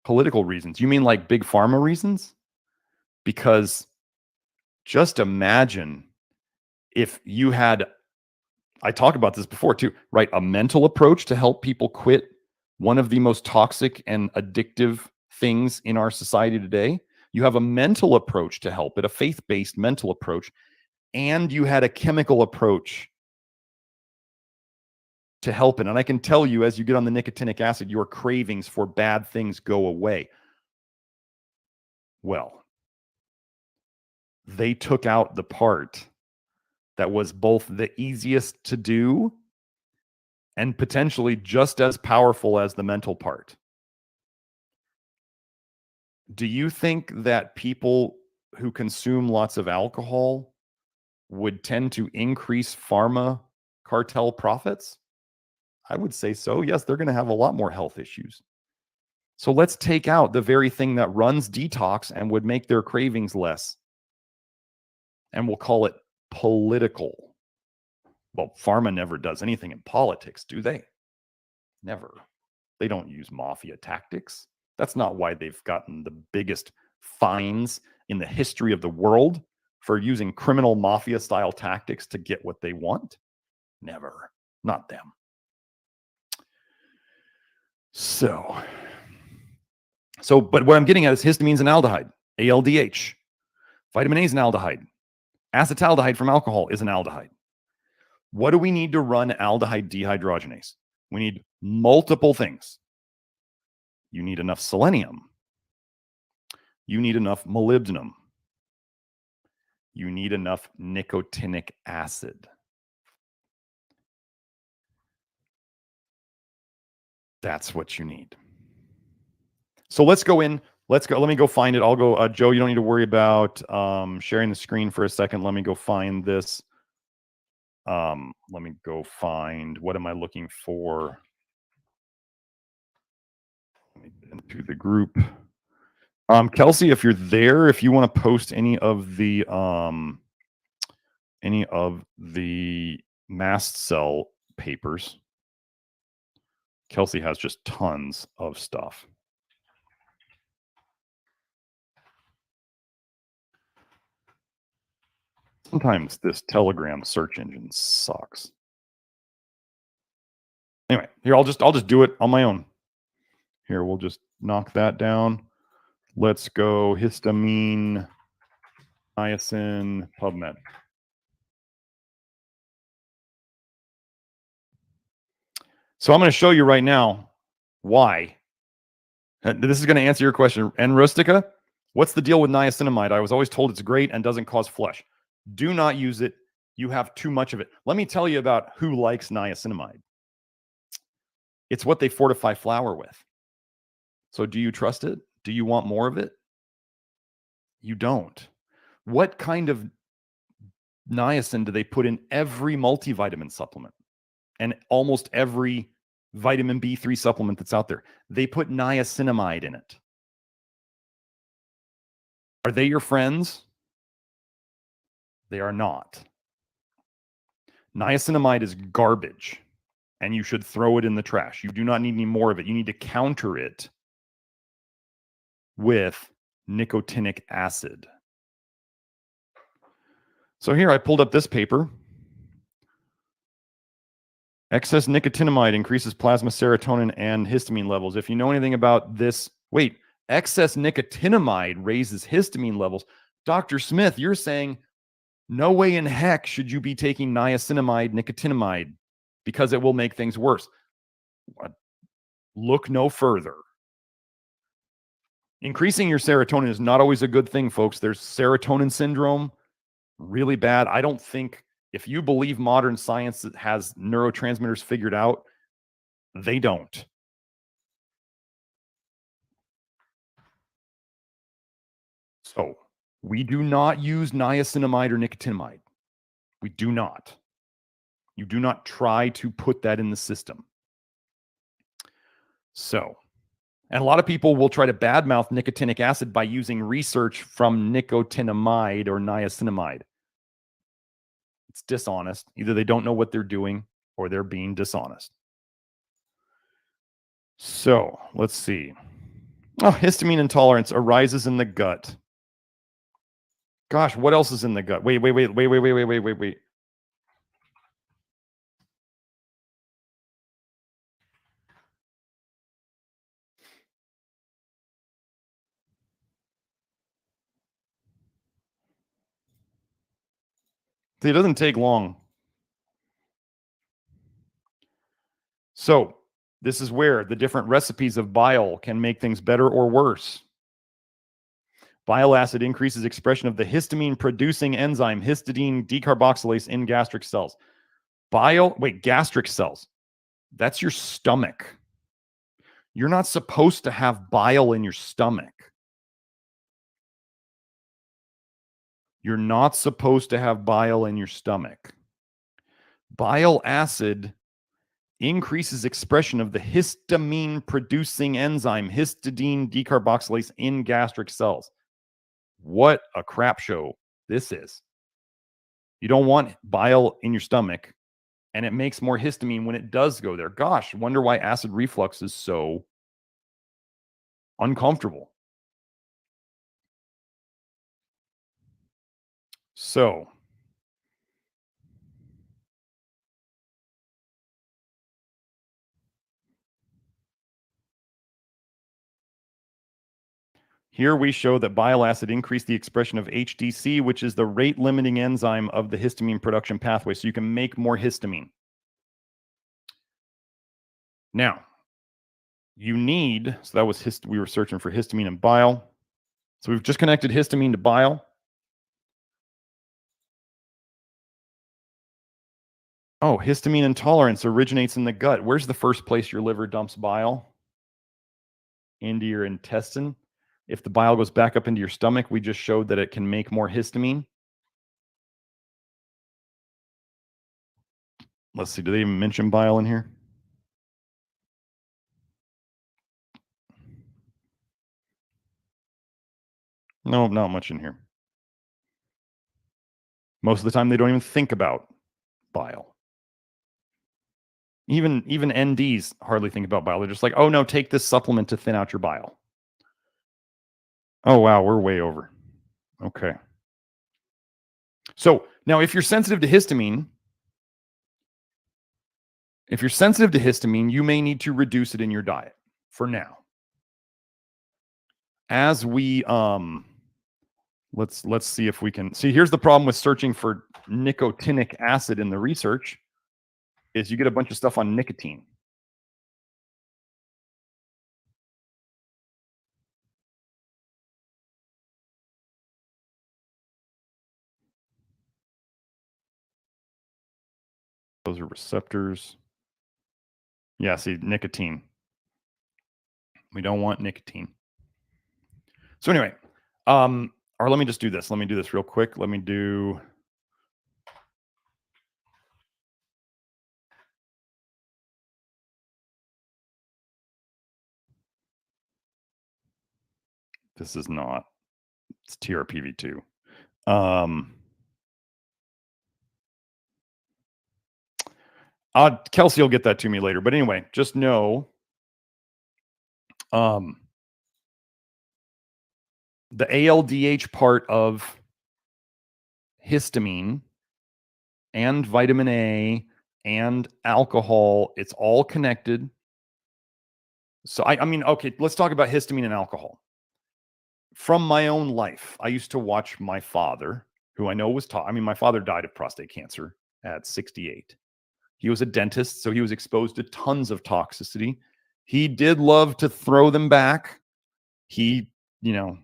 Political reasons? You mean like big pharma reasons? Because just imagine if you had, I talked about this before too, right? A mental approach to help people quit one of the most toxic and addictive things in our society today. You have a mental approach to help it, a faith-based mental approach, and you had a chemical approach to help it. And I can tell you, as you get on the nicotinic acid, your cravings for bad things go away. Well, they took out the part that was both the easiest to do and potentially just as powerful as the mental part. Do you think that people who consume lots of alcohol would tend to increase pharma cartel profits? I would say so. Yes, they're going to have a lot more health issues. So let's take out the very thing that runs detox and would make their cravings less. And we'll call it political. Well, pharma never does anything in politics, do they? Never. They don't use mafia tactics. That's not why they've gotten the biggest fines in the history of the world for using criminal mafia-style tactics to get what they want. Never. Not them. But what I'm getting at is histamine's an aldehyde, ALDH. Vitamin A is an aldehyde. Acetaldehyde from alcohol is an aldehyde. What do we need to run aldehyde dehydrogenase? We need multiple things. You need enough selenium. You need enough molybdenum. You need enough nicotinic acid. That's what you need. So let's go in. Let me go find it. I'll go, Joe, you don't need to worry about sharing the screen for a second. Let me go find this. Let me go find, what am I looking for? Let me get into the group. Kelsey, if you're there, if you want to post any of the mast cell papers, Kelsey has just tons of stuff. Sometimes this Telegram search engine sucks. Anyway, here I'll just do it on my own. Here, we'll just knock that down. Let's go histamine, niacin, PubMed. So I'm going to show you right now why. This is going to answer your question. And Rustica, what's the deal with niacinamide? I was always told it's great and doesn't cause flush. Do not use it. You have too much of it. Let me tell you about who likes niacinamide. It's what they fortify flour with. So do you trust it? Do you want more of it? You don't. What kind of niacin do they put in every multivitamin supplement and almost every vitamin B3 supplement that's out there? They put niacinamide in it. Are they your friends? They are not. Niacinamide is garbage, and you should throw it in the trash. You do not need any more of it. You need to counter it with nicotinic acid. So here I pulled up this paper. Excess nicotinamide increases plasma serotonin and histamine levels. If you know anything about this, wait, excess nicotinamide raises histamine levels. Dr. Smith, you're saying no way in heck should you be taking niacinamide, nicotinamide, because it will make things worse. Look no further. Increasing your serotonin is not always a good thing, folks. There's serotonin syndrome, really bad. I don't think if you believe modern science has neurotransmitters figured out, they don't. So we do not use niacinamide or nicotinamide. We do not. You do not try to put that in the system. So, and a lot of people will try to badmouth nicotinic acid by using research from nicotinamide or niacinamide. It's dishonest. Either they don't know what they're doing or they're being dishonest. So let's see. Oh, histamine intolerance arises in the gut. Gosh, what else is in the gut? Wait. See, it doesn't take long. So this is where the different recipes of bile can make things better or worse. Bile acid increases expression of the histamine-producing enzyme histidine decarboxylase in gastric cells. Gastric cells. That's your stomach. You're not supposed to have bile in your stomach. You're not supposed to have bile in your stomach. Bile acid increases expression of the histamine-producing enzyme histidine decarboxylase in gastric cells. What a crap show this is. You don't want bile in your stomach, and it makes more histamine when it does go there. Gosh, wonder why acid reflux is so uncomfortable. So, here we show that bile acid increased the expression of HDC, which is the rate-limiting enzyme of the histamine production pathway, so you can make more histamine. Now, you need, so that was we were searching for histamine and bile. So we've just connected histamine to bile. Oh, histamine intolerance originates in the gut. Where's the first place your liver dumps bile? Into your intestine. If the bile goes back up into your stomach, we just showed that it can make more histamine. Let's see, do they even mention bile in here? No, not much in here. Most of the time, they don't even think about bile. Even NDs hardly think about bile. They're just like, oh, no, take this supplement to thin out your bile. Oh, wow, we're way over. Okay. So now if you're sensitive to histamine, you may need to reduce it in your diet for now. As we let's see if we can see. Here's the problem with searching for nicotinic acid in the research is you get a bunch of stuff on nicotine. Those are receptors. Yeah, see, nicotine. We don't want nicotine. So anyway, or let me just do this. Let me do this real quick. Let me do... This is not... It's TRPV2. Kelsey will get that to me later. But anyway, just know the ALDH part of histamine and vitamin A and alcohol, it's all connected. So I mean, okay, let's talk about histamine and alcohol. From my own life, I used to watch my father, who I know was I mean, my father died of prostate cancer at 68. He was a dentist, so he was exposed to tons of toxicity. He did love to throw them back. He, you know,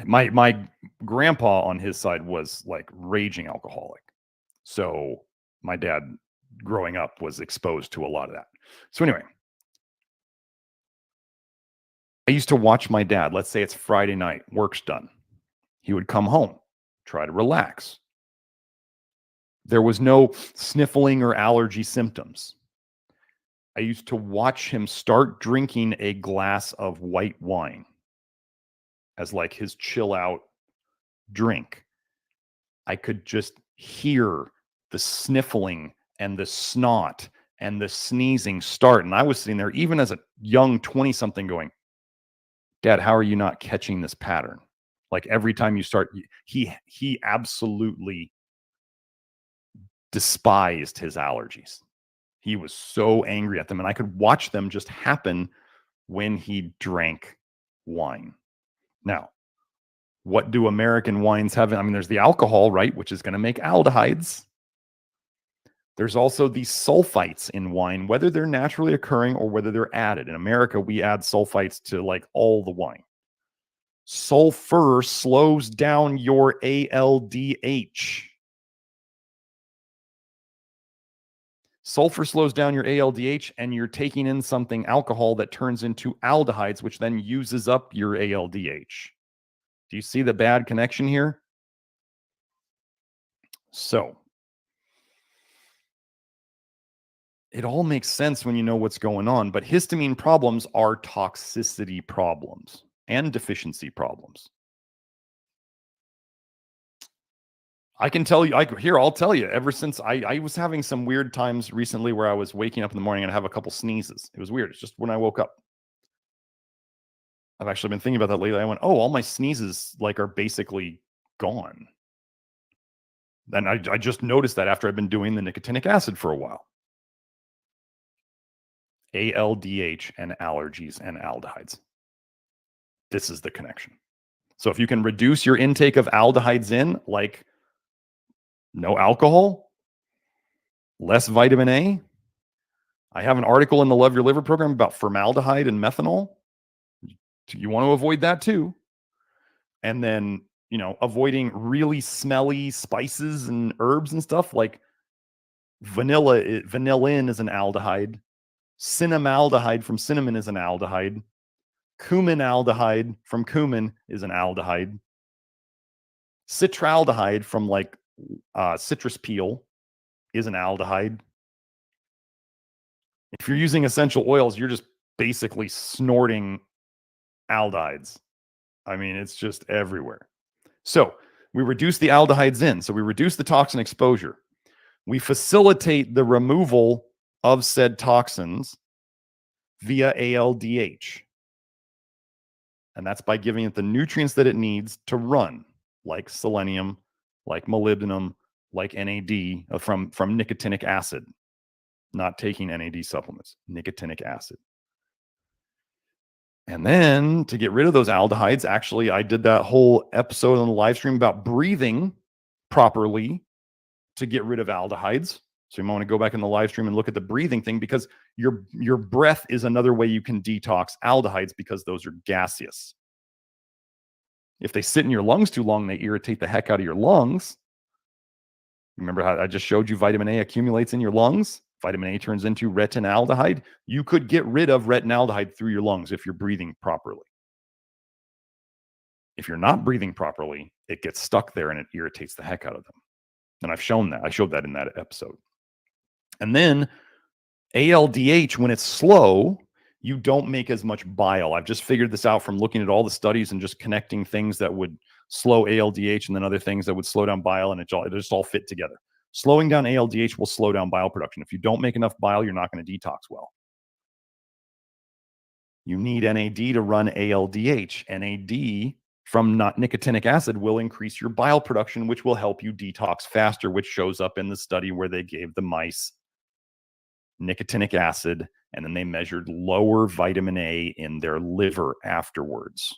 my grandpa on his side was like raging alcoholic. So my dad growing up was exposed to a lot of that. So anyway, I used to watch my dad. Let's say it's Friday night, work's done. He would come home, try to relax. There was no sniffling or allergy symptoms. I used to watch him start drinking a glass of white wine as like his chill out drink. I could just hear the sniffling and the snot and the sneezing start. And I was sitting there, even as a young 20-something, going, Dad, how are you not catching this pattern? Like every time you start, he absolutely despised his allergies. He was so angry at them. And I could watch them just happen when he drank wine. Now, what do American wines have? I mean, there's the alcohol, right, which is going to make aldehydes. There's also these sulfites in wine, whether they're naturally occurring or whether they're added. In America, we add sulfites to like all the wine. Sulfur slows down your ALDH. Sulfur slows down your ALDH, and you're taking in something, alcohol, that turns into aldehydes, which then uses up your ALDH. Do you see the bad connection here? So it all makes sense when you know what's going on, but histamine problems are toxicity problems and deficiency problems. I can tell you, I'll tell you, ever since I was having some weird times recently where I was waking up in the morning and I have a couple sneezes. It was weird. It's just when I woke up. I've actually been thinking about that lately. I went, oh, all my sneezes like are basically gone. And I just noticed that after I've been doing the nicotinic acid for a while. ALDH and allergies and aldehydes. This is the connection. So if you can reduce your intake of aldehydes in, like no alcohol, less vitamin A. I have an article in the Love Your Liver program about formaldehyde and methanol. You want to avoid that too. And then, you know, avoiding really smelly spices and herbs and stuff like vanillin is an aldehyde. Cinnamaldehyde from cinnamon is an aldehyde. Cuminaldehyde from cumin is an aldehyde. Citraldehyde from like citrus peel is an aldehyde. If you're using essential oils, you're just basically snorting aldehydes. I mean, it's just everywhere. So we reduce the aldehydes in. So we reduce the toxin exposure. We facilitate the removal of said toxins via ALDH. And that's by giving it the nutrients that it needs to run, like selenium, like molybdenum, like NAD from nicotinic acid. Not taking NAD supplements, nicotinic acid. And then to get rid of those aldehydes, actually, I did that whole episode on the live stream about breathing properly to get rid of aldehydes. So you might want to go back in the live stream and look at the breathing thing, because your breath is another way you can detox aldehydes, because those are gaseous. If they sit in your lungs too long, they irritate the heck out of your lungs. Remember how I just showed you vitamin A accumulates in your lungs? Vitamin A turns into retinaldehyde. You could get rid of retinaldehyde through your lungs if you're breathing properly. If you're not breathing properly, it gets stuck there and it irritates the heck out of them. And I've shown that. I showed that in that episode. And then ALDH, when it's slow, you don't make as much bile. I've just figured this out from looking at all the studies and just connecting things that would slow ALDH and then other things that would slow down bile, and it just all fit together. Slowing down ALDH will slow down bile production. If you don't make enough bile, you're not going to detox well. You need NAD to run ALDH. NAD from nicotinic acid will increase your bile production, which will help you detox faster, which shows up in the study where they gave the mice nicotinic acid, and then they measured lower vitamin A in their liver afterwards.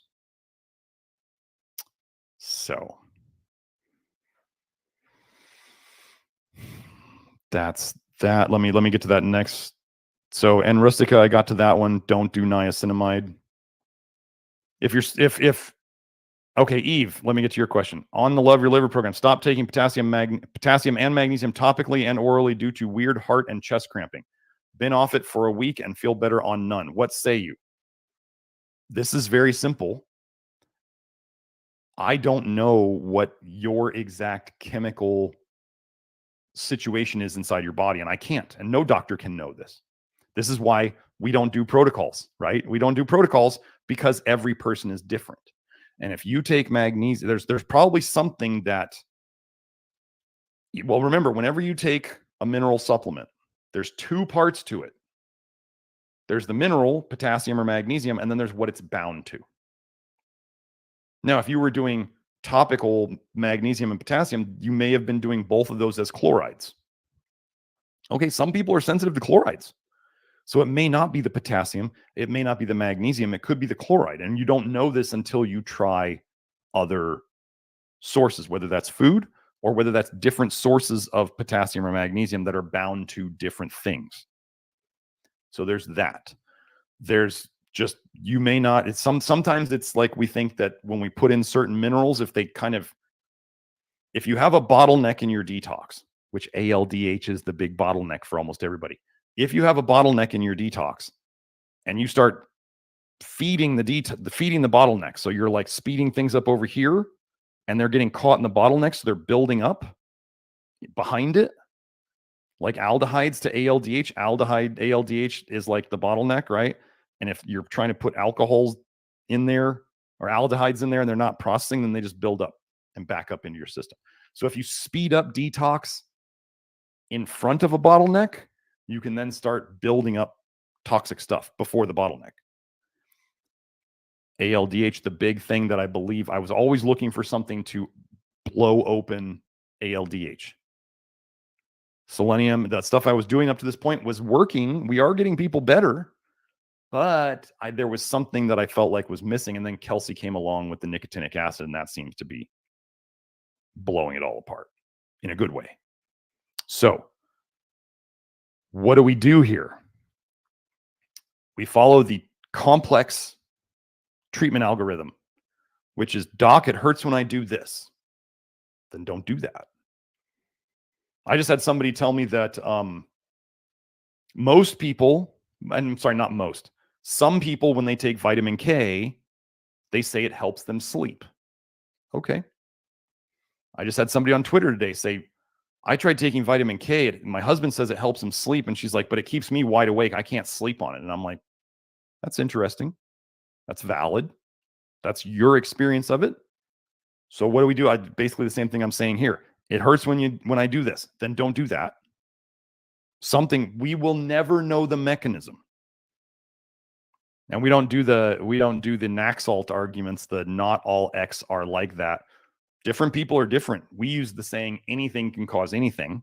So that's that. Let me get to that next. So, and Rustica, I got to that one. Don't do niacinamide. Okay, Eve, let me get to your question. On the Love Your Liver program, stop taking potassium and magnesium topically and orally due to weird heart and chest cramping. Been off it for a week and feel better on none. What say you? This is very simple. I don't know what your exact chemical situation is inside your body, and I can't, and no doctor can know this. This is why we don't do protocols, right? We don't do protocols because every person is different. And if you take magnesium, there's probably something that, well, remember, whenever you take a mineral supplement, there's two parts to it. There's the mineral, potassium or magnesium, and then there's what it's bound to. Now, if you were doing topical magnesium and potassium, you may have been doing both of those as chlorides. Okay, some people are sensitive to chlorides. So it may not be the potassium, it may not be the magnesium, it could be the chloride. And you don't know this until you try other sources, whether that's food or whether that's different sources of potassium or magnesium that are bound to different things. So there's that. There's just, you may not, sometimes it's like we think that when we put in certain minerals, if you have a bottleneck in your detox, which ALDH is the big bottleneck for almost everybody. If you have a bottleneck in your detox and you start feeding the bottleneck, so you're like speeding things up over here and they're getting caught in the bottleneck, so they're building up behind it, like aldehydes to ALDH. ALDH is like the bottleneck, right? And if you're trying to put alcohols in there or aldehydes in there and they're not processing, then they just build up and back up into your system. So if you speed up detox in front of a bottleneck, you can then start building up toxic stuff before the bottleneck. ALDH, the big thing that I believe, I was always looking for something to blow open ALDH. Selenium, that stuff I was doing up to this point was working. We are getting people better, but there was something that I felt like was missing. And then Kelsey came along with the nicotinic acid, and that seems to be blowing it all apart in a good way. So what do we do here? We follow the complex treatment algorithm, which is, doc, it hurts when I do this. Then don't do that. I just had somebody tell me that most people, I'm sorry, not most, some people, when they take vitamin K, they say it helps them sleep. Okay. I just had somebody on Twitter today say, I tried taking vitamin K. My husband says it helps him sleep. And she's like, but it keeps me wide awake. I can't sleep on it. And I'm like, that's interesting. That's valid. That's your experience of it. So what do we do? Basically the same thing I'm saying here. It hurts when I do this. Then don't do that. We will never know the mechanism. And we don't do the Naxalt arguments, the not all X are like that. Different people are different. We use the saying, anything can cause anything.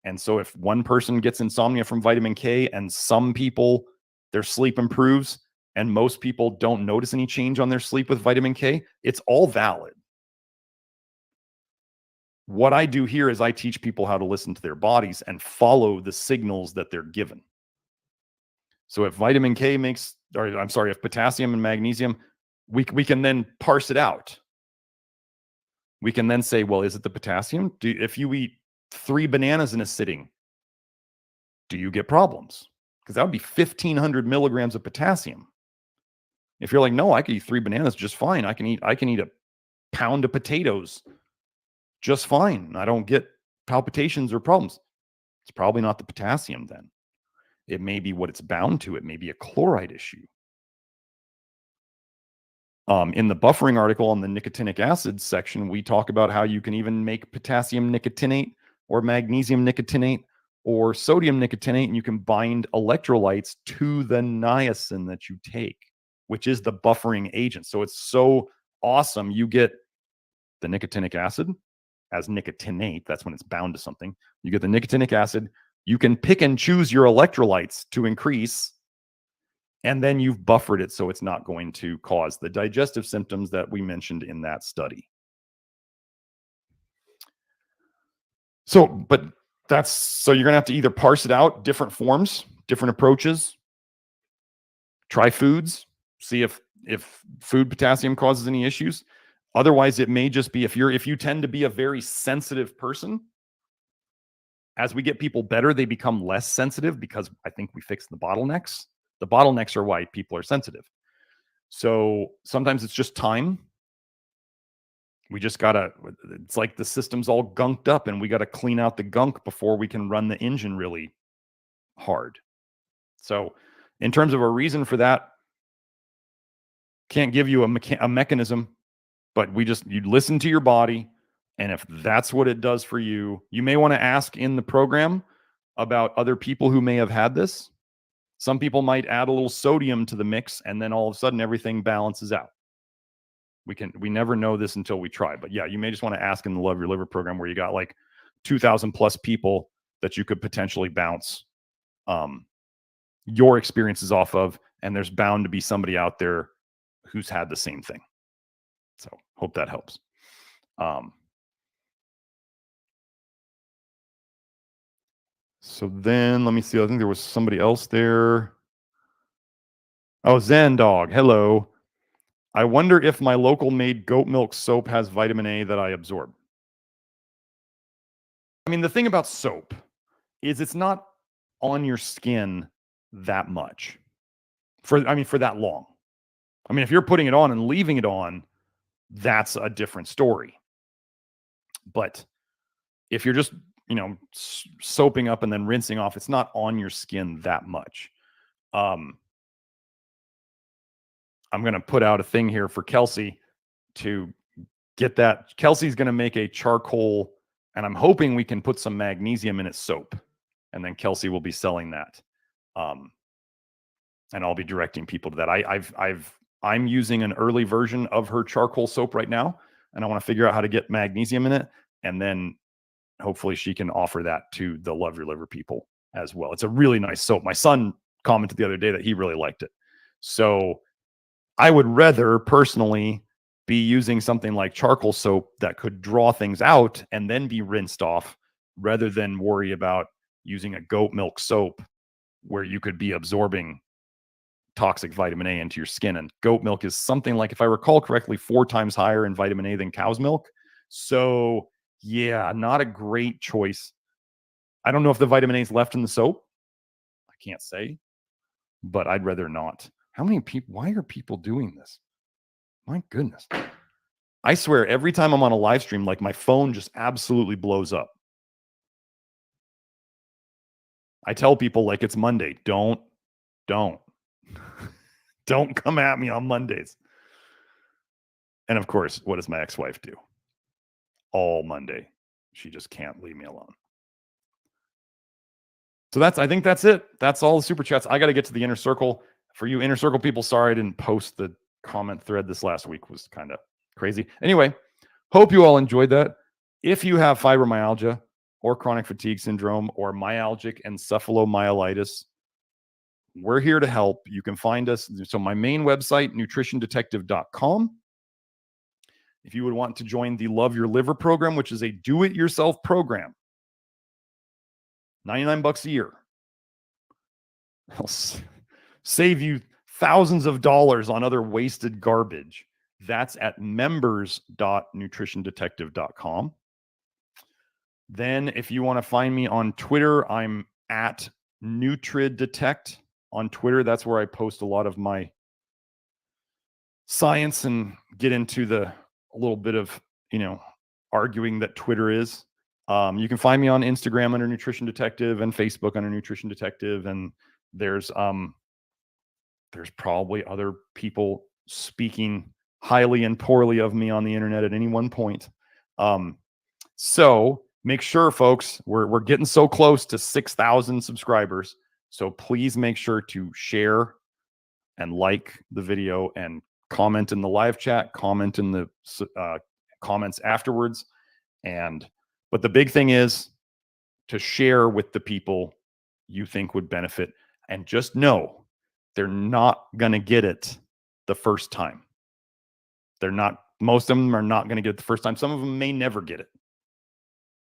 And so if one person gets insomnia from vitamin K and some people, their sleep improves, and most people don't notice any change on their sleep with vitamin K, it's all valid. What I do here is I teach people how to listen to their bodies and follow the signals that they're given. So if vitamin K if potassium and magnesium, we can then parse it out. We can then say, well, is it the potassium? If you eat 3 bananas in a sitting, do you get problems? Because that would be 1,500 milligrams of potassium. If you're like, no, I could eat 3 bananas just fine. I can eat a pound of potatoes just fine. I don't get palpitations or problems. It's probably not the potassium then. It may be what it's bound to. It may be a chloride issue. In the buffering article on the nicotinic acid section, we talk about how you can even make potassium nicotinate or magnesium nicotinate or sodium nicotinate, and you can bind electrolytes to the niacin that you take, which is the buffering agent. So it's so awesome. You get the nicotinic acid as nicotinate. That's when it's bound to something. You get the nicotinic acid. You can pick and choose your electrolytes to increase, and then you've buffered it so it's not going to cause the digestive symptoms that we mentioned in that study. So, but so you're going to have to either parse it out, different forms, different approaches, try foods, see if food potassium causes any issues. Otherwise, it may just be if you tend to be a very sensitive person, as we get people better, they become less sensitive because I think we fix the bottlenecks. The bottlenecks are why people are sensitive. So sometimes it's just time. We just it's like the system's all gunked up and we got to clean out the gunk before we can run the engine really hard. So in terms of a reason for that, can't give you a mechanism, but you listen to your body. And if that's what it does for you, you may want to ask in the program about other people who may have had this. Some people might add a little sodium to the mix and then all of a sudden everything balances out. We never know this until we try. But yeah, you may just want to ask in the Love Your Liver program where you got like 2,000 plus people that you could potentially bounce your experiences off of. And there's bound to be somebody out there who's had the same thing. So hope that helps. So then let me see. I think there was somebody else there. Oh, Zen Dog. Hello. I wonder if my local made goat milk soap has vitamin A that I absorb. I mean, the thing about soap is it's not on your skin that much for that long. I mean, if you're putting it on and leaving it on, that's a different story. But if you're just, soaping up and then rinsing off, it's not on your skin that much. I'm going to put out a thing here for Kelsey to get that. Kelsey's going to make a charcoal, and I'm hoping we can put some magnesium in its soap, and then Kelsey will be selling that. And I'll be directing people to that. I'm using an early version of her charcoal soap right now, and I want to figure out how to get magnesium in it, and then hopefully she can offer that to the Love Your Liver people as well. It's a really nice soap. My son commented the other day that he really liked it. So I would rather personally be using something like charcoal soap that could draw things out and then be rinsed off rather than worry about using a goat milk soap where you could be absorbing toxic vitamin A into your skin. And goat milk is something like, if I recall correctly, 4 times higher in vitamin A than cow's milk. So yeah, not a great choice. I don't know if the vitamin A is left in the soap. I can't say, but I'd rather not. How many people, why are people doing this? My goodness. I swear every time I'm on a live stream, like my phone just absolutely blows up. I tell people like it's Monday. Don't come at me on Mondays. And of course, what does my ex-wife do? All Monday. She just can't leave me alone. So I think that's it. That's all the super chats. I got to get to the inner circle. For you inner circle people, sorry I didn't post the comment thread this last week. Was kind of crazy. Anyway, hope you all enjoyed that. If you have fibromyalgia or chronic fatigue syndrome or myalgic encephalomyelitis, we're here to help. You can find us. So my main website, nutritiondetective.com. If you would want to join the Love Your Liver program, which is a do-it-yourself program, $99 a year. I'll save you thousands of dollars on other wasted garbage. That's at members.nutritiondetective.com. Then if you want to find me on Twitter, I'm at NutriDetect on Twitter. That's where I post a lot of my science and get into a little bit of, arguing that Twitter is. You can find me on Instagram under Nutrition Detective and Facebook under Nutrition Detective. And there's probably other people speaking highly and poorly of me on the internet at any one point. So make sure, folks, we're getting so close to 6,000 subscribers. So please make sure to share and like the video and comment in the live chat, comment in the comments afterwards. But the big thing is to share with the people you think would benefit, and just know they're not going to get it the first time. Most of them are not going to get it the first time. Some of them may never get it.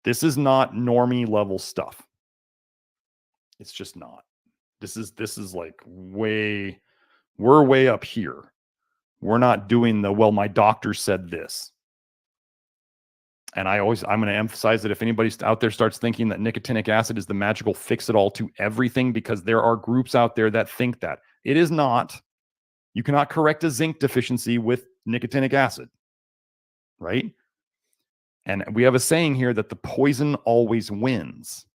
This is not normie level stuff. It's just not. This is like we're way up here. We're not doing well, my doctor said this. And I'm going to emphasize that if anybody out there starts thinking that nicotinic acid is the magical fix-it-all to everything, because there are groups out there that think that. It is not. You cannot correct a zinc deficiency with nicotinic acid, right? And we have a saying here that the poison always wins.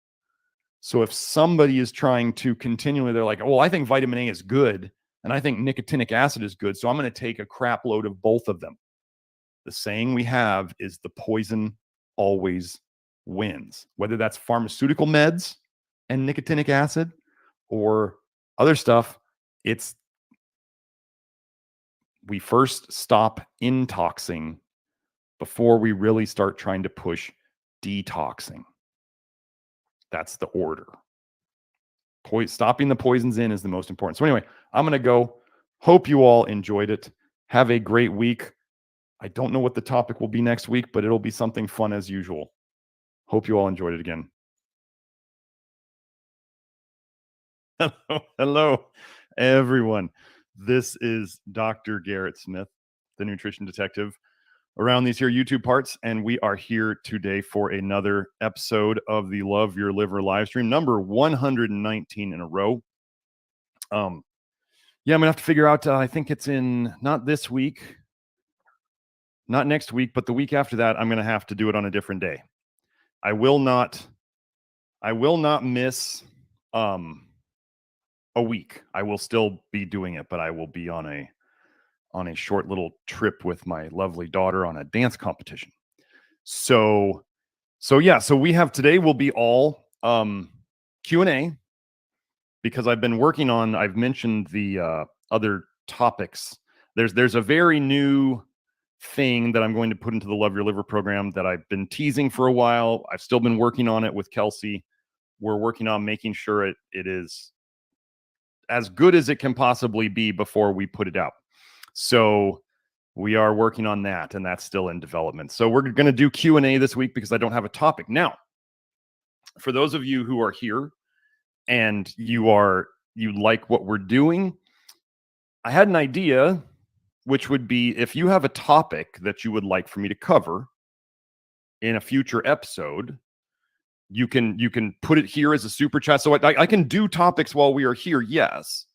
So if somebody is trying to continually, they're like, well, I think vitamin A is good, and I think nicotinic acid is good, so I'm going to take a crap load of both of them. The saying we have is the poison always wins, whether that's pharmaceutical meds and nicotinic acid or other stuff. We first stop intoxing before we really start trying to push detoxing. That's the order. Stopping the poisons in is the most important. So anyway, I'm going to go. Hope you all enjoyed it. Have a great week. I don't know what the topic will be next week, but it'll be something fun as usual. Hope you all enjoyed it again. Hello, everyone. This is Dr. Garret Smith, the Nutrition Detective, around these here YouTube parts, and we are here today for another episode of the Love Your Liver live stream, number 119 in a row. Yeah, I'm gonna have to figure out. I think it's in not this week. Not next week, but the week after that, I'm going to have to do it on a different day. I will not miss a week. I will still be doing it, but I will be on a short little trip with my lovely daughter on a dance competition. So we have today will be all Q&A, because I've been working on, I've mentioned the other topics. There's a very new thing that I'm going to put into the Love Your Liver program that I've been teasing for a while. I've still been working on it with Kelsey. We're working on making sure it is as good as it can possibly be before we put it out. So we are working on that, and that's still in development. So we're going to do Q&A this week because I don't have a topic. Now, for those of you who are here and you like what we're doing, I had an idea, which would be if you have a topic that you would like for me to cover in a future episode, you can put it here as a super chat. So I can do topics while we are here, yes,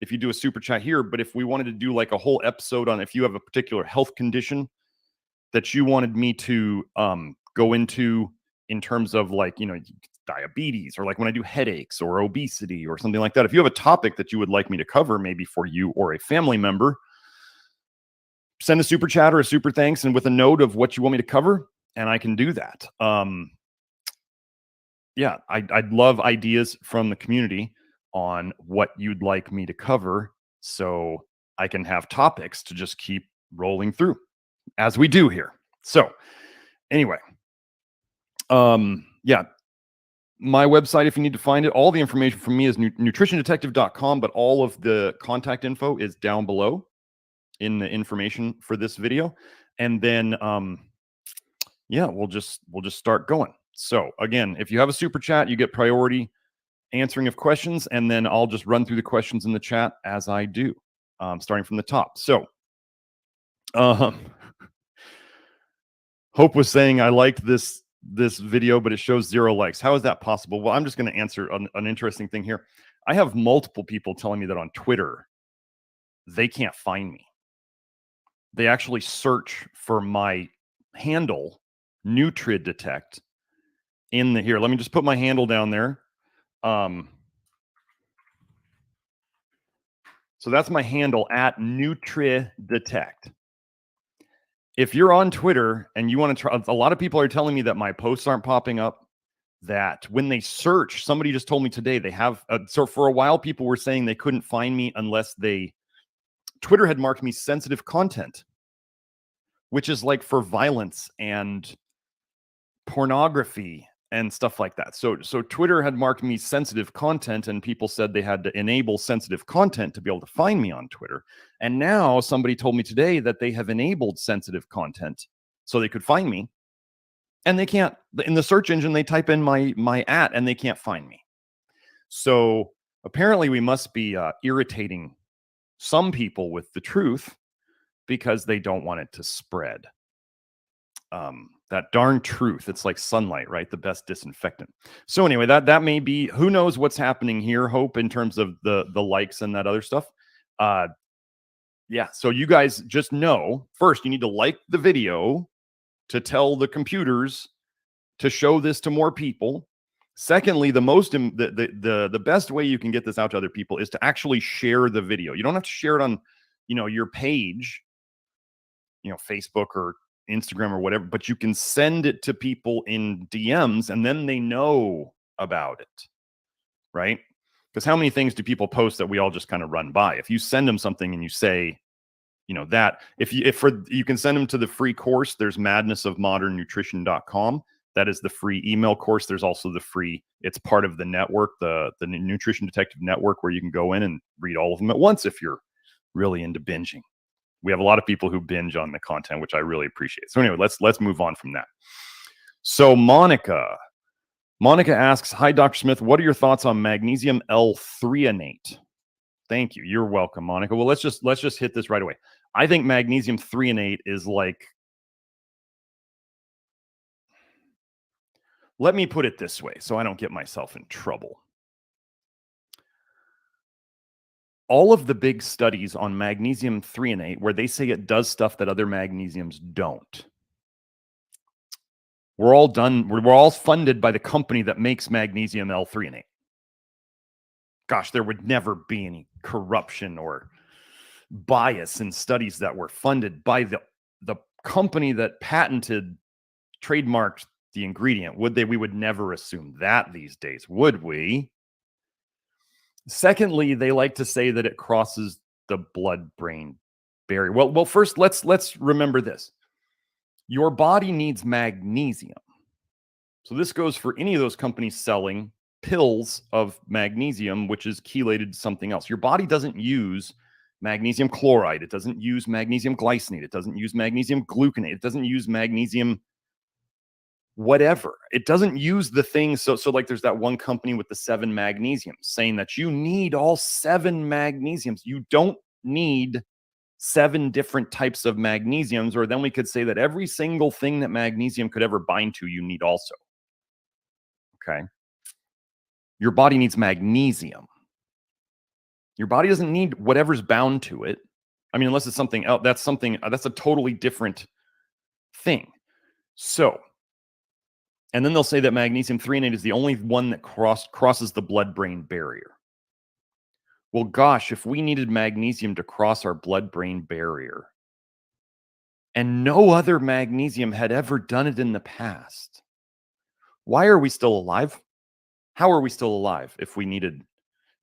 if you do a super chat here. But if we wanted to do like a whole episode on if you have a particular health condition that you wanted me to go into in terms of like, diabetes, or like when I do headaches or obesity or something like that, if you have a topic that you would like me to cover, maybe for you or a family member, send a super chat or a super thanks and with a note of what you want me to cover, and I can do that. Yeah, I'd love ideas from the community on what you'd like me to cover, so I can have topics to just keep rolling through as we do here. So anyway, yeah, my website, if you need to find it, all the information from me is nutritiondetective.com, but all of the contact info is down below in the information for this video. And then yeah, we'll just start going. So again, if you have a super chat, you get priority answering of questions, and then I'll just run through the questions in the chat as I do, starting from the top. So Hope was saying I liked this this video, but it shows 0 likes. How is that possible? Well, I'm just going to answer an interesting thing here. I have multiple people telling me that on Twitter, they can't find me. They actually search for my handle, NutriDetect, in the here. Let me just put my handle down there. So that's my handle at NutriDetect. If you're on Twitter and you want to try, a lot of people are telling me that my posts aren't popping up, that when they search, somebody just told me today they have, so for a while, people were saying they couldn't find me unless Twitter had marked me sensitive content, which is like for violence and pornography and stuff like that. So Twitter had marked me sensitive content, and people said they had to enable sensitive content to be able to find me on Twitter. And now somebody told me today that they have enabled sensitive content so they could find me, and they can't. In the search engine, they type in my @ and they can't find me. So apparently we must be irritating some people with the truth because they don't want it to spread. That darn truth. It's like sunlight, right? The best disinfectant. So anyway, that may be, who knows what's happening here, Hope, in terms of the likes and that other stuff. Yeah, so you guys just know, first, you need to like the video to tell the computers to show this to more people. Secondly, the best way you can get this out to other people is to actually share the video. You don't have to share it on, your page, Facebook or Instagram or whatever, but you can send it to people in DMs and then they know about it, right? Because how many things do people post that we all just kind of run by? If you send them something and you say, that you can send them to the free course, there's madnessofmodernnutrition.com. That is the free email course. There's also the free, it's part of the network, the Nutrition Detective Network, where you can go in and read all of them at once if you're really into binging. We have a lot of people who binge on the content, which I really appreciate. So anyway, let's move on from that. So Monica asks, "Hi, Dr. Smith. What are your thoughts on magnesium L-threonate?" Thank you. You're welcome, Monica. Well, let's just hit this right away. I think magnesium threonate is like, let me put it this way so I don't get myself in trouble. All of the big studies on magnesium threonate, where they say it does stuff that other magnesiums don't, we're all funded by the company that makes magnesium L-threonate. Gosh, there would never be any corruption or bias in studies that were funded by the company that patented, trademarked the ingredient. Would they? We would never assume that these days, would we? Secondly, they like to say that it crosses the blood-brain barrier. Well, first, let's remember this. Your body needs magnesium. So this goes for any of those companies selling pills of magnesium, which is chelated to something else. Your body doesn't use magnesium chloride. It doesn't use magnesium glycinate. It doesn't use magnesium gluconate. It doesn't use magnesium whatever. It doesn't use the things. So like there's that one company with the 7 magnesiums saying that you need all 7 magnesiums. You don't need 7 different types of magnesiums, or then we could say that every single thing that magnesium could ever bind to, you need also. Okay. Your body needs magnesium. Your body doesn't need whatever's bound to it. I mean, unless it's something else, that's a totally different thing. So, and then they'll say that magnesium threonate is the only one that crosses the blood-brain barrier. Well, gosh, if we needed magnesium to cross our blood-brain barrier, and no other magnesium had ever done it in the past, why are we still alive? How are we still alive if we needed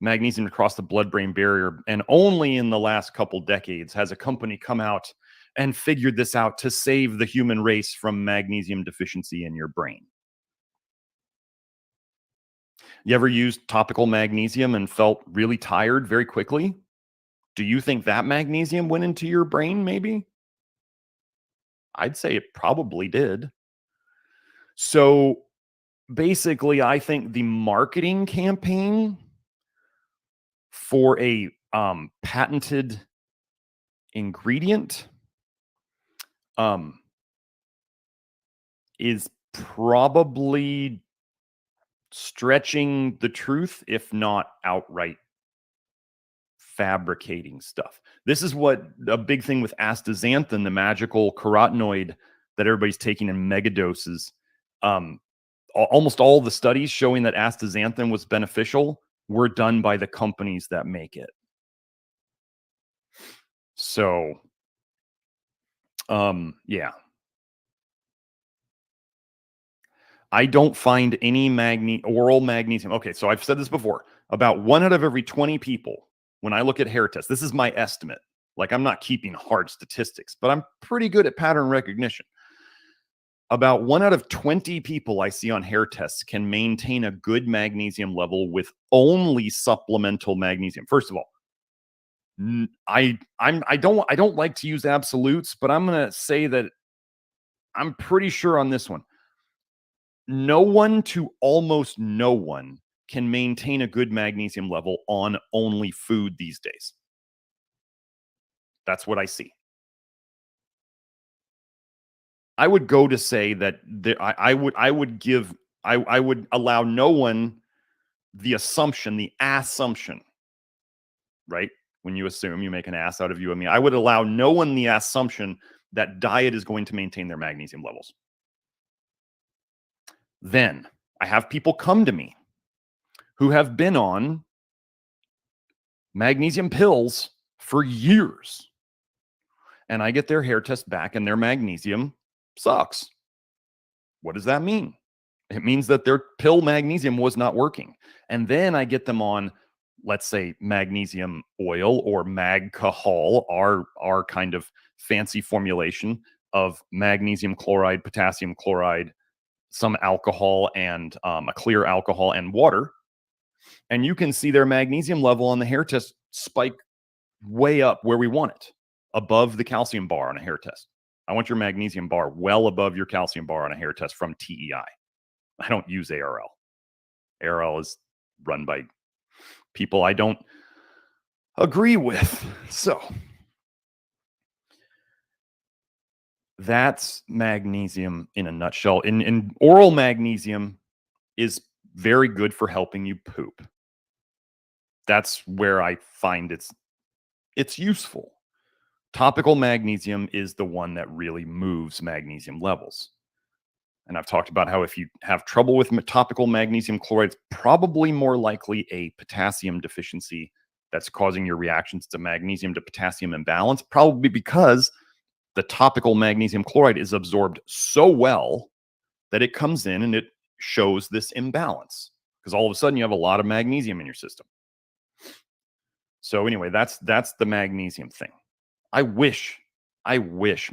magnesium to cross the blood-brain barrier? And only in the last couple decades has a company come out and figured this out to save the human race from magnesium deficiency in your brain. You ever used topical magnesium and felt really tired very quickly? Do you think that magnesium went into your brain, maybe? I'd say it probably did. So basically, I think the marketing campaign for a patented ingredient is probably stretching the truth, if not outright fabricating stuff. This is what a big thing with astaxanthin, the magical carotenoid that everybody's taking in megadoses. Almost all the studies showing that astaxanthin was beneficial were done by the companies that make it. So, yeah. I don't find any oral magnesium. Okay, so I've said this before. About 1 out of every 20 people, when I look at hair tests, this is my estimate. Like, I'm not keeping hard statistics, but I'm pretty good at pattern recognition. About 1 out of 20 people I see on hair tests can maintain a good magnesium level with only supplemental magnesium. First of all, I don't like to use absolutes, but I'm going to say that I'm pretty sure on this one. No one to almost no one can maintain a good magnesium level on only food these days. That's what I see. I would go to say that I would allow no one the assumption, right? When you assume, you make an ass out of you and me. I would allow no one the assumption that diet is going to maintain their magnesium levels. Then I have people come to me who have been on magnesium pills for years. And I get their hair test back and their magnesium sucks. What does that mean? It means that their pill magnesium was not working. And then I get them on, let's say, magnesium oil or Magcahol, our kind of fancy formulation of magnesium chloride, potassium chloride, some alcohol, and a clear alcohol and water. And you can see their magnesium level on the hair test spike way up where we want it, above the calcium bar on a hair test. I want your magnesium bar well above your calcium bar on a hair test from TEI. I don't use ARL. ARL is run by people I don't agree with. So that's magnesium in a nutshell. In oral magnesium is very good for helping you poop. That's where I find it's useful. Topical magnesium is the one that really moves magnesium levels. And I've talked about how if you have trouble with topical magnesium chloride, it's probably more likely a potassium deficiency that's causing your reactions to magnesium to potassium imbalance, probably because the topical magnesium chloride is absorbed so well that it comes in and it shows this imbalance because all of a sudden you have a lot of magnesium in your system. So anyway, that's the magnesium thing. I wish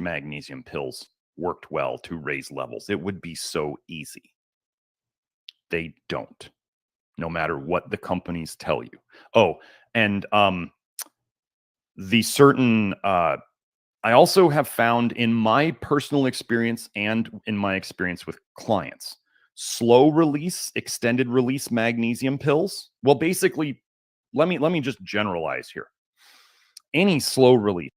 magnesium pills worked well to raise levels. It would be so easy. They don't, no matter what the companies tell you. Oh, and the certain I also have found in my personal experience and in my experience with clients, slow release, extended release magnesium pills. Well, basically, let me just generalize here. Any slow release